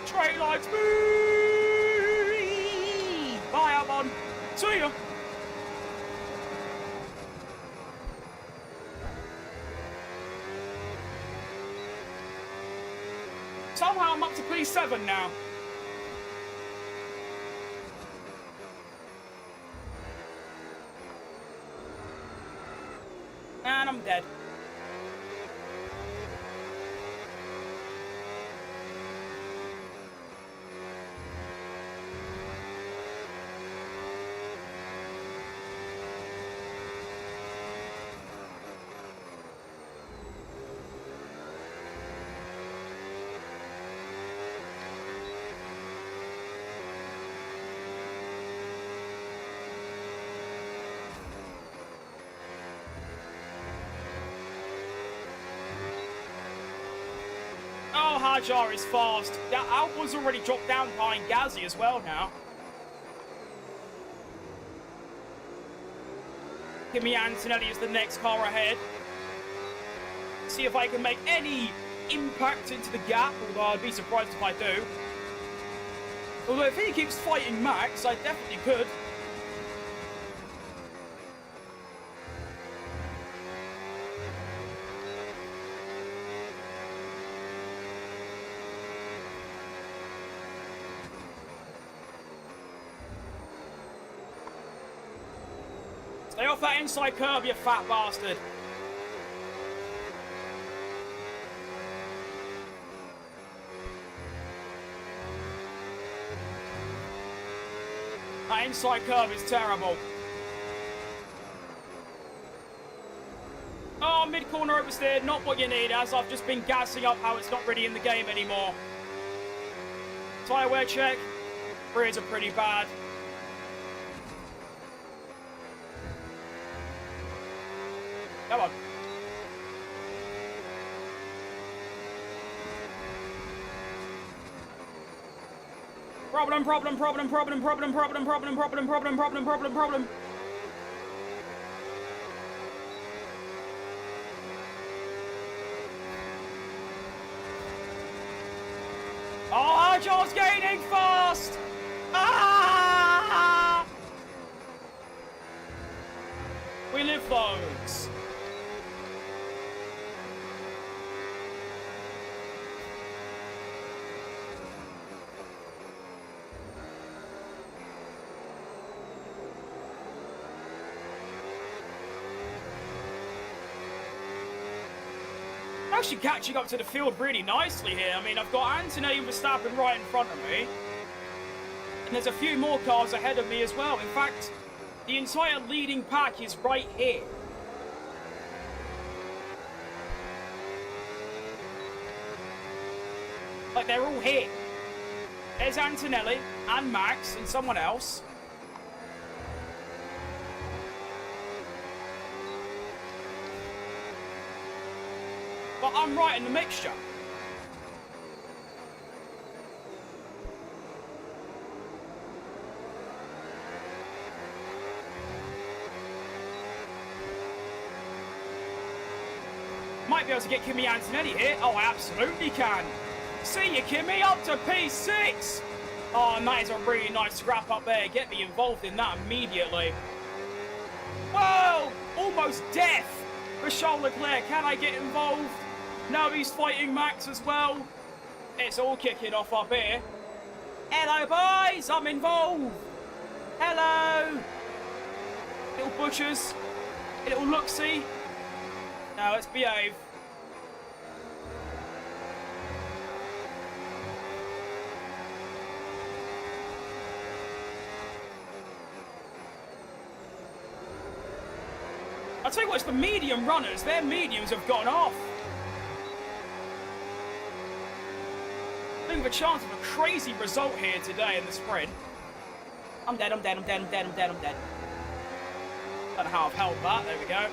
Straight lines. Bye, I'm on. See ya. Somehow I'm up to P7 now. And I'm dead. Oh, Hajar is fast. That Alba's already dropped down behind Ghazi as well now. Kimi Antonelli is the next car ahead. See if I can make any impact into the gap, although I'd be surprised if I do. Although if he keeps fighting Max, I definitely could. Stay off that inside curb, you fat bastard. That inside curb is terrible. Oh, mid-corner oversteered, not what you need, as I've just been gassing up how it's not really in the game anymore. Tyre wear check. Rears are pretty bad. Come on. Problem. Oh, Joel's gaining fast! Ah! We live those. Actually catching up to the field really nicely here. I mean, I've got Antonelli and Verstappen right in front of me. And there's a few more cars ahead of me as well. In fact, the entire leading pack is right here. Like, they're all here. There's Antonelli and Max and someone else. But I'm right in the mixture. Might be able to get Kimi Antonelli here. Oh, I absolutely can. See you, Kimi, up to P6. Oh, and that is a really nice scrap up there. Get me involved in that immediately. Whoa! Almost death for Charles Leclerc. Can I get involved? No, he's fighting Max as well. It's all kicking off up here. Hello, boys. I'm involved. Hello. Little butchers. Little look-see. Now, let's behave. I'll tell you what, it's the medium runners. Their mediums have gone off. I think of a chance of a crazy result here today in the sprint. I'm dead. Don't know how I've held that. There we go.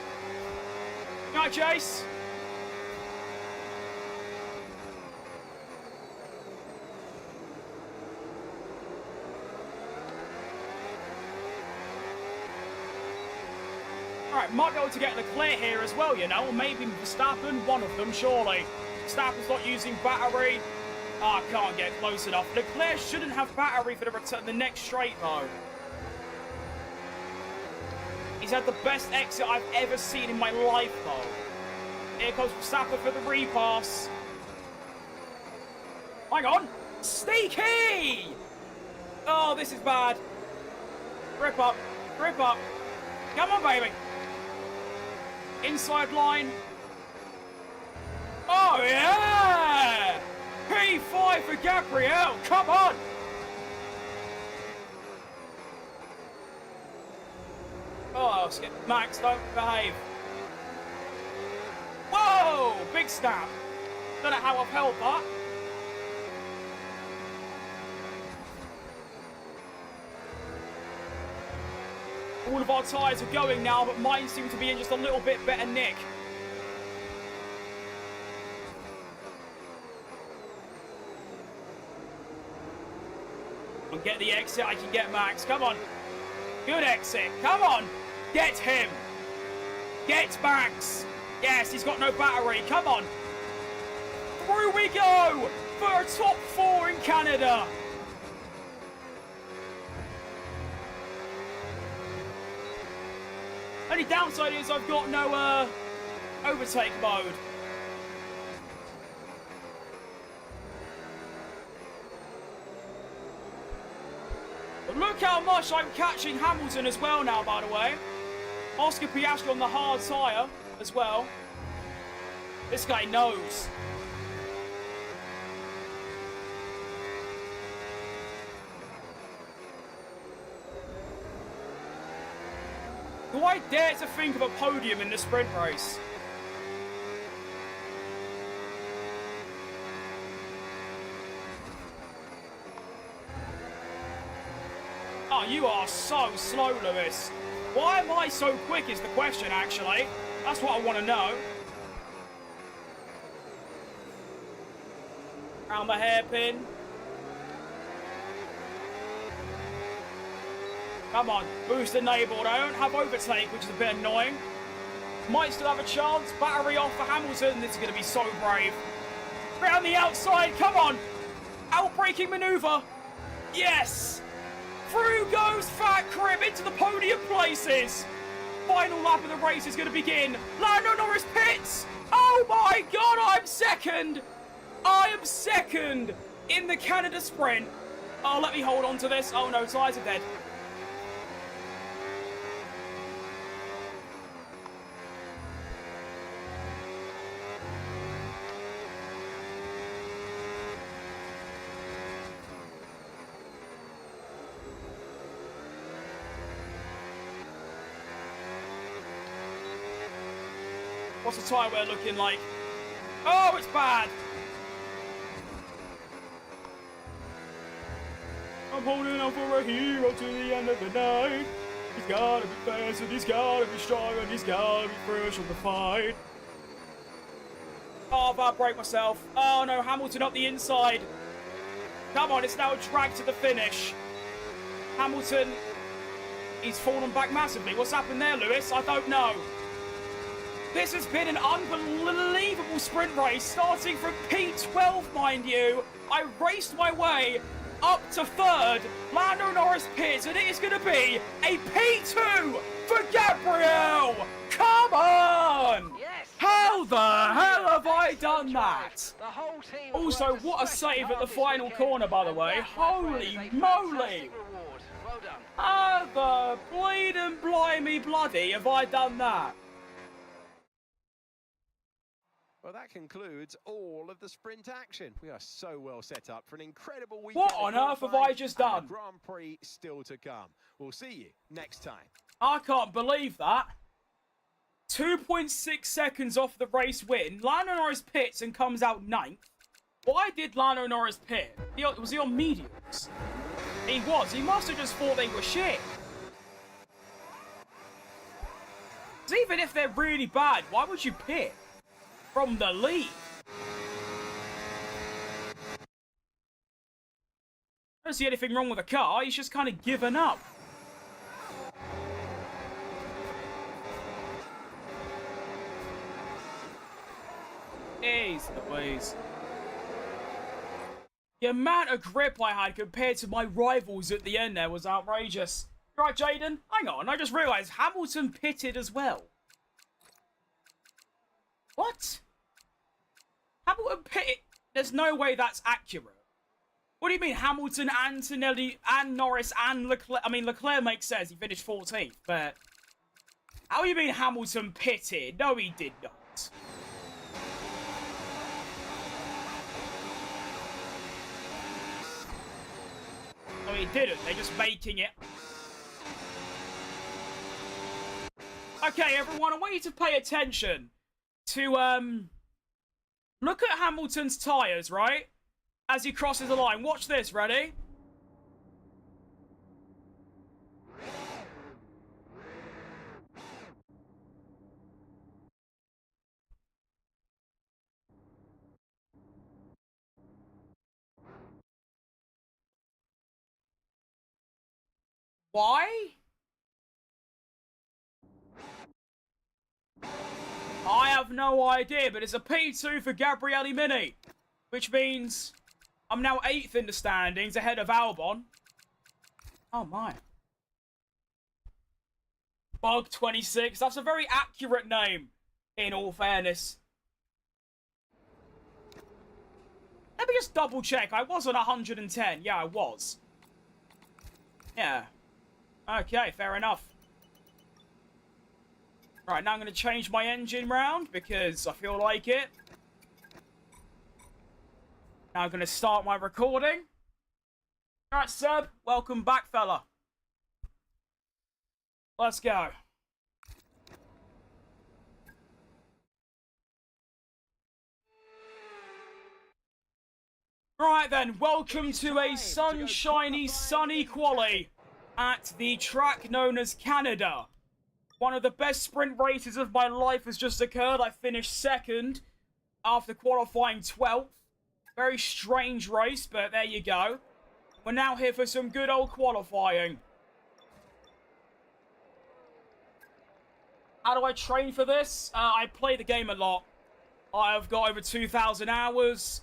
Right, Chase. Alright, might be able to get the clear here as well, you know, or maybe Verstappen, one of them, surely. Verstappen's not using battery. I can't get close enough. Leclerc shouldn't have battery for the return, the next straight, though. He's had the best exit I've ever seen in my life, though. Here comes Verstappen for the repass. Hang on. Sneaky! Oh, this is bad. Grip up. Grip up. Come on, baby. Inside line. Oh, yeah! P5 for Gabriel. Come on. Oh, Max, don't behave. Whoa! Big snap. Don't know how I've held that. All of our tyres are going now, but mine seem to be in just a little bit better nick. I'll get the exit, I can get Max. Come on. Good exit. Come on. Get him. Get Max. Yes, he's got no battery. Come on. Through we go for a top 4 in Canada. Only downside is I've got no overtake mode. But look how much I'm catching Hamilton as well now, by the way. Oscar Piastri on the hard tyre as well. This guy knows. Do I dare to think of a podium in the sprint race? Oh, you are so slow, Lewis. Why am I so quick is the question, actually. That's what I want to know. Round the hairpin. Come on, boost enabled. I don't have overtake, which is a bit annoying. Might still have a chance. Battery off for Hamilton. This is going to be so brave. Round the outside. Come on. Outbraking maneuver. Yes. Through goes Fat Crib into the podium places. Final lap of the race is going to begin. Lando Norris pits. Oh my God, I'm second. I am second in the Canada Sprint. Oh, let me hold on to this. Oh no, tyres are dead. What's the tyre wear looking like? Oh, it's bad. I'm holding on for a hero to the end of the night. He's gotta be fast and he's gotta be strong and he's gotta be fresh on the fight. Oh, I'll break myself. Oh no, Hamilton up the inside. Come on, it's now a drag to the finish. Hamilton, he's fallen back massively. What's happened there, Lewis? I don't know. This has been an unbelievable sprint race, starting from P12, mind you. I raced my way up to third. Lando Norris pits, and it is going to be a P2 for Gabriel. Come on! Yes. How the hell have I done that? The whole team Also, what a save at the final corner, by the way. Holy moly! Well done. How the bleeding blimey bloody have I done that? Well, that concludes all of the sprint action. We are so well set up for an incredible weekend. What on earth have I just done? Grand Prix still to come. We'll see you next time. I can't believe that. 2.6 seconds off the race win. Lando Norris pits and comes out 9th. Why did Lando Norris pit? Was he on mediums? He was. He must have just thought they were shit. 'Cause even if they're really bad, why would you pit from the lead? I don't see anything wrong with the car. He's just kind of given up. Jeez Louise. The amount of grip I had compared to my rivals at the end there was outrageous. Right, Jaden? Hang on, I just realised Hamilton pitted as well. What? Hamilton pitted? There's no way that's accurate. What do you mean Hamilton, Antonelli, and Norris, and Leclerc? I mean, Leclerc makes sense. He finished 14th, but... How do you mean Hamilton pitted? No, he did not. No, he didn't. They're just making it. Okay, everyone, I want you to pay attention to, look at Hamilton's tyres, right? As he crosses the line. Watch this, ready? Why? I have no idea, but it's a P2 for Gabriele Mini, which means I'm now 8th in the standings, ahead of Albon. Oh my. Bug 26, that's a very accurate name, in all fairness. Let me just double check, I was on 110, yeah I was. Yeah. Okay, fair enough. Right, now I'm going to change my engine round because I feel like it. Now I'm going to start my recording. Alright, Seb, welcome back, fella. Let's go. Right then, welcome to a sunshiny, sunny quali at the track known as Canada. One of the best sprint races of my life has just occurred. I finished 2nd after qualifying 12th. Very strange race, but there you go. We're now here for some good old qualifying. How do I train for this? I play the game a lot. I've got over 2,000 hours.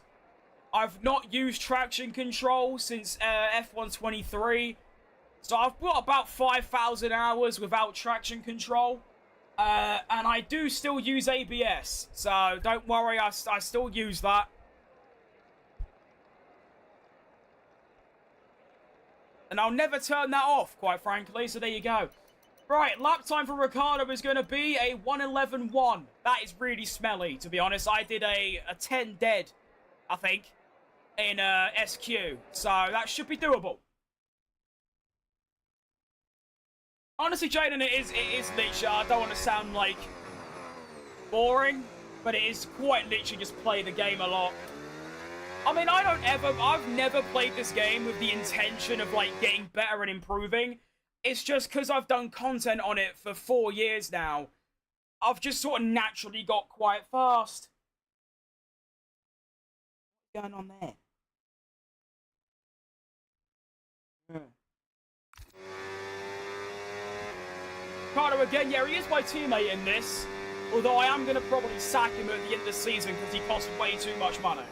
I've not used traction control since F1 23. So I've got about 5,000 hours without traction control. And I do still use ABS. So don't worry, I still use that. And I'll never turn that off, quite frankly. So there you go. Right, lap time for Ricciardo is going to be a 1:11.1. That is really smelly, to be honest. I did a 10 dead, I think, in SQ. So that should be doable. Honestly, Jaden, it is literally, I don't want to sound, like, boring, but it is quite literally just play the game a lot. I mean, I've never played this game with the intention of, like, getting better and improving. It's just because I've done content on it for 4 years now. I've just sort of naturally got quite fast. What's going on there? Ricardo again, yeah, he is my teammate in this. Although I am going to probably sack him at the end of the season because he costs way too much money.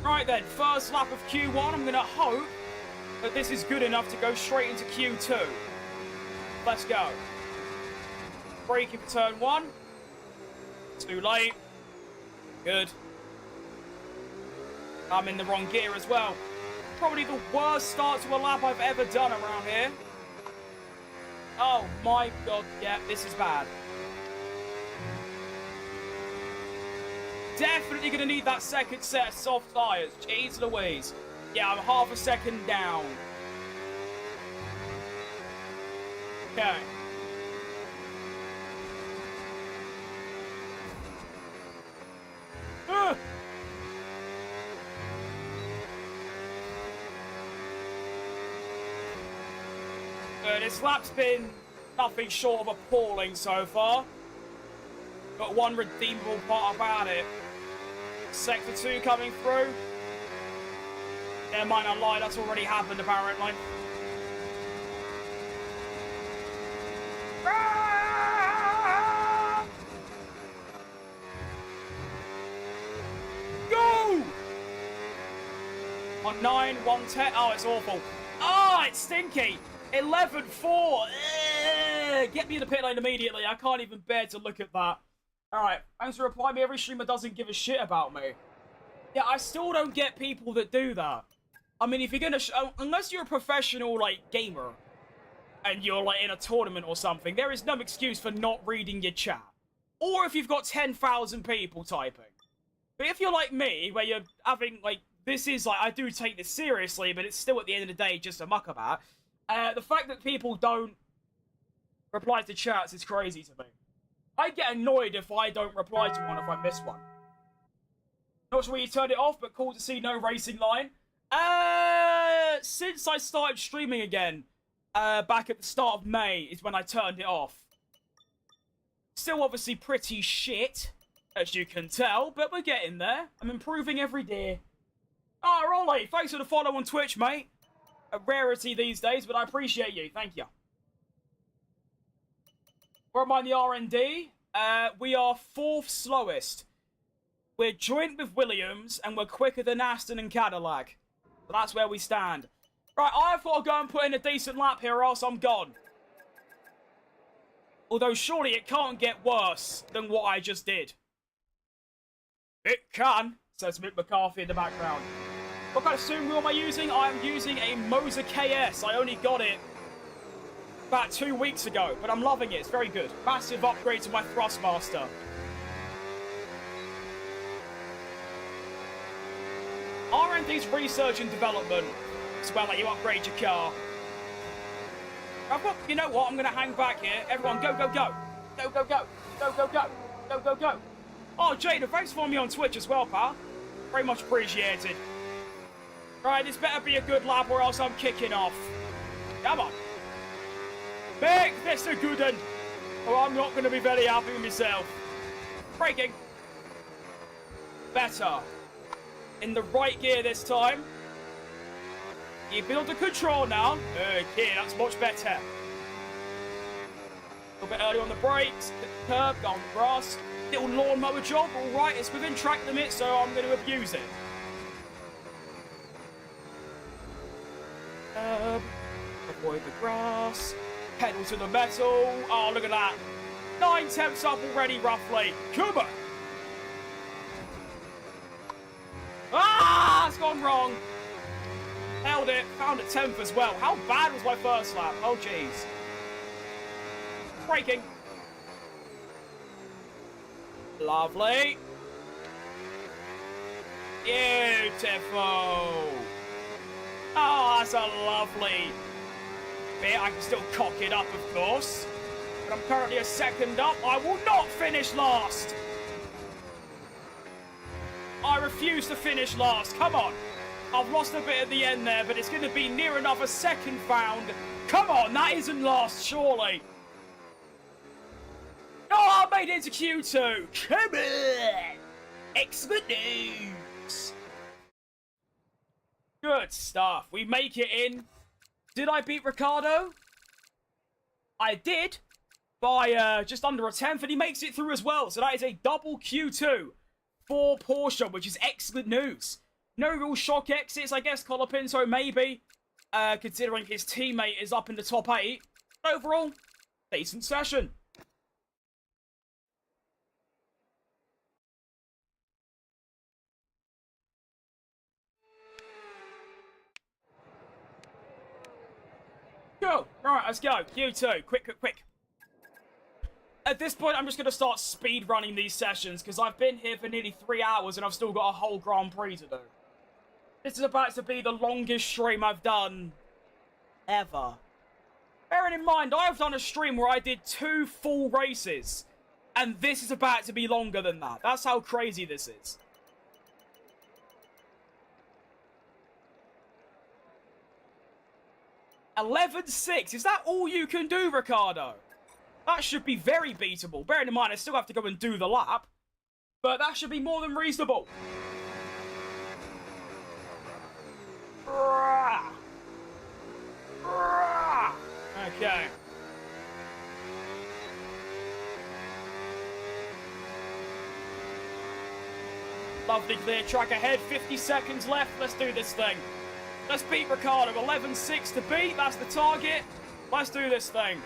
Right then, first lap of Q1. I'm going to hope that this is good enough to go straight into Q2. Let's go. Braking for turn 1. Too late. Good. I'm in the wrong gear as well. Probably the worst start to a lap I've ever done around here. Oh my god, yeah, this is bad. Definitely going to need that second set of soft tyres. Jeez Louise. Yeah, I'm half a second down. Okay. This lap's been nothing short of appalling so far. Got one redeemable part about it. Sector 2 coming through. Yeah, might not lie, that's already happened apparently. 1.9, 110. Oh, it's awful. Oh, it's stinky. 11.4. Get me in the pit lane immediately. I can't even bear to look at that. All right. Thanks for replying me. Every streamer doesn't give a shit about me. Yeah, I still don't get people that do that. I mean, if you're going to... unless you're a professional, like, gamer, and you're, like, in a tournament or something, there is no excuse for not reading your chat. Or if you've got 10,000 people typing. But if you're like me, where you're having, like... This is, like, I do take this seriously, but it's still, at the end of the day, just a muck about. The fact that people don't reply to chats is crazy to me. I get annoyed if I don't reply to one if I miss one. Not sure where you turned it off, but cool to see no racing line. Since I started streaming again, back at the start of May, is when I turned it off. Still obviously pretty shit, as you can tell, but we're getting there. I'm improving every day. Oh, Rolly, thanks for the follow on Twitch, mate. A rarity these days, but I appreciate you. Thank you. Where am I in the R&D? We are 4th slowest. We're joint with Williams, and we're quicker than Aston and Cadillac. So that's where we stand. Right, I've got to go and put in a decent lap here, or else I'm gone. Although, surely it can't get worse than what I just did. It can, says Mick McCarthy in the background. What kind of steering wheel am I using? I am using a Moza KS. I only got it about 2 weeks ago, but I'm loving it. It's very good. Massive upgrade to my Thrustmaster. R&D's research and development. It's where like, you upgrade your car. I've got, you know what? I'm going to hang back here. Everyone, go, go, go. Go, go, go. Go, go, go. Go, go, go. Oh, Jada, thanks for following me on Twitch as well, pal. Very much appreciated. Right, this better be a good lap or else I'm kicking off. Come on. Make this a good one, or I'm not going to be very happy with myself. Braking. Better. In the right gear this time. You build the control now. Okay, that's much better. A little bit early on the brakes. Hit the curb, go on the grass. Little lawnmower job, alright, it's within track limits, so I'm going to abuse it. Avoid the grass. Pedal to the metal. Oh, look at that. 9 tenths up already, roughly. Come on. Ah, it's gone wrong. Held it. Found a 10th as well. How bad was my first lap? Oh, jeez. Braking. Lovely. Beautiful. Oh, that's a lovely bit. I can still cock it up, of course. But I'm currently a second up. I will not finish last. I refuse to finish last. Come on. I've lost a bit at the end there, but it's going to be near enough a second found. Come on, that isn't last, surely. Oh, I made it into Q2. Come on. Excellent news. Good stuff. We make it in. Did I beat Ricardo? I did. By just under a 10th, and he makes it through as well. So that is a double Q2 for Porsche, which is excellent news. No real shock exits, I guess. Colapinto maybe, considering his teammate is up in the top 8. Overall, decent session. Go. Right, let's go. Q2. Quick, quick, quick. At this point, I'm just going to start speed running these sessions because I've been here for nearly 3 hours and I've still got a whole Grand Prix to do. This is about to be the longest stream I've done ever. Bearing in mind, I've done a stream where I did 2 full races. And this is about to be longer than that. That's how crazy this is. $11.6. Is that all you can do, Ricardo? That should be very beatable. Bearing in mind, I still have to go and do the lap. But that should be more than reasonable. Okay. Lovely clear track ahead. 50 seconds left. Let's do this thing. Let's beat Ricardo. 11.6 to beat. That's the target. Let's do this thing.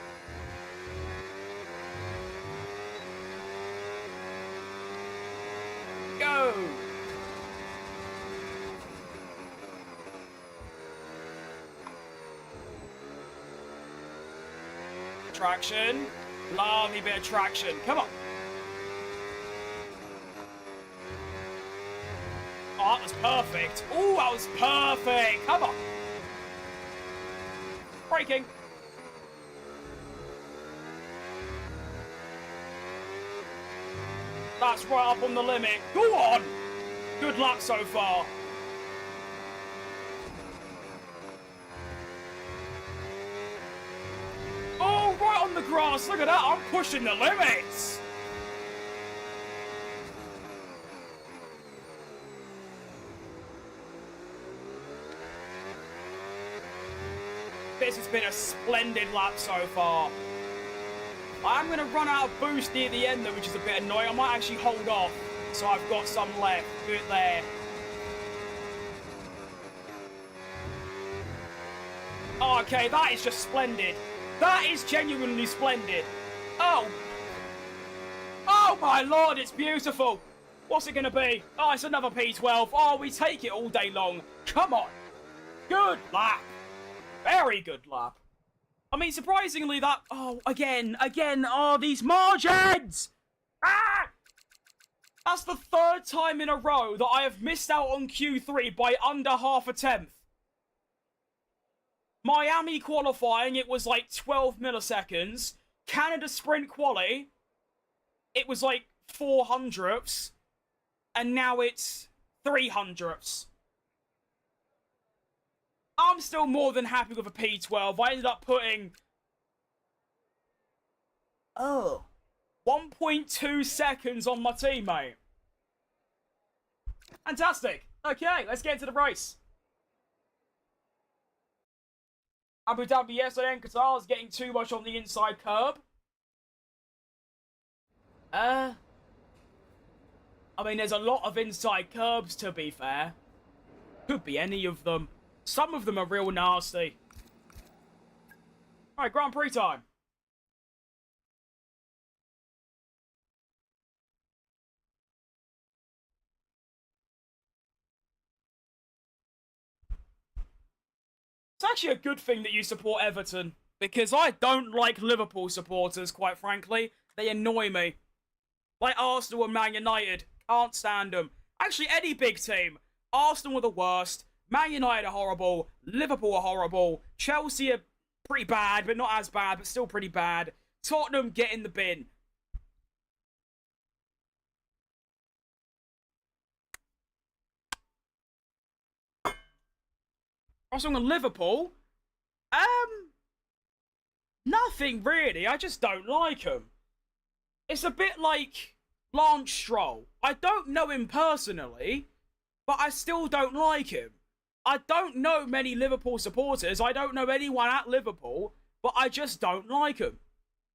Go. Traction. Lovely bit of traction. Come on. Oh, that was perfect. Oh, that was perfect. Come on. Braking. That's right up on the limit. Go on. Good luck so far. Oh, right on the grass. Look at that. I'm pushing the limits. This has been a splendid lap so far. I'm going to run out of boost near the end, though, which is a bit annoying. I might actually hold off, so I've got some left. Do it there. Oh, okay, that is just splendid. That is genuinely splendid. Oh. Oh, my Lord, it's beautiful. What's it going to be? Oh, it's another P12. Oh, we take it all day long. Come on. Good lap. Very good lap. I mean, surprisingly, that... Oh, again. Oh, these margins! Ah! That's the third time in a row that I have missed out on Q3 by under half a tenth. Miami qualifying, it was like 12 milliseconds. Canada sprint quali, it was like 400ths. And now it's 300ths. I'm still more than happy with a P12. I ended up putting... 1.2 seconds on my teammate. Fantastic. Okay, let's get into the race. Abu Dhabi yesterday and Qatar is getting too much on the inside curb. I mean, there's a lot of inside curbs, to be fair. Could be any of them. Some of them are real nasty. Alright, Grand Prix time. It's actually a good thing that you support Everton, because I don't like Liverpool supporters, quite frankly. They annoy me. Like Arsenal and Man United. Can't stand them. Actually, any big team. Arsenal are the worst. Man United are horrible. Liverpool are horrible. Chelsea are pretty bad, but not as bad, but still pretty bad. Tottenham, get in the bin. Arsenal and Liverpool? Nothing really. I just don't like them. It's a bit like Lance Stroll. I don't know him personally, but I still don't like him. I don't know many Liverpool supporters. I don't know anyone at Liverpool, but I just don't like him.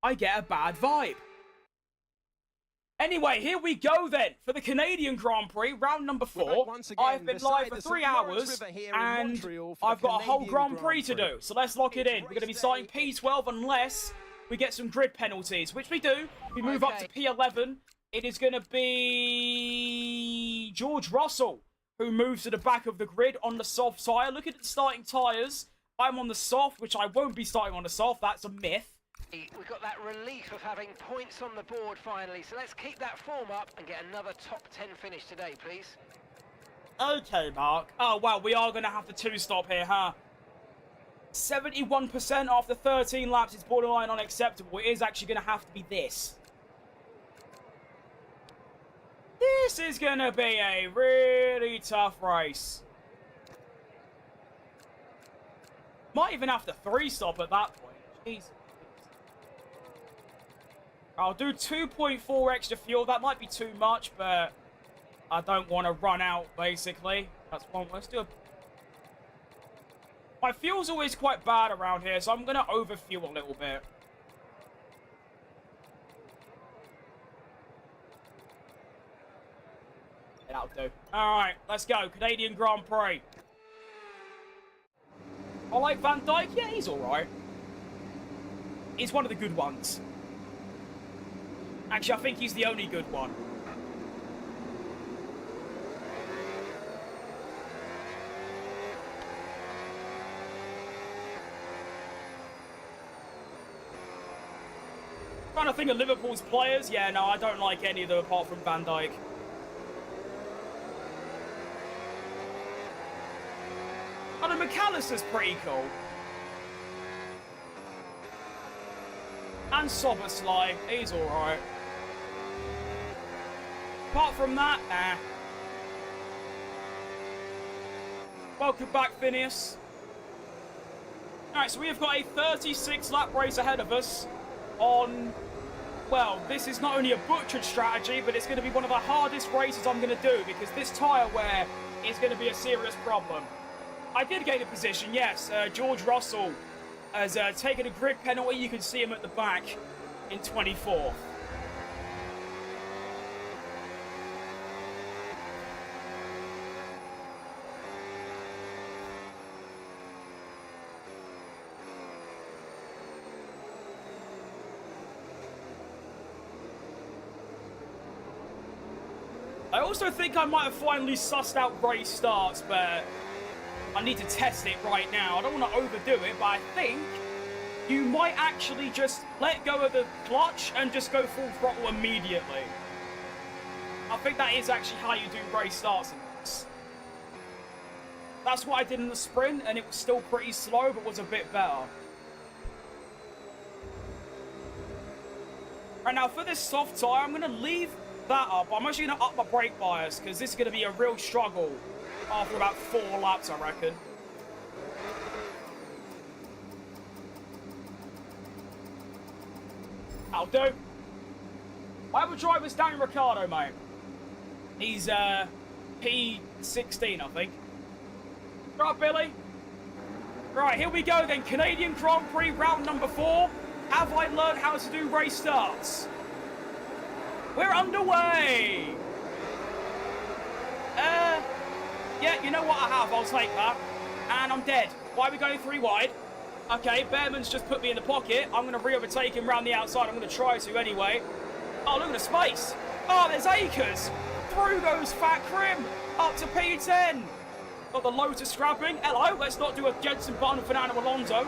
I get a bad vibe. Anyway, here we go then for the Canadian Grand Prix, round number 4. I've been live for 3 hours, and I've got a whole Grand Prix to do. So let's lock it in. We're going to be starting P12 unless we get some grid penalties, which we do. We move up to P11. It is going to be George Russell who moves to the back of the grid on the soft tyre. Look at the starting tyres. I'm on the soft, which I won't be starting on the soft. That's a myth. We've got that relief of having points on the board finally, so let's keep that form up and get another top 10 finish today, please. Okay, Mark. Oh, wow, we are going to have to two-stop here, huh? 71% after 13 laps is borderline unacceptable. It is actually going to have to be this. This is going to be a really tough race. Might even have to three-stop at that point. Jesus. I'll do 2.4 extra fuel. That might be too much, but I don't want to run out, basically. That's one. Let's do a... My fuel's always quite bad around here, so I'm going to overfuel a little bit. That'll do. Alright, let's go. Canadian Grand Prix. I like Van Dijk. Yeah, he's alright. He's one of the good ones. Actually, I think he's the only good one. Trying to think of Liverpool's players. Yeah, no, I don't like any of them apart from Van Dijk. Oh, the McAllister's pretty cool. And Soboslai, he's alright. Apart from that, nah. Welcome back, Phineas. Alright, so we have got a 36 lap race ahead of us on... Well, this is not only a butchered strategy, but it's going to be one of the hardest races I'm going to do because this tyre wear is going to be a serious problem. I did gain a position, yes. George Russell has taken a grid penalty. You can see him at the back in 24th. I also think I might have finally sussed out race starts, but I need to test it right now. I don't want to overdo it, but I think you might actually just let go of the clutch and just go full throttle immediately. I think that is actually how you do race starts in this. That's what I did in the sprint, and it was still pretty slow, but was a bit better. Right, now for this soft tyre, I'm going to leave that up. I'm actually going to up my brake bias, because this is going to be a real struggle after about 4 laps, I reckon. That'll do. My other driver's Danny Ricciardo, mate. He's P16, I think. Right, Billy? Right, here we go then. Canadian Grand Prix round number 4. Have I learned how to do race starts? We're underway! Yeah, you know what? I have. I'll take that. And I'm dead. Why are we going 3 wide? Okay, Behrman's just put me in the pocket. I'm going to re-overtake him round the outside. I'm going to try to anyway. Oh, look at the space. Oh, there's Akers. Through goes Fat Crim. Up to P10. Got the Lotus scrapping. Hello, let's not do a Jenson Button and Fernando Alonso.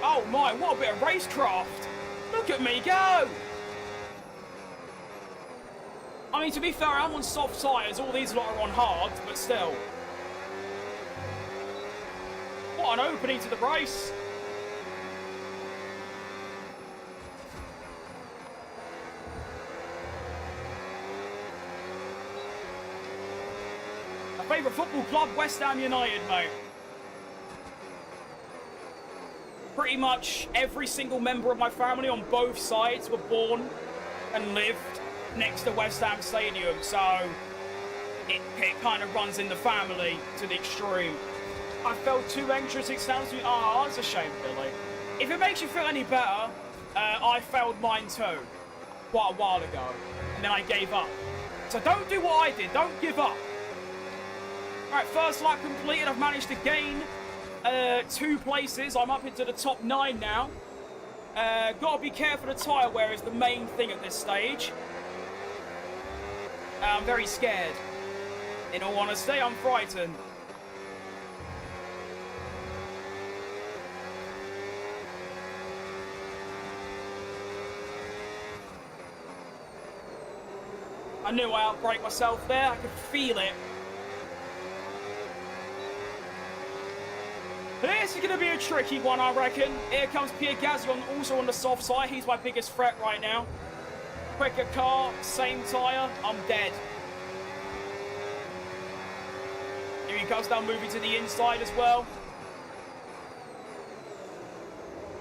Oh my, what a bit of racecraft. Look at me go. I mean, to be fair, I'm on soft tyres. All these lot are on hard, but still. What an opening to the race. My favourite football club, West Ham United, mate. Pretty much every single member of my family on both sides were born and lived next to West Ham Stadium, so it kind of runs in the family to the extreme. I fell 2 entrance exams. Oh, that's a shame, Billy. If it makes you feel any better, I failed mine too, quite a while ago, and then I gave up. So don't do what I did. Don't give up. All right, first lap completed. I've managed to gain 2 places. I'm up into the top 9 now. Got to be careful of tyre wear is the main thing at this stage. I'm very scared. In all honesty, I'm frightened. I knew I outbraked myself there. I could feel it. This is going to be a tricky one, I reckon. Here comes Pierre Gasly, also on the soft side. He's my biggest threat right now. Quicker car, same tyre, I'm dead. Here he goes down, moving to the inside as well.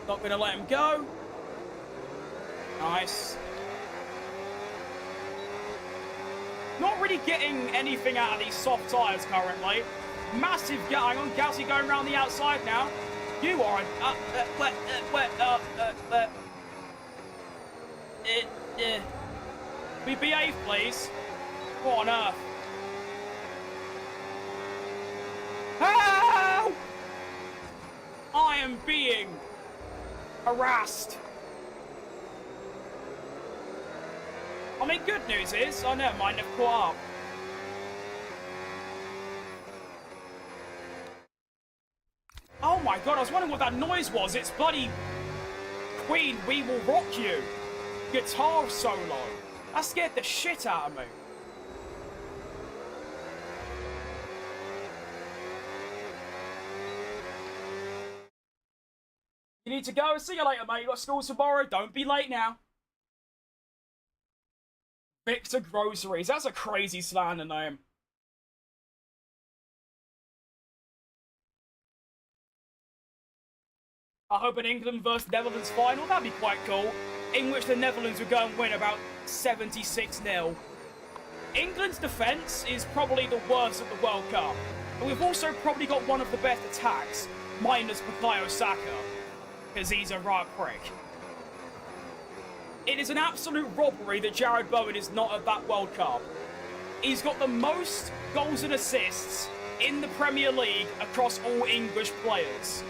Not going to let him go. Nice. Not really getting anything out of these soft tyres currently. Massive hang on, Gasly going around the outside now. You are we behave, please. What on earth? am being harassed. I mean, good news is, oh, never mind, they've caught up. Oh my god, I was wondering what that noise was. It's bloody Queen, We Will Rock You guitar solo. That scared the shit out of me. You need to go. See you later, mate. You got school tomorrow. Don't be late now. Victor Groceries. That's a crazy slander name. I hope an England versus Netherlands final. That'd be quite cool. In which the Netherlands would go and win about 76-0. England's defence is probably the worst at the World Cup. But we've also probably got one of the best attacks, minus Bukayo Saka. Because he's a right prick. It is an absolute robbery that Jared Bowen is not at that World Cup. He's got the most goals and assists in the Premier League across all English players.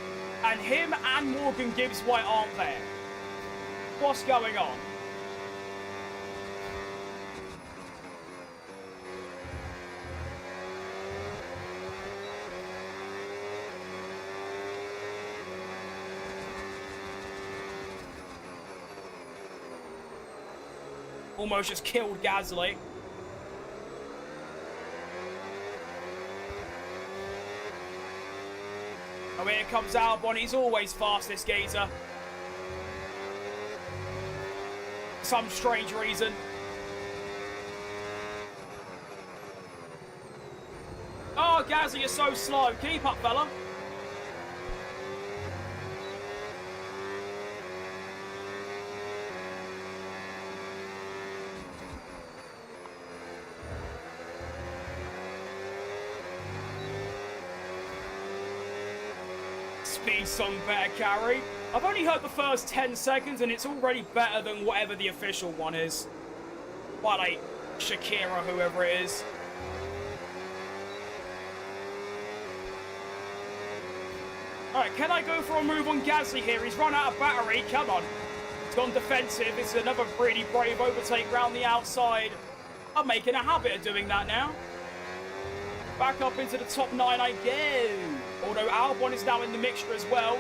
And him and Morgan Gibbs-White aren't there. What's going on? Almost just killed Gasly. Oh, here comes Albon. He's always fast, this geezer. For some strange reason. Oh, Gasly, you're so slow. Keep up, fella. Speed song better carry. I've only heard the first 10 seconds and it's already better than whatever the official one is. By like Shakira, whoever it is. Alright, can I go for a move on Gasly here? He's run out of battery. Come on. He's gone defensive. It's another pretty brave overtake round the outside. I'm making a habit of doing that now. Back up into the top 9 I go. Although Albon is now in the mixture as well.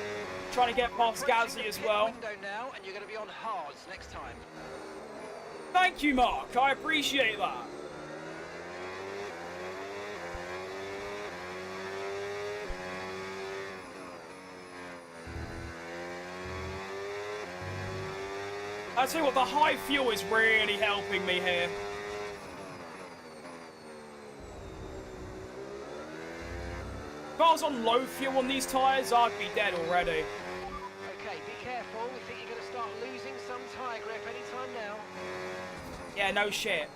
Trying to get past Gasly as well. Now, and you're going to be on hards next time. Thank you, Mark. I appreciate that. I tell you what, the high fuel is really helping me here. If I was on low fuel on these tyres, I'd be dead already. Okay, be careful. We think you're going to start losing some tyre grip anytime now. Yeah, no shit.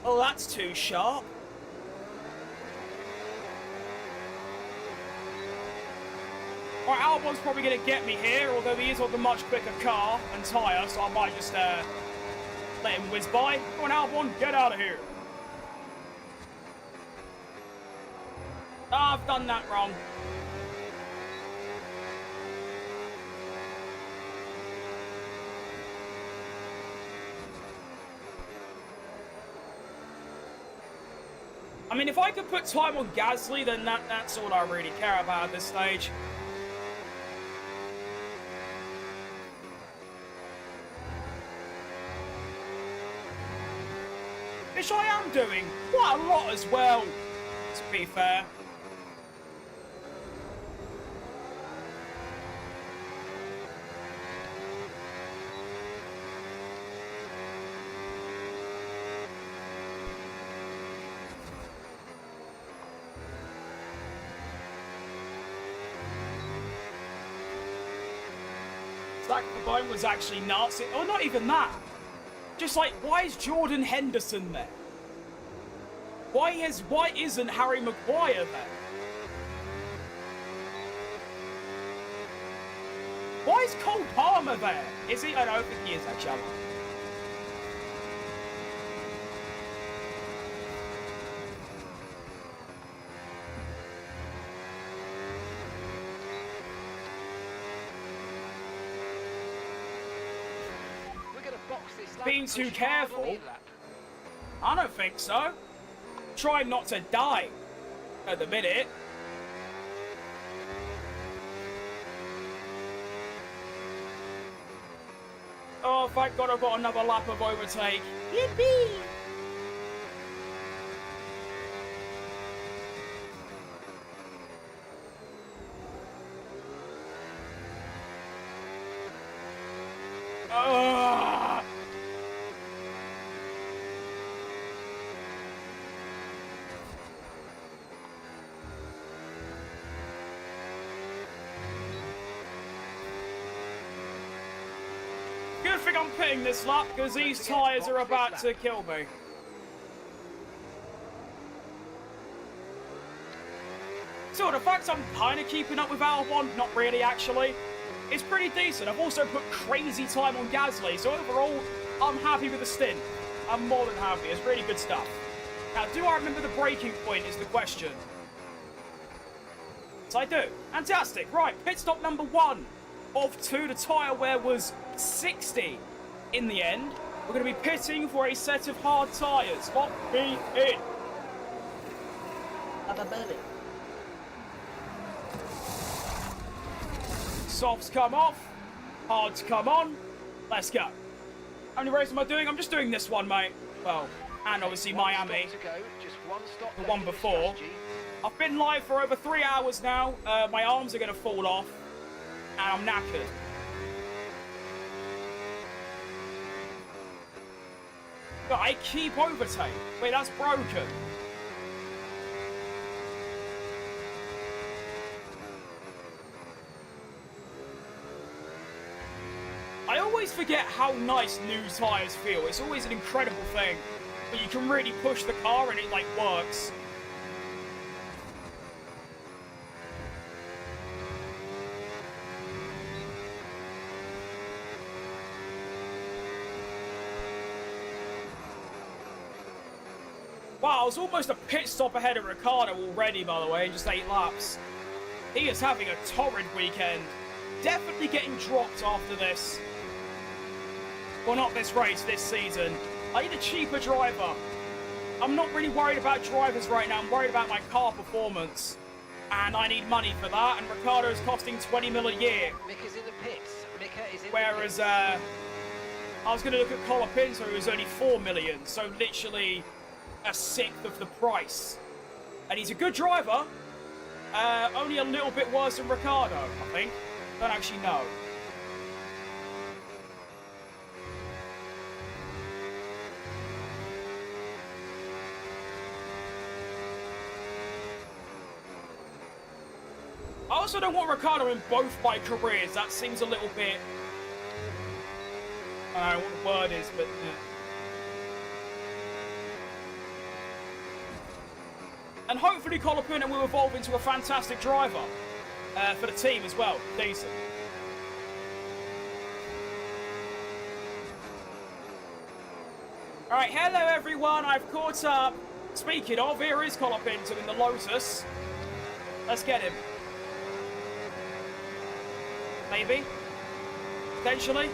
Oh, that's too sharp. Alright, Albon's probably going to get me here, although he is on the much quicker car and tyre, so I might just let him whiz by. Come on, Albon, get out of here. Ah, I've done that wrong. I mean, if I could put time on Gasly, then that's all I really care about at this stage. Which I am doing quite a lot as well, to be fair. That combine was actually nuts. Oh, not even that. Just like, why is Jordan Henderson there? Why isn't Harry Maguire there? Why is Cole Palmer there? Is he? I don't think he is, actually. We're going to box this lap. Being too Push hard on the careful. in-lap. I don't think so. Try not to die at the minute. Oh, thank God I've got another lap of overtake. Yippee! Ah! Good thing I'm pitting this lap because these tyres are about to kill me. So the fact I'm kind of keeping up with Albon, not really actually, it's pretty decent. I've also put crazy time on Gasly, so overall, I'm happy with the stint. I'm more than happy. It's really good stuff. Now, do I remember the braking point is the question. Yes, I do. Fantastic. Right, pit stop number 1 of 2. The tyre wear was 60 in the end. We're going to be pitting for a set of hard tyres. Lock me in. Softs come off. Hards come on. Let's go. How many races am I doing? I'm just doing this one, mate. Well, and obviously Miami. The one before. I've been live for over 3 hours now. My arms are going to fall off. And I'm knackered. But I keep overtake. Wait, that's broken. I always forget how nice new tyres feel. It's always an incredible thing. But you can really push the car and it, like, works. Wow, I was almost a pit stop ahead of Ricciardo already, by the way, in just 8 laps. He is having a torrid weekend. Definitely getting dropped after this. Well, not this race, this season. I need a cheaper driver. I'm not really worried about drivers right now. I'm worried about my car performance. And I need money for that. And Ricciardo's costing 20 mil a year. Mick is in the pits. Mika is in Whereas, the pits. I was going to look at Colapinto, who was only 4 million. So literally a sixth of the price. And he's a good driver. Only a little bit worse than Ricciardo, I think. Don't actually know. I also don't want Ricciardo in both my careers. That seems a little bit... I don't know what the word is, but... And hopefully Colapinto will evolve into a fantastic driver for the team as well. Decent. Alright, hello everyone. I've caught up. Speaking of, here is Colapinto in the Lotus. Let's get him. Maybe? Potentially?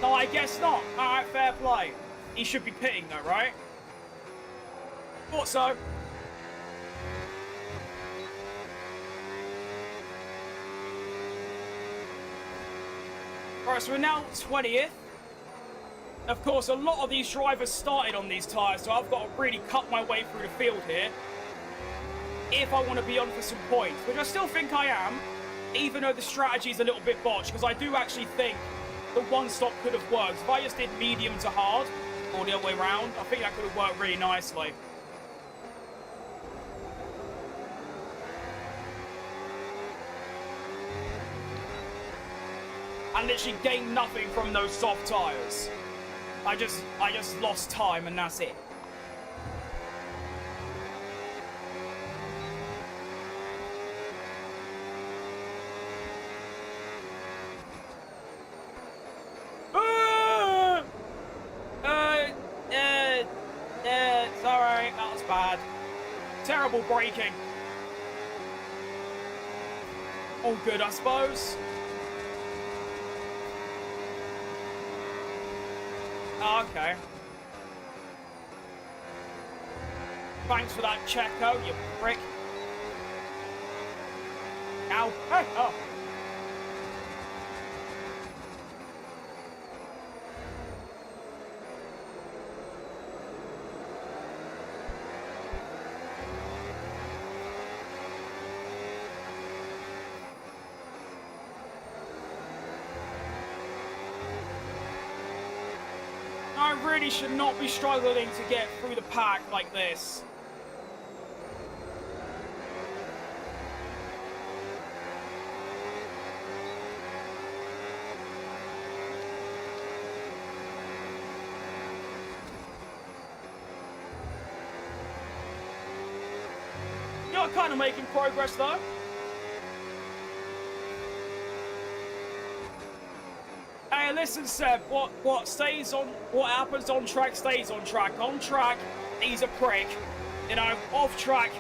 No, I guess not. Alright, fair play. He should be pitting though, right? Thought so. Right, so we're now 20th. Of course, a lot of these drivers started on these tyres, so I've got to really cut my way through the field here if I want to be on for some points, which I still think I am, even though the strategy's a little bit botched, because I do actually think the one stop could have worked. If I just did medium to hard, or the other way around, I think that could have worked really nicely. And literally gained nothing from those soft tyres. I just lost time and that's it. bad. Terrible braking. All good, I suppose. Oh, okay. Thanks for that, Checo, you prick. Ow. Hey, oh. I really should not be struggling to get through the pack like this. You're kind of making progress though. Hey, listen, Seb. What happens on track stays on track. On track, he's a prick. You know, off track,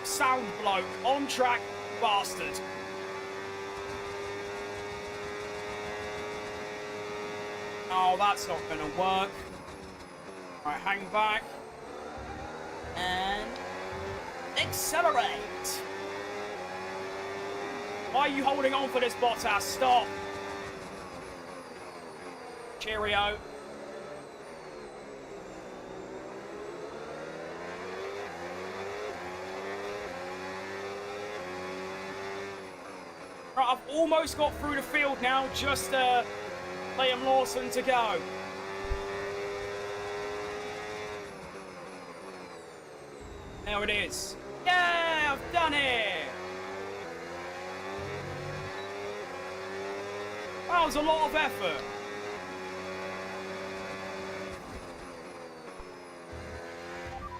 sound bloke. On track, bastard. Oh, that's not gonna work. Right, hang back and accelerate. Why are you holding on for this, Bottas? Stop. Cheerio. Right, I've almost got through the field now, just Liam Lawson to go. There it is. Yeah, I've done it. That was a lot of effort.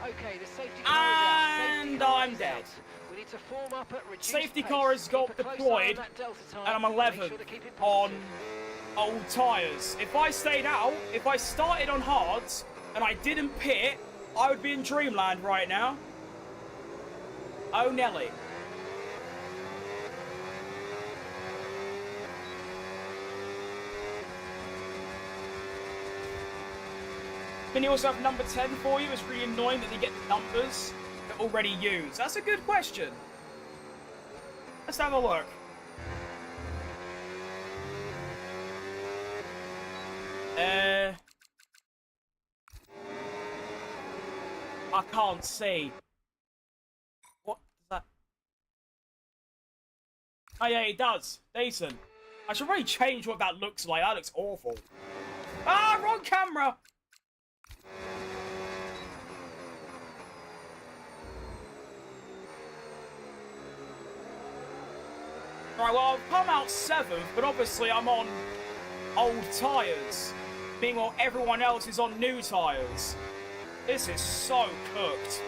Okay, the safety car is out. And I'm dead. We need to form up at reduced Safety pace. car has got Keep a close eye deployed, on that delta time. and I'm 11 Make sure to keep it on positive. old tyres. If I stayed out, if I started on hards, and I didn't pit, I would be in dreamland right now. Oh, Nelly. Can you also have number 10 for you? It's really annoying that they get the numbers that already used. That's a good question. Let's have a look. I can't see. What does that... Oh yeah, it does. Decent. I should really change what that looks like. That looks awful. Ah, wrong camera! Right, well, I've come out 7th, but obviously I'm on old tyres. Meanwhile, everyone else is on new tyres. This is so cooked.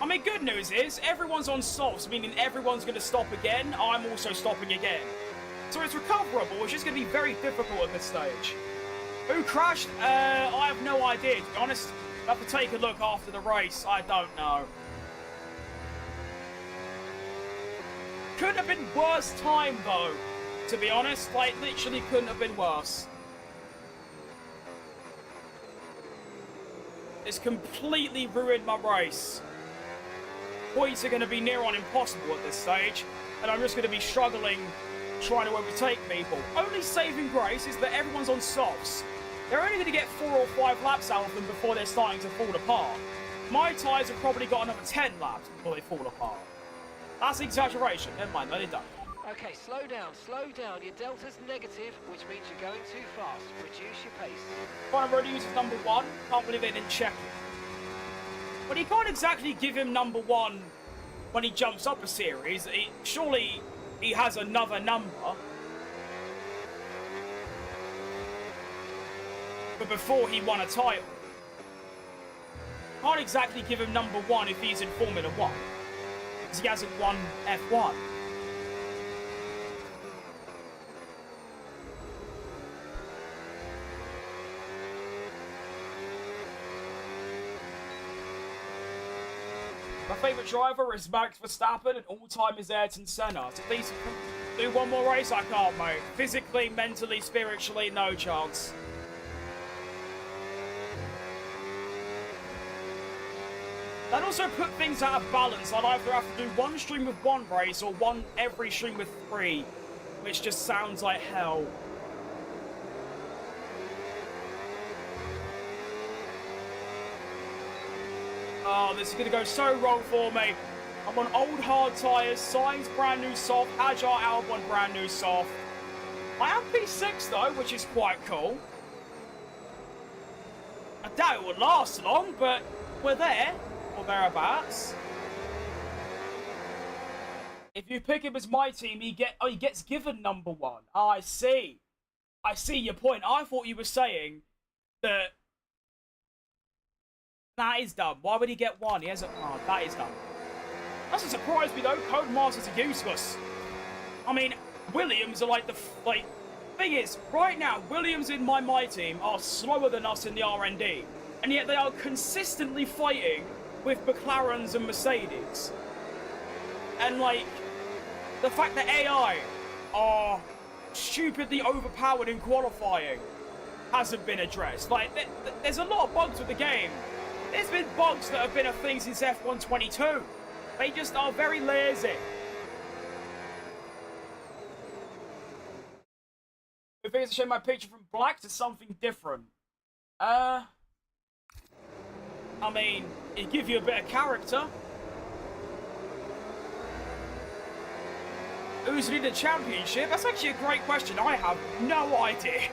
I mean, good news is, everyone's on softs, meaning everyone's going to stop again. I'm also stopping again. So it's recoverable, which is going to be very difficult at this stage. Who crashed? I have no idea, to be honest. I'll have to take a look after the race. I don't know. Couldn't have been worse time, though. To be honest, like, literally couldn't have been worse. It's completely ruined my race. Points are going to be near on impossible at this stage, and I'm just going to be struggling trying to overtake people. Only saving grace is that everyone's on softs. They're only going to get 4 or 5 laps out of them before they're starting to fall apart. My tyres have probably got another 10 laps before they fall apart. That's an exaggeration. Never mind, let it done. Okay, slow down, slow down. Your delta's negative, which means you're going too fast. Reduce your pace. Prime Road uses number 1. Can't believe they didn't check it. But he can't exactly give him number 1 when he jumps up a series. Surely he has another number. But before he won a title. Can't exactly give him number 1 if he's in Formula 1. Because he hasn't won F1. My favourite driver is Max Verstappen, and all-time is Ayrton Senna. So please do one more race. I can't, mate. Physically, mentally, spiritually, no chance. That also put things out of balance. I'd either have to do one stream with one race or one every stream with 3, which just sounds like hell. Oh, this is going to go so wrong for me. I'm on old hard tyres, Sainz brand new soft, Agile Albon brand new soft. I am P6 though, which is quite cool. I doubt it will last long, but we're there, or thereabouts. If you pick him as my team, he gets given number 1. Oh, I see. I see your point. I thought you were saying that that is dumb. Why would he get 1? He hasn't. Oh, that is dumb. Doesn't surprise me though. Codemasters are useless. I mean, Williams are like the thing is right now. Williams in my team are slower than us in the R&D, and yet they are consistently fighting with McLarens and Mercedes. And like the fact that AI are stupidly overpowered in qualifying hasn't been addressed. Like there's a lot of bugs with the game. There's been bugs that have been a thing since F1 22. They just are very lazy. If I change my picture from black to something different. I mean, it gives you a bit of character. Who's leading the championship? That's actually a great question. I have no idea.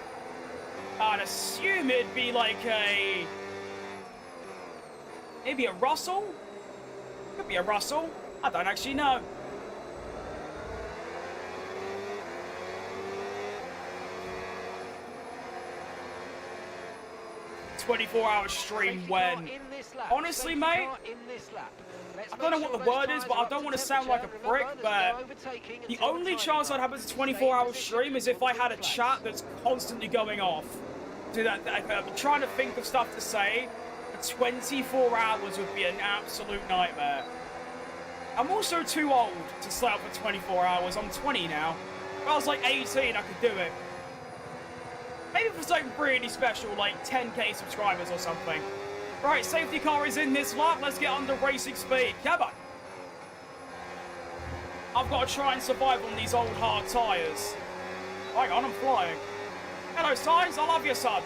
I'd assume it'd be like a... maybe a Russell? Could be a Russell. I don't actually know. "24-hour stream when..." Honestly, mate, I don't know what the word is, but I don't want to sound like a prick, but the only chance I'd have as a 24-hour stream is if I had a chat that's constantly going off. I'm trying to think of stuff to say. 24 hours would be an absolute nightmare. I'm also too old to stay up for 24 hours. I'm 20 now. If I was like 18, I could do it. Maybe if it's like really special, like 10k subscribers or something. Right, safety car is in this lap. Let's get under racing speed. Come on. I've got to try and survive on these old hard tyres. Hang on, I'm flying. Hello, Sainz. I love you, son.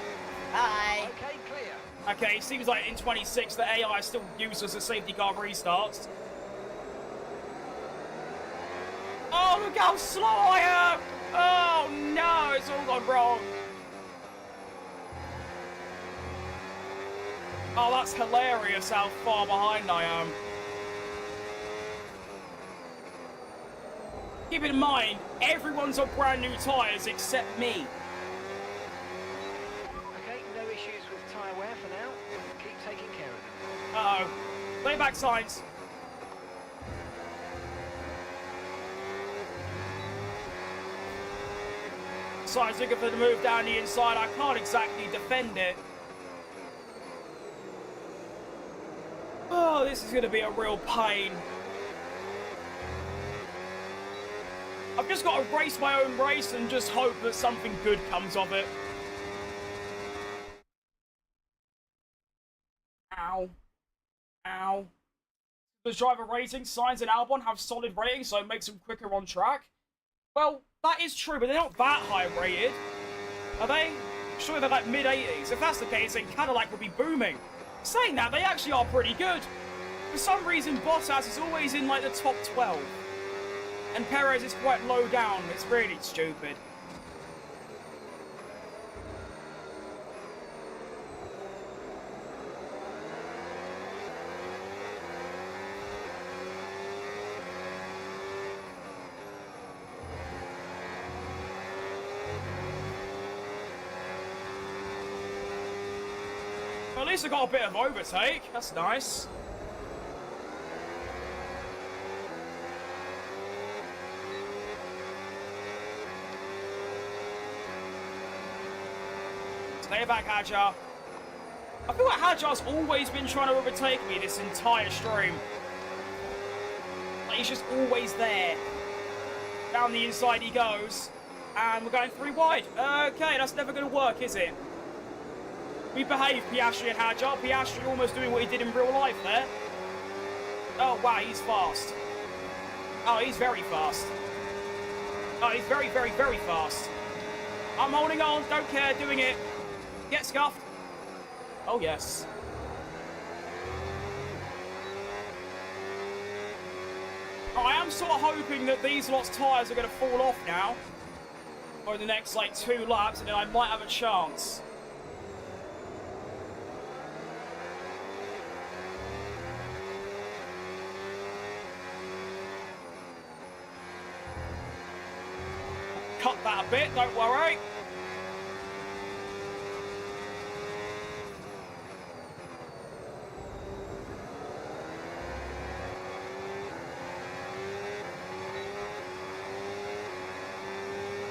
Hi. Okay, clear. Okay, seems like in 26 the AI is still useless as safety car restarts. Oh, look how slow I am! Oh no, it's all gone wrong. Oh, that's hilarious how far behind I am. Keep in mind, everyone's on brand new tyres except me. Okay, no issues with tyre wear for now. Keep taking care of them. Uh-oh. Playback signs. Signs looking for the move down the inside. I can't exactly defend it. Oh, this is going to be a real pain. I've just got to race my own race and just hope that something good comes of it. Ow. Ow. Does driver rating, Sainz and Albon have solid ratings, so it makes them quicker on track? Well, that is true, but they're not that high rated. Are they? Surely they're like mid-80s. If that's the case, then Cadillac will be booming. Saying that, they actually are pretty good. For some reason, Bottas is always in like the top 12. And Perez is quite low down. It's really stupid. Well, at least I got a bit of overtake. That's nice. Stay back, Hadjar. I feel like Hadjar's always been trying to overtake me this entire stream. he's just always there. Down the inside he goes. And we're going 3 wide. Okay, that's never going to work, is it? We behave, Piastri and Hadjar. Piastri almost doing what he did in real life there. Oh, wow, he's fast. Oh, he's very fast. Oh, he's very, very, very fast. I'm holding on, don't care, doing it. Get scuffed. Oh, yes. Oh, I am sort of hoping that these lot's tyres are going to fall off now. Over the next, like, 2 laps, and then I might have a chance. Cut that a bit, don't worry.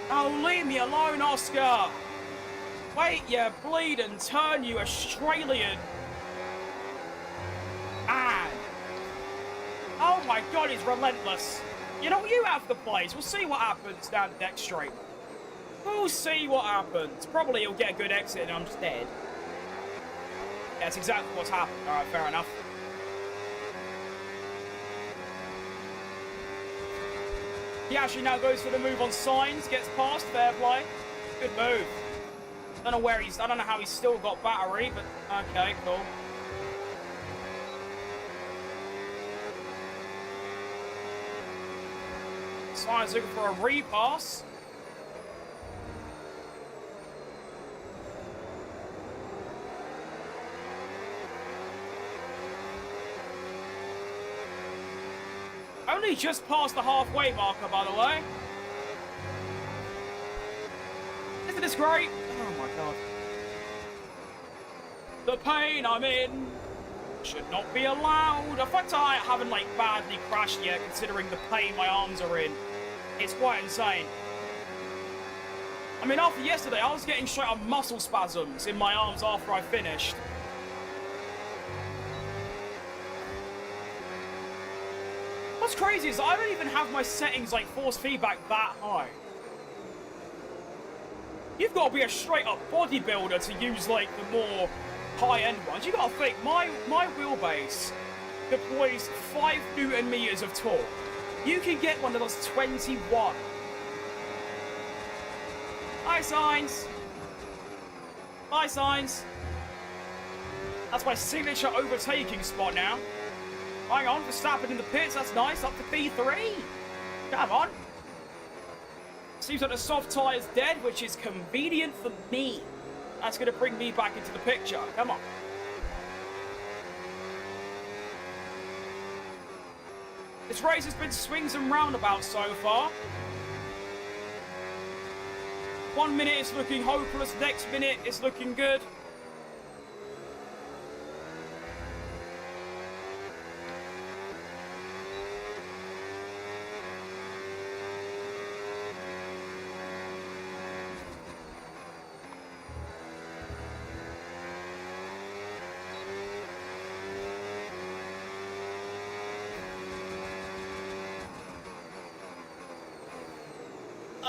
Oh, leave me alone, Oscar. Wait, you bleed and turn, you Australian. And... oh my God, he's relentless. You know, you have the place. We'll see what happens down the next straight. We'll see what happens. Probably he'll get a good exit and I'm just dead. Yeah, that's exactly what's happened. All right, fair enough. He actually now goes for the move on signs, gets past, fair play. Good move. I don't know how he's still got battery, but okay, cool. Signs looking for a repass. Only just past the halfway marker, by the way. Isn't this great? Oh my God. The pain I'm in should not be allowed. In fact, I haven't, like, badly crashed yet, considering the pain my arms are in. It's quite insane. I mean, after yesterday, I was getting straight up muscle spasms in my arms after I finished. What's crazy is I don't even have my settings, like, force feedback that high. You've got to be a straight-up bodybuilder to use, like, the more high-end ones. You got to think, my wheelbase deploys 5 Newton meters of torque. You can get one that does 21. Hi, signs. Hi, signs. That's my signature overtaking spot now. Hang on, Verstappen in the pits, that's nice, up to P3. Come on. Seems like the soft tyre's dead, which is convenient for me. That's going to bring me back into the picture. Come on. This race has been swings and roundabouts so far. 1 minute it's looking hopeless, next minute it's looking good.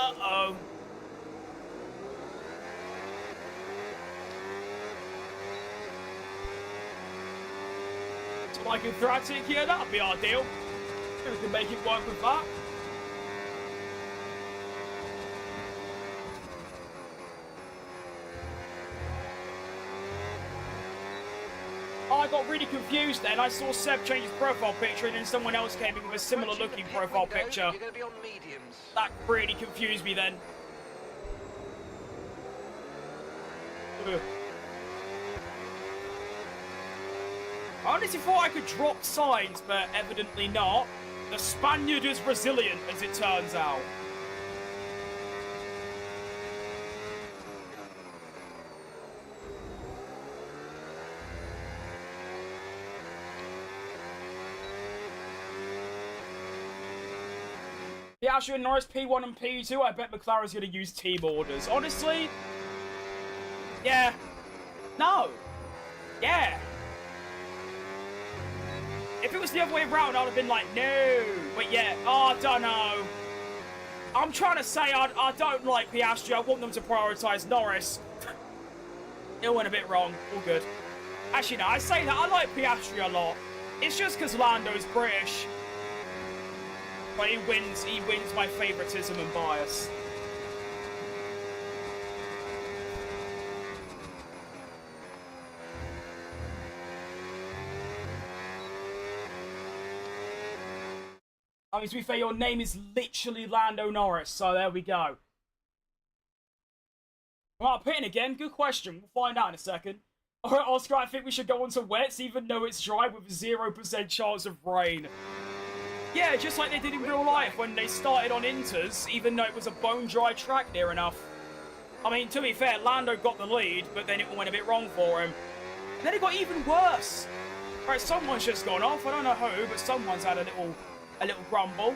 Uh-oh. So like a Thratic here, that'd be ideal. We can make it work with that. I got really confused then. I saw Seb change his profile picture and then someone else came in with a similar looking profile picture. You're going to be on mediums. That really confused me then. Ugh. I honestly thought I could drop signs, but evidently not. The Spaniard is resilient, as it turns out. Yeah, actually, in Norris P1 and P2, I bet McLaren's going to use team orders. Honestly? Yeah. No. Yeah. If it was the other way around, I'd have been like, no. But yeah, I don't know. I'm trying to say I don't like Piastri. I want them to prioritise Norris. It went a bit wrong. All good. Actually, no, I say that. I like Piastri a lot. It's just because Lando's British. But he wins my favouritism and bias. I mean, to be fair, your name is literally Lando Norris, so there we go. Well, pitting again, good question. We'll find out in a second. Alright, Oscar, I think we should go on to wets, even though it's dry with 0% chance of rain. Yeah, just like they did in real life when they started on Inters, even though it was a bone-dry track near enough. I mean, to be fair, Lando got the lead, but then it went a bit wrong for him. And then it got even worse. Right, someone's just gone off. I don't know who, but someone's had a little grumble.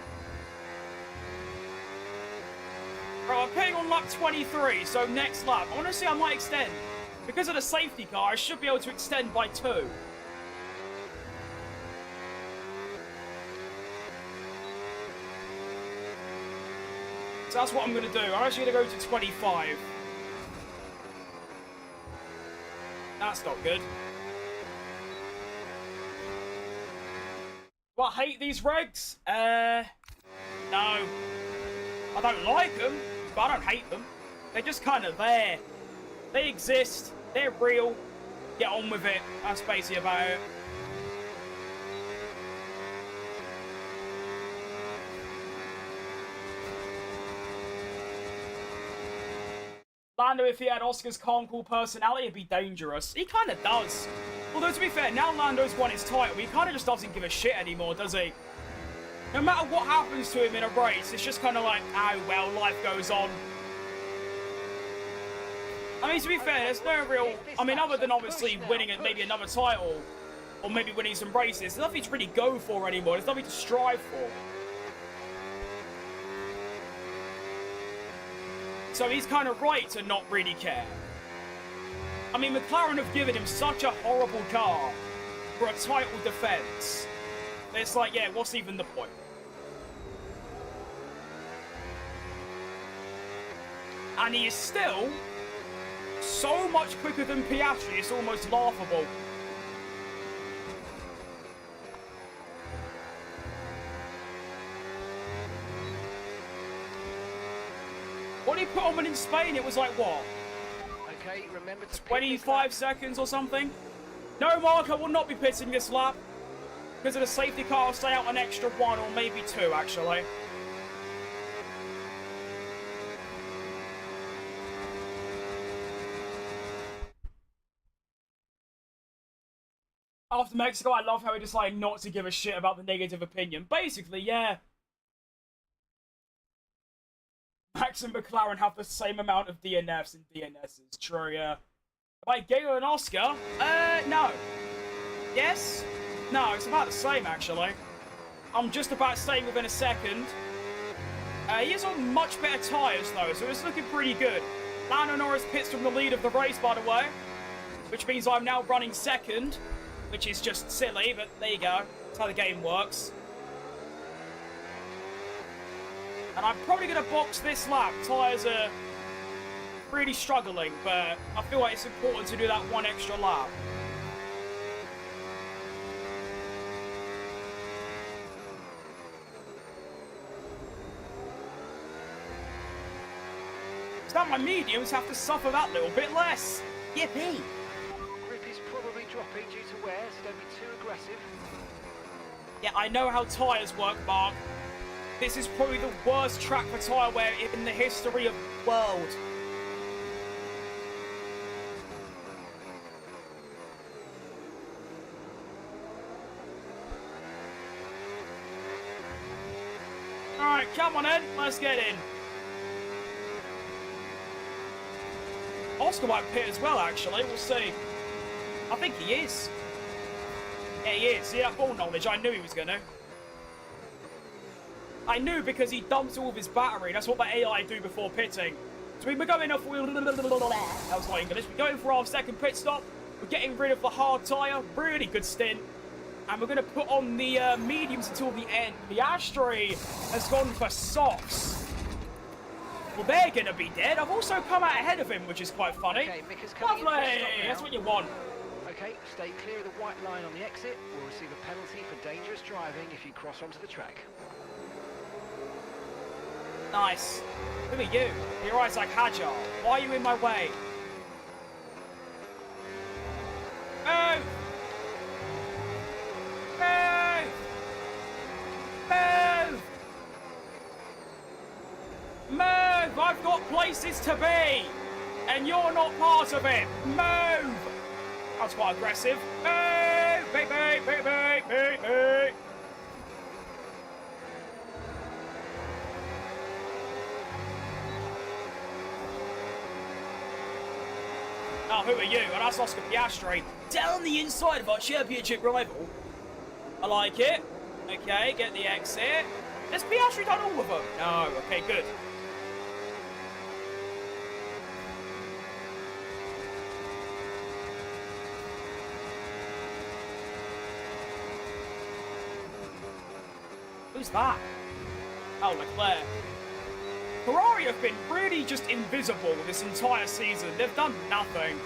Right, I'm putting on lap 23, so next lap. Honestly, I might extend. Because of the safety car, I should be able to extend by 2. So that's what I'm going to do. I'm actually going to go to 25. That's not good. Do I hate these regs? No. I don't like them, but I don't hate them. They're just kind of there. They exist. They're real. Get on with it. That's basically about it. Lando, if he had Oscar's calm, cool personality, it'd be dangerous. He kind of does. Although, to be fair, now Lando's won his title, he kind of just doesn't give a shit anymore, does he? No matter what happens to him in a race, it's just kind of like, oh, well, life goes on. I mean, to be fair, there's no real... I mean, other than obviously winning maybe another title, or maybe winning some races, there's nothing to really go for anymore. There's nothing to strive for. So he's kind of right to not really care. I mean, McLaren have given him such a horrible car for a title defense. It's like, yeah, what's even the point? And he is still so much quicker than Piastri, it's almost laughable. What did he put on in Spain? It was like, what? Okay, remember to 25 seconds or something? No, Mark, I will not be pitting this lap. Because of the safety car, I'll stay out an extra 1 or maybe 2, actually. After Mexico, I love how he decided not to give a shit about the negative opinion. Basically, yeah. Max and McLaren have the same amount of DNFs and DNSs. True, yeah. Like Gale and Oscar? No. Yes? No, it's about the same, actually. I'm just about staying within a second. He is on much better tyres, though, so it's looking pretty good. Lando Norris pits from the lead of the race, by the way. Which means I'm now running second. Which is just silly, but there you go. That's how the game works. And I'm probably going to box this lap. Tyres are really struggling, but I feel like it's important to do that 1 extra lap. So now my mediums have to suffer that little bit less. Yippee! Grip is probably dropping due to wear, so don't be too aggressive. Yeah, I know how tyres work, Mark. This is probably the worst track for tyre wear in the history of the world. Alright, come on in. Let's get in. Oscar might pit as well, actually. We'll see. I think he is. Yeah, he is. Yeah, full knowledge. I knew he was going to. I knew because he dumps all of his battery. That's what the AI do before pitting. So we're going off. That was not English. We're going for our second pit stop. We're getting rid of the hard tyre. Really good stint. And we're going to put on the mediums until the end. Piastri has gone for softs. Well, they're going to be dead. I've also come out ahead of him, which is quite funny. Okay, Mick is coming Lovely. in for a stop now. That's what you want. Okay, stay clear of the white line on the exit. We'll receive a penalty for dangerous driving if you cross onto the track. Nice. Who are you? Your eyes like Hajar. Why are you in my way? Move! Move! Move! Move! I've got places to be! And you're not part of it! Move! That's quite aggressive. Move! Beep, beep, beep, beep, beep, beep. Oh, who are you? And that's Oscar Piastri. Down the inside of our championship rival. I like it. Okay, get the exit. Has Piastri done all of them? No. Okay, good. Who's that? Oh, Leclerc. Ferrari have been really just invisible this entire season. They've done nothing.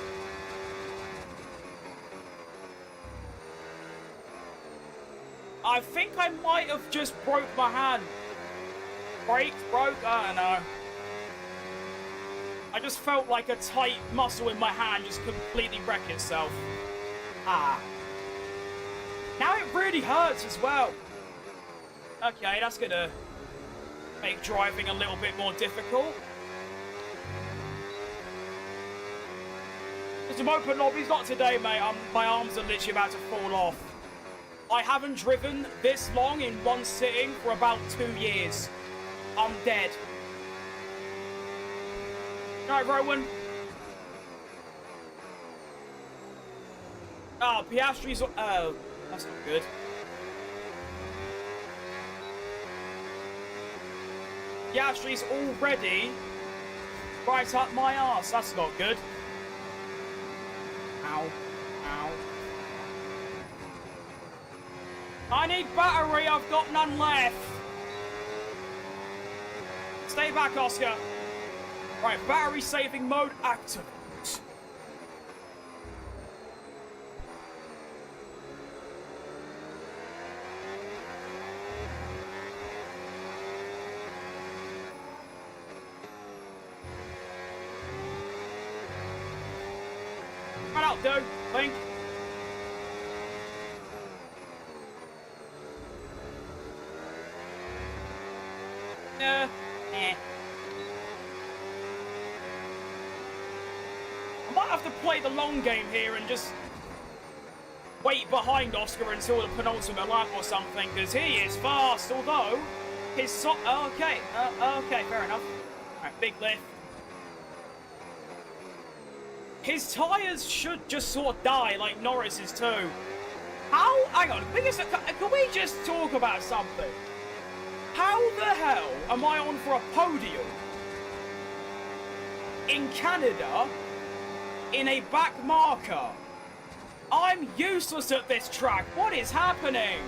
I think I might have just broke my hand. Broke? I don't know. I just felt like a tight muscle in my hand just completely wreck itself. Ah. Now it really hurts as well. Okay, that's gonna make driving a little bit more difficult. There's some open lobbies, not today, mate. My arms are literally about to fall off. I haven't driven this long in one sitting for about 2 years. I'm dead. Right, Rowan. Oh, Piastri's... Oh, that's not good. Piastri's already right up my arse. That's not good. Ow. Ow. I need battery. I've got none left. Stay back, Oscar. Right, battery saving mode active. Run out, dude. Link. I might have to play the long game here and just wait behind Oscar until the penultimate lap or something, because he is fast, although his okay, fair enough. Alright, big lift. His tyres should just sort of die like Norris's too. How? Hang on, can we just talk about something? How the hell am I on for a podium in Canada in a back marker? I'm useless at this track. What is happening?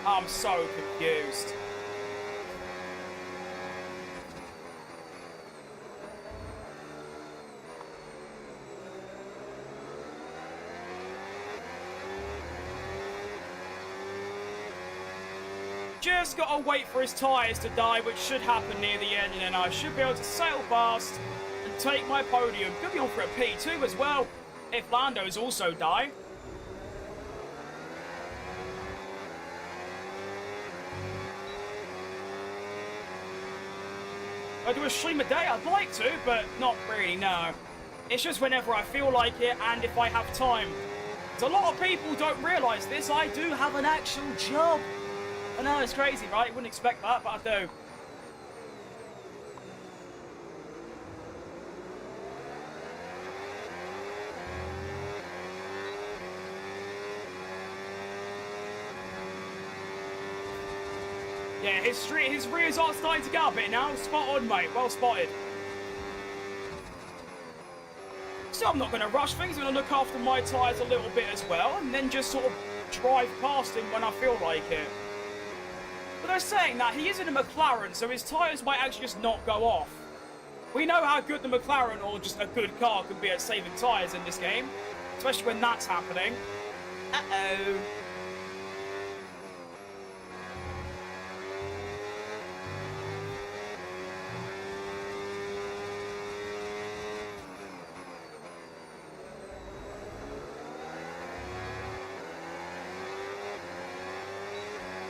I'm so confused. Just gotta wait for his tyres to die, which should happen near the end, and then I should be able to sail past and take my podium. Could be on for a P2 as well, if Lando's also die. I do a stream a day, I'd like to, but not really, no. It's just whenever I feel like it and if I have time. A lot of people don't realise this, I do have an actual job. I know, it's crazy, right? You wouldn't expect that, but I do. Yeah, his rears are starting to get a bit now. Spot on, mate. Well spotted. So I'm not going to rush things. I'm going to look after my tyres a little bit as well, and then just sort of drive past him when I feel like it. But they're saying that he is in a McLaren, so his tyres might actually just not go off. We know how good the McLaren, or just a good car, can be at saving tyres in this game, especially when that's happening. Uh-oh.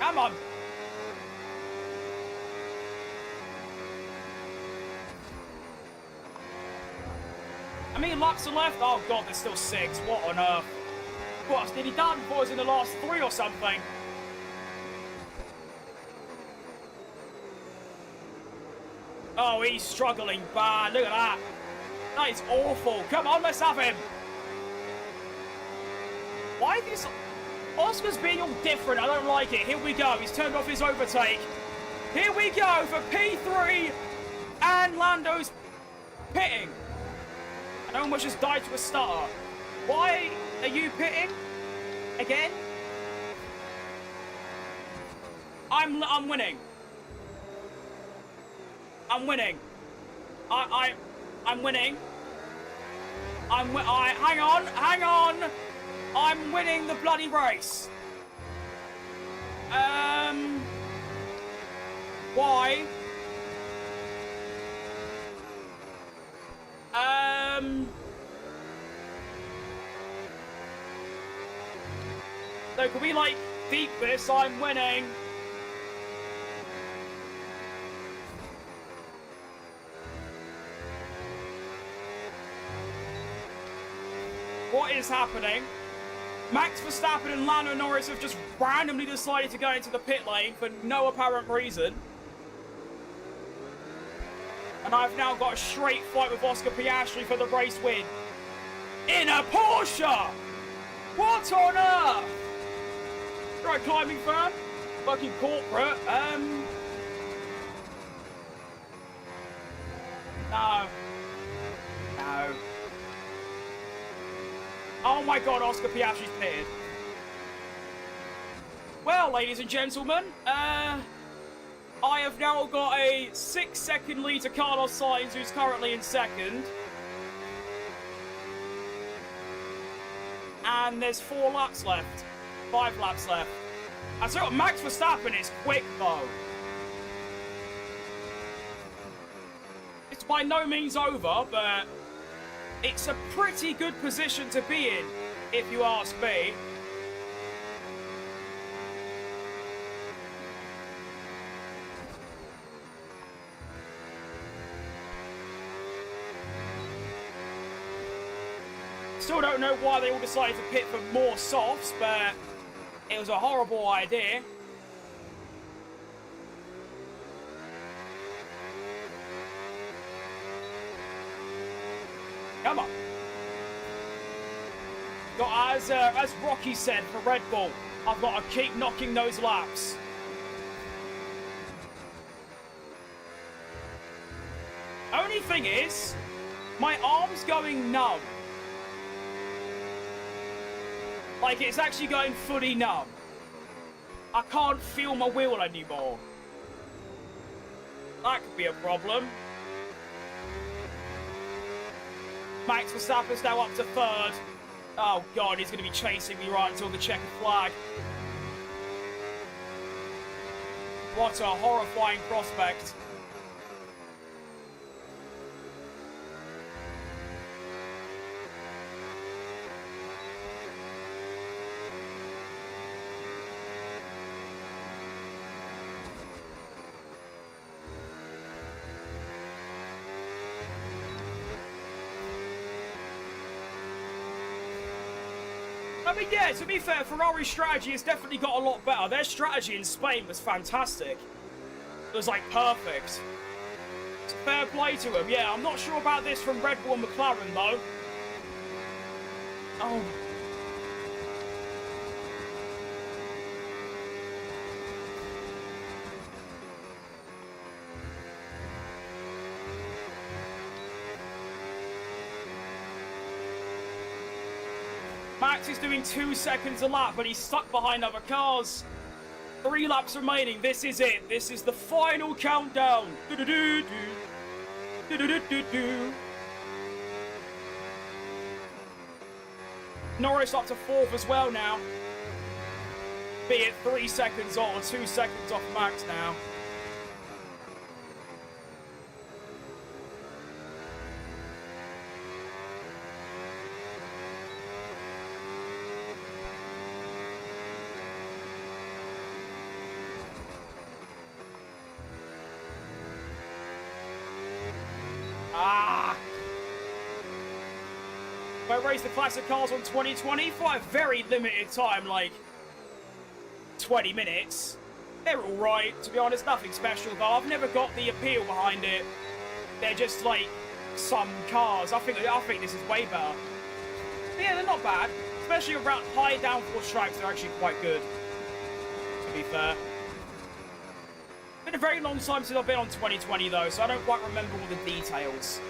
Come on. How many laps are left? Oh god, there's still 6. What on earth? What else did he done for us in the last 3 or something? Oh, he's struggling bad. Look at that. That is awful. Come on, let's have him. Why is this... Oscar's being all different. I don't like it. Here we go. He's turned off his overtake. Here we go for P3. And Lando's pitting. And almost just died to a stutter. Why are you pitting? Again? I'm winning. I'm winning. I'm winning. Hang on. I'm winning the bloody race. Why? So can we, like, beat this? I'm winning. What is happening? Max Verstappen and Lando Norris have just randomly decided to go into the pit lane for no apparent reason. And I've now got a straight fight with Oscar Piastri for the race win. In a Porsche! What on earth? Right, climbing firm. Fucking corporate. No. No. Oh my god, Oscar Piastri's pitted. Well, ladies and gentlemen, I have now got a 6-second lead to Carlos Sainz, who's currently in second. And there's 4 laps left. 5 laps left. I tell you what, Max Verstappen is quick, though. It's by no means over, but it's a pretty good position to be in, if you ask me. Still don't know why they all decided to pit for more softs, but it was a horrible idea. Come on. Got, as Rocky said for Red Bull, I've got to keep knocking those laps. Only thing is, my arm's going numb. Like, it's actually going fully numb. I can't feel my wheel anymore. That could be a problem. Max Verstappen's now up to 3rd. Oh god, he's going to be chasing me right until the checkered flag. What a horrifying prospect. I mean, yeah, to be fair, Ferrari's strategy has definitely got a lot better. Their strategy in Spain was fantastic. It was, like, perfect. It's fair play to them. Yeah, I'm not sure about this from Red Bull and McLaren, though. Oh. Max is doing 2 seconds a lap, but he's stuck behind other cars. 3 laps remaining. This is it. This is the final countdown. Do-do-do-do. Do-do-do-do-do. Norris up to 4th as well now. Be it 3 seconds off or 2 seconds off Max now. I raced the classic cars on 2020 for a very limited time, like 20 minutes. They're alright, to be honest, nothing special though. I've never got the appeal behind it. They're just like some cars. I think this is way better. But yeah, they're not bad. Especially around high downforce tracks, they're actually quite good, to be fair. Been a very long time since I've been on 2020 though, so I don't quite remember all the details.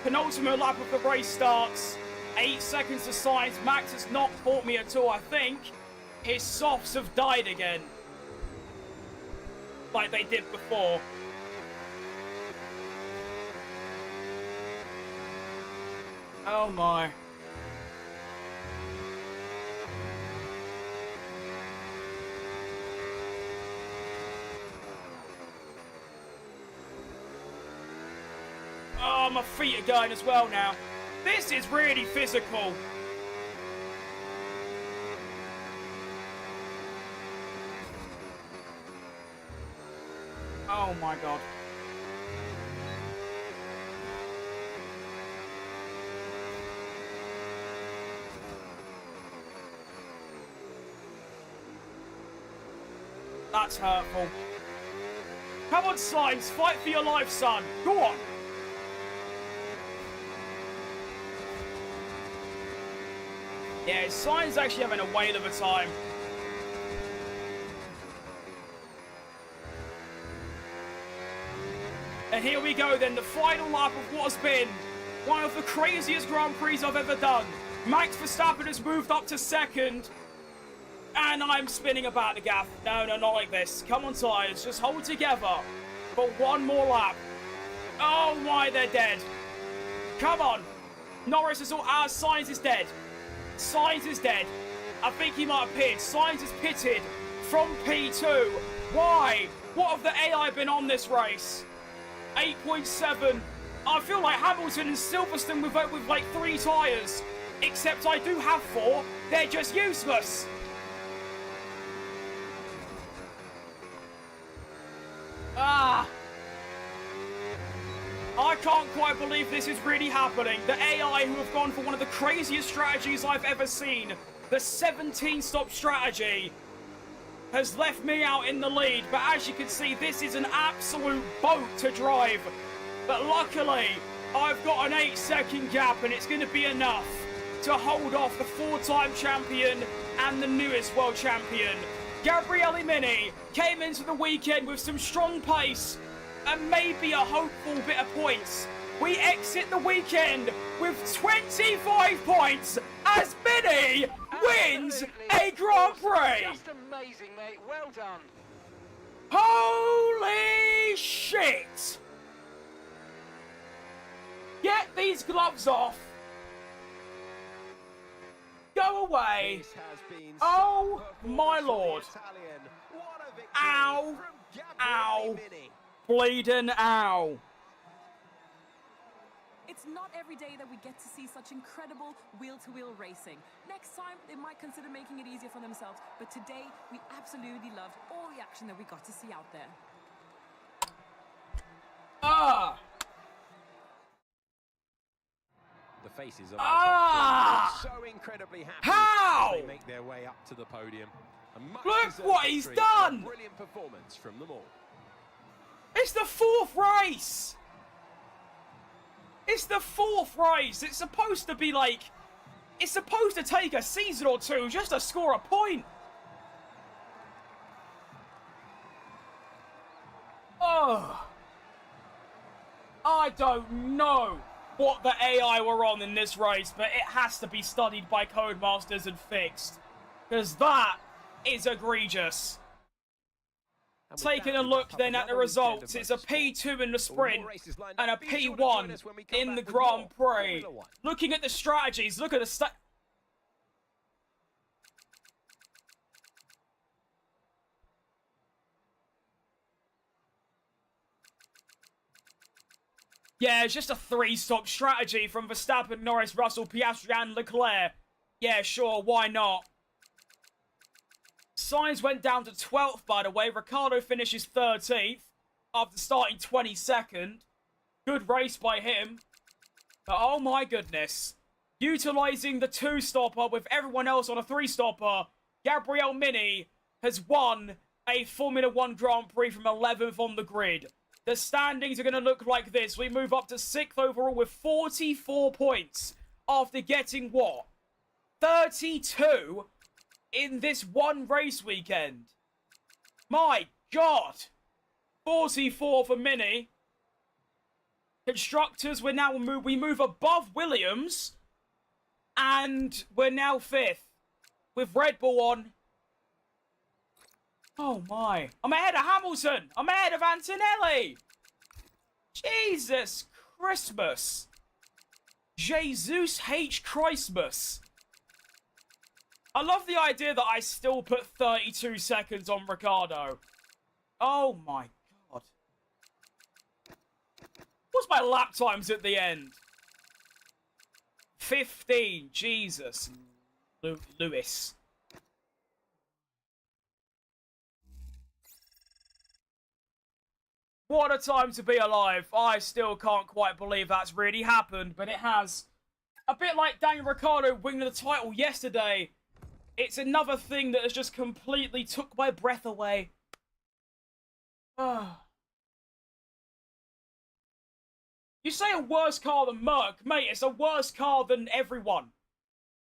Penultimate lap of the race starts. 8 seconds to Sainz. Max has not caught me at all, I think. His softs have died again. Like they did before. Oh my. Oh, my feet are going as well now. This is really physical. Oh my god. That's hurtful. Come on, Sainz, fight for your life, son. Go on. Yeah, Sainz actually having a whale of a time. And here we go then, the final lap of what has been one of the craziest Grand Prix I've ever done. Max Verstappen has moved up to 2nd. And I'm spinning about the gaff. No, not like this. Come on, tyres, just hold together for one more lap. Oh my, they're dead. Come on. Norris is all out. Sainz is dead. Sainz is dead. I think he might have pitted. Sainz is pitted from P2. Why? What have the AI been on this race? 8.7. I feel like Hamilton and Silverstone with like 3 tyres. Except I do have 4. They're just useless. I can't quite believe this is really happening. The AI who have gone for one of the craziest strategies I've ever seen, the 17-stop strategy, has left me out in the lead. But as you can see, this is an absolute boat to drive. But luckily, I've got an 8-second gap, and it's going to be enough to hold off the 4-time champion and the newest world champion. Gabriele Mini came into the weekend with some strong pace and maybe a hopeful bit of points. We exit the weekend with 25 points as Mini wins a Grand Prix. Just amazing, mate. Well done. Holy shit! Get these gloves off. Go away. Oh my lord. Ow. Ow. Bleeding ow. It's not every day that we get to see such incredible wheel-to-wheel racing. Next time, they might consider making it easier for themselves, but today, we absolutely loved all the action that we got to see out there. Ah! The faces of our top team are so incredibly happy. How? They make their way up to the podium. Look what he's done! Brilliant performance from them all. It's the 4th race! It's the 4th race! It's supposed to be like... It's supposed to take a season or 2 just to score a point! Oh! I don't know! what the AI were on in this race, but it has to be studied by Codemasters and fixed. Because that is egregious. Taking a look then at the results, it's a P2 in the sprint and a P1 in the Grand Prix. Looking at the strategies, look at the yeah, it's just a three-stop strategy from Verstappen, Norris, Russell, Piastri and Leclerc. Yeah, sure, why not? Sainz went down to 12th, by the way. Ricciardo finishes 13th after starting 22nd. Good race by him. But oh my goodness. Utilising the two-stopper with everyone else on a three-stopper, Gabriel Mini has won a Formula 1 Grand Prix from 11th on the grid. The standings are going to look like this. We move up to 6th overall with 44 points after getting what? 32 in this one race weekend. My God. 44 for Mini. Constructors, we move above Williams. And we're now 5th. With Red Bull on. Oh my. I'm ahead of Hamilton. I'm ahead of Antonelli. Jesus Christmas. Jesus H. Christmas. I love the idea that I still put 32 seconds on Ricciardo. Oh my God. What's my lap times at the end? 15. Jesus. Lewis. What a time to be alive. I still can't quite believe that's really happened, but it has. A bit like Daniel Ricciardo winning the title yesterday. It's another thing that has just completely took my breath away. You say a worse car than Merc, mate, it's a worse car than everyone.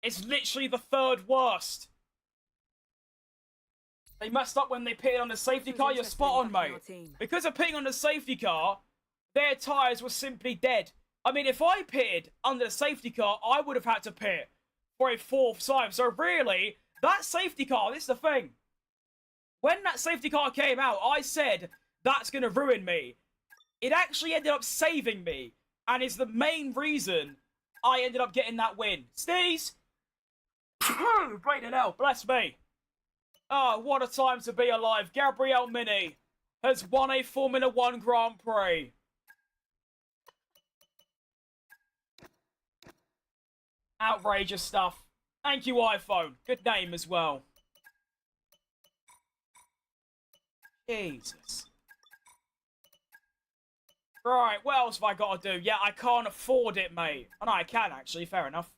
It's literally the third worst. They messed up when they pitted on the safety car, you're spot on, mate. Because of pitting on the safety car, their tyres were simply dead. I mean, if I pitted under the safety car, I would have had to pit for a 4th time. So really, that safety car, this is the thing. When that safety car came out, I said, that's going to ruin me. It actually ended up saving me. And is the main reason I ended up getting that win. Sneeze! Brain and hell, bless me. Oh, what a time to be alive. Gabriel Mini has won a Formula 1 Grand Prix. Outrageous stuff. Thank you, iPhone. Good name as well. Jesus. Right, what else have I got to do? Yeah, I can't afford it, mate. Oh, no, I can, actually. Fair enough.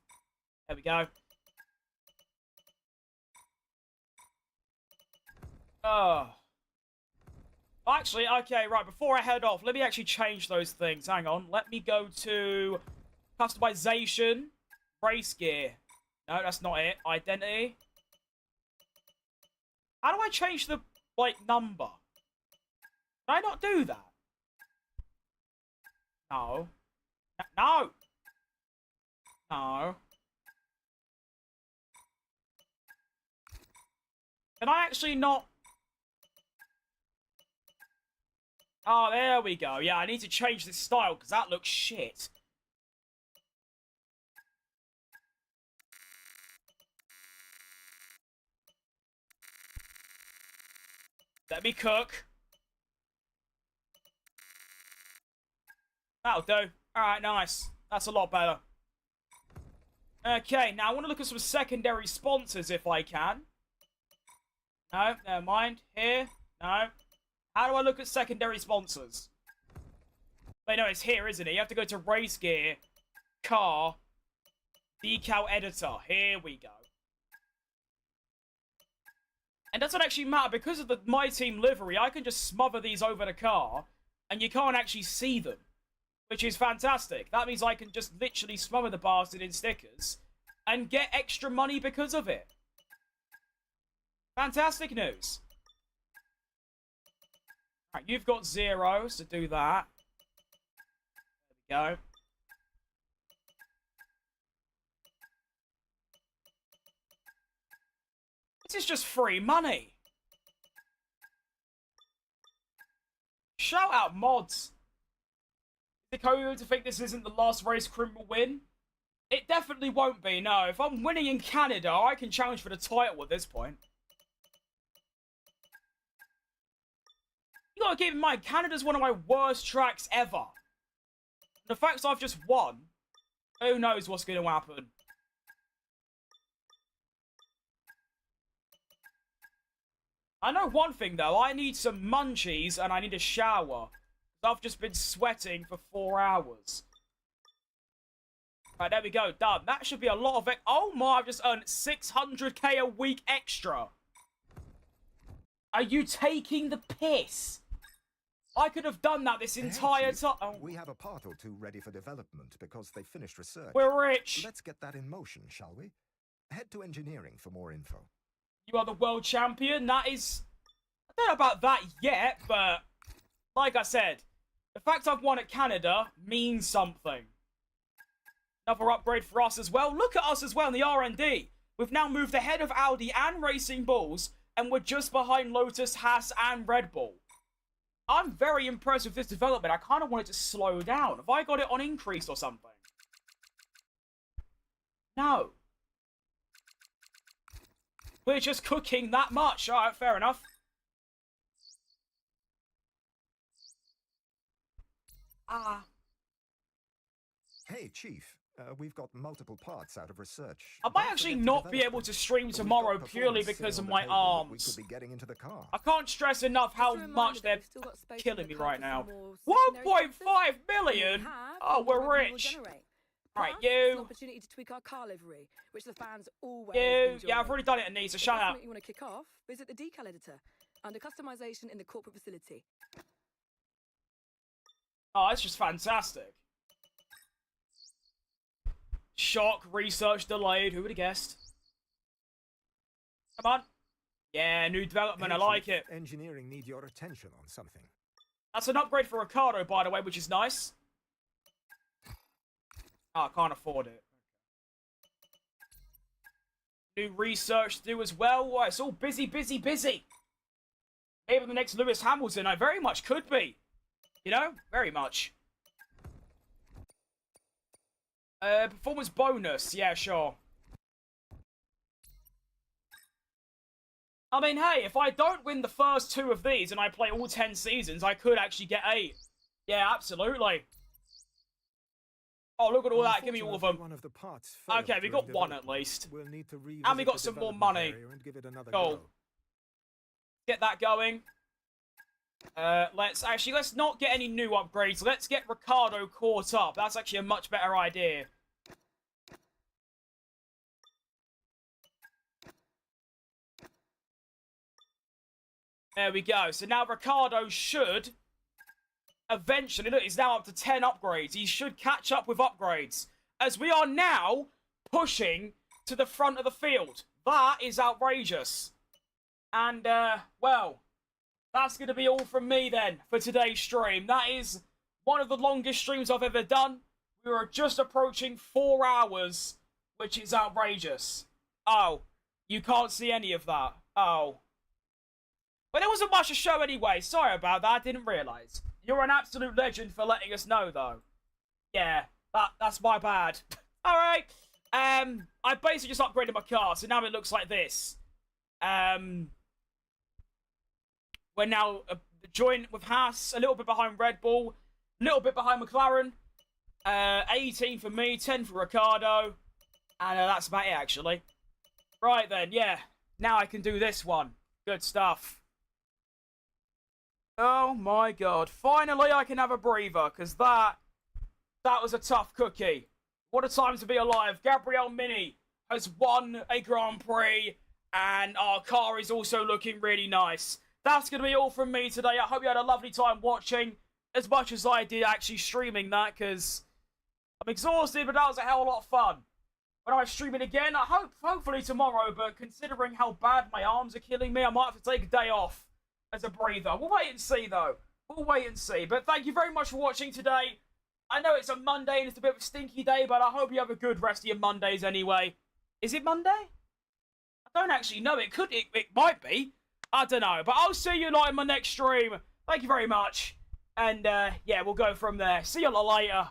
There we go. Oh. Actually, okay, right. Before I head off, let me actually change those things. Hang on. Let me go to customization, race gear. No, that's not it. Identity. How do I change the, like, number? Can I not do that? No. No! No. Can I actually not... Oh, there we go. Yeah, I need to change this style, because that looks shit. Let me cook. That'll do. Alright, nice. That's a lot better. Okay, now I want to look at some secondary sponsors if I can. No, never mind. Here. No. How do I look at secondary sponsors? Wait, no, it's here, isn't it? You have to go to race gear, car, decal editor. Here we go. And doesn't actually matter because of the MyTeam livery. I can just smother these over the car, and you can't actually see them, which is fantastic. That means I can just literally smother the bastard in stickers and get extra money because of it. Fantastic news. Right, you've got 0, so do that. There we go. This is just free money. Shout out mods. Is it cool to think this isn't the last race Crim will win? It definitely won't be, no. If I'm winning in Canada, I can challenge for the title at this point. You gotta keep in mind, Canada's one of my worst tracks ever. The fact I've just won, who knows what's gonna happen. I know one thing though, I need some munchies and I need a shower. I've just been sweating for 4 hours. Right, there we go, done. That should be a lot of it. Oh my, I've just earned 600k a week extra. Are you taking the piss? I could have done that this entire time. Oh. We have a part or two ready for development because they finished research. We're rich. Let's get that in motion, shall we? Head to engineering for more info. You are the world champion. That is... I don't know about that yet, but... Like I said, the fact I've won at Canada means something. Another upgrade for us as well. Look at us as well in the R&D. We've now moved ahead of Audi and Racing Bulls, and we're just behind Lotus, Haas, and Red Bull. I'm very impressed with this development. I kind of want it to slow down. Have I got it on increase or something? No. We're just cooking that much. Alright, fair enough. Hey, Chief. We've got multiple parts out of research. I might actually not be able to stream tomorrow purely because of my arms. We could be getting into the car. I can't stress enough how much they're killing me right now. 1.5 million? Oh, we're rich. Right, you. Opportunity to tweak our car livery, which the fans always You. enjoy. Yeah, I've already done it, Anissa. Shut up. If you want to kick off, visit the decal editor under customization in the corporate facility. Oh, that's just fantastic. Shock, research delayed. Who would have guessed? Come on. Yeah, new development. I like it. Engineering need your attention on something. That's an upgrade for Ricardo, by the way, which is nice. Oh, I can't afford it. New research to do as well. Why, it's all busy, busy, busy. Maybe the next Lewis Hamilton. I very much could be. You know? Very much. Performance bonus. Yeah, sure. I mean, hey, if I don't win the first 2 of these and I play all 10 seasons, I could actually get 8. Yeah, absolutely. Oh, look at all that. Give me all of them. One of the parts Okay, we got 1 at least. We'll need to and we got some more money. Cool. Get that going. Let's not get any new upgrades. Let's get Ricardo caught up. That's actually a much better idea. There we go. So now Ricardo should eventually, look, he's now up to 10 upgrades. He should catch up with upgrades. As we are now pushing to the front of the field. That is outrageous. And, well, that's going to be all from me then for today's stream. That is one of the longest streams I've ever done. We were just approaching 4 hours, which is outrageous. Oh, you can't see any of that. Oh. Well, there wasn't much to show anyway. Sorry about that. I didn't realise. You're an absolute legend for letting us know, though. Yeah, that's my bad. Alright. I basically just upgraded my car, so now it looks like this. We're now joined with Haas, a little bit behind Red Bull, a little bit behind McLaren. 18 for me, 10 for Ricardo. And that's about it, actually. Right then, yeah. Now I can do this one. Good stuff. Oh my god. Finally I can have a breather, because that was a tough cookie. What a time to be alive. Gabriel Mini has won a Grand Prix, and our car is also looking really nice. That's going to be all from me today. I hope you had a lovely time watching, as much as I did actually streaming that, because I'm exhausted, but that was a hell of a lot of fun. When I stream it again, I hopefully tomorrow, but considering how bad my arms are killing me, I might have to take a day off as a breather. We'll wait and see, though. We'll wait and see. But thank you very much for watching today. I know it's a Monday and it's a bit of a stinky day, but I hope you have a good rest of your Mondays anyway. Is it Monday? I I don't actually know. It could. It might be. I don't know. But I'll see you lot in my next stream. Thank you very much. And, yeah, we'll go from there. See you lot later.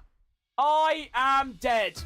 I am dead.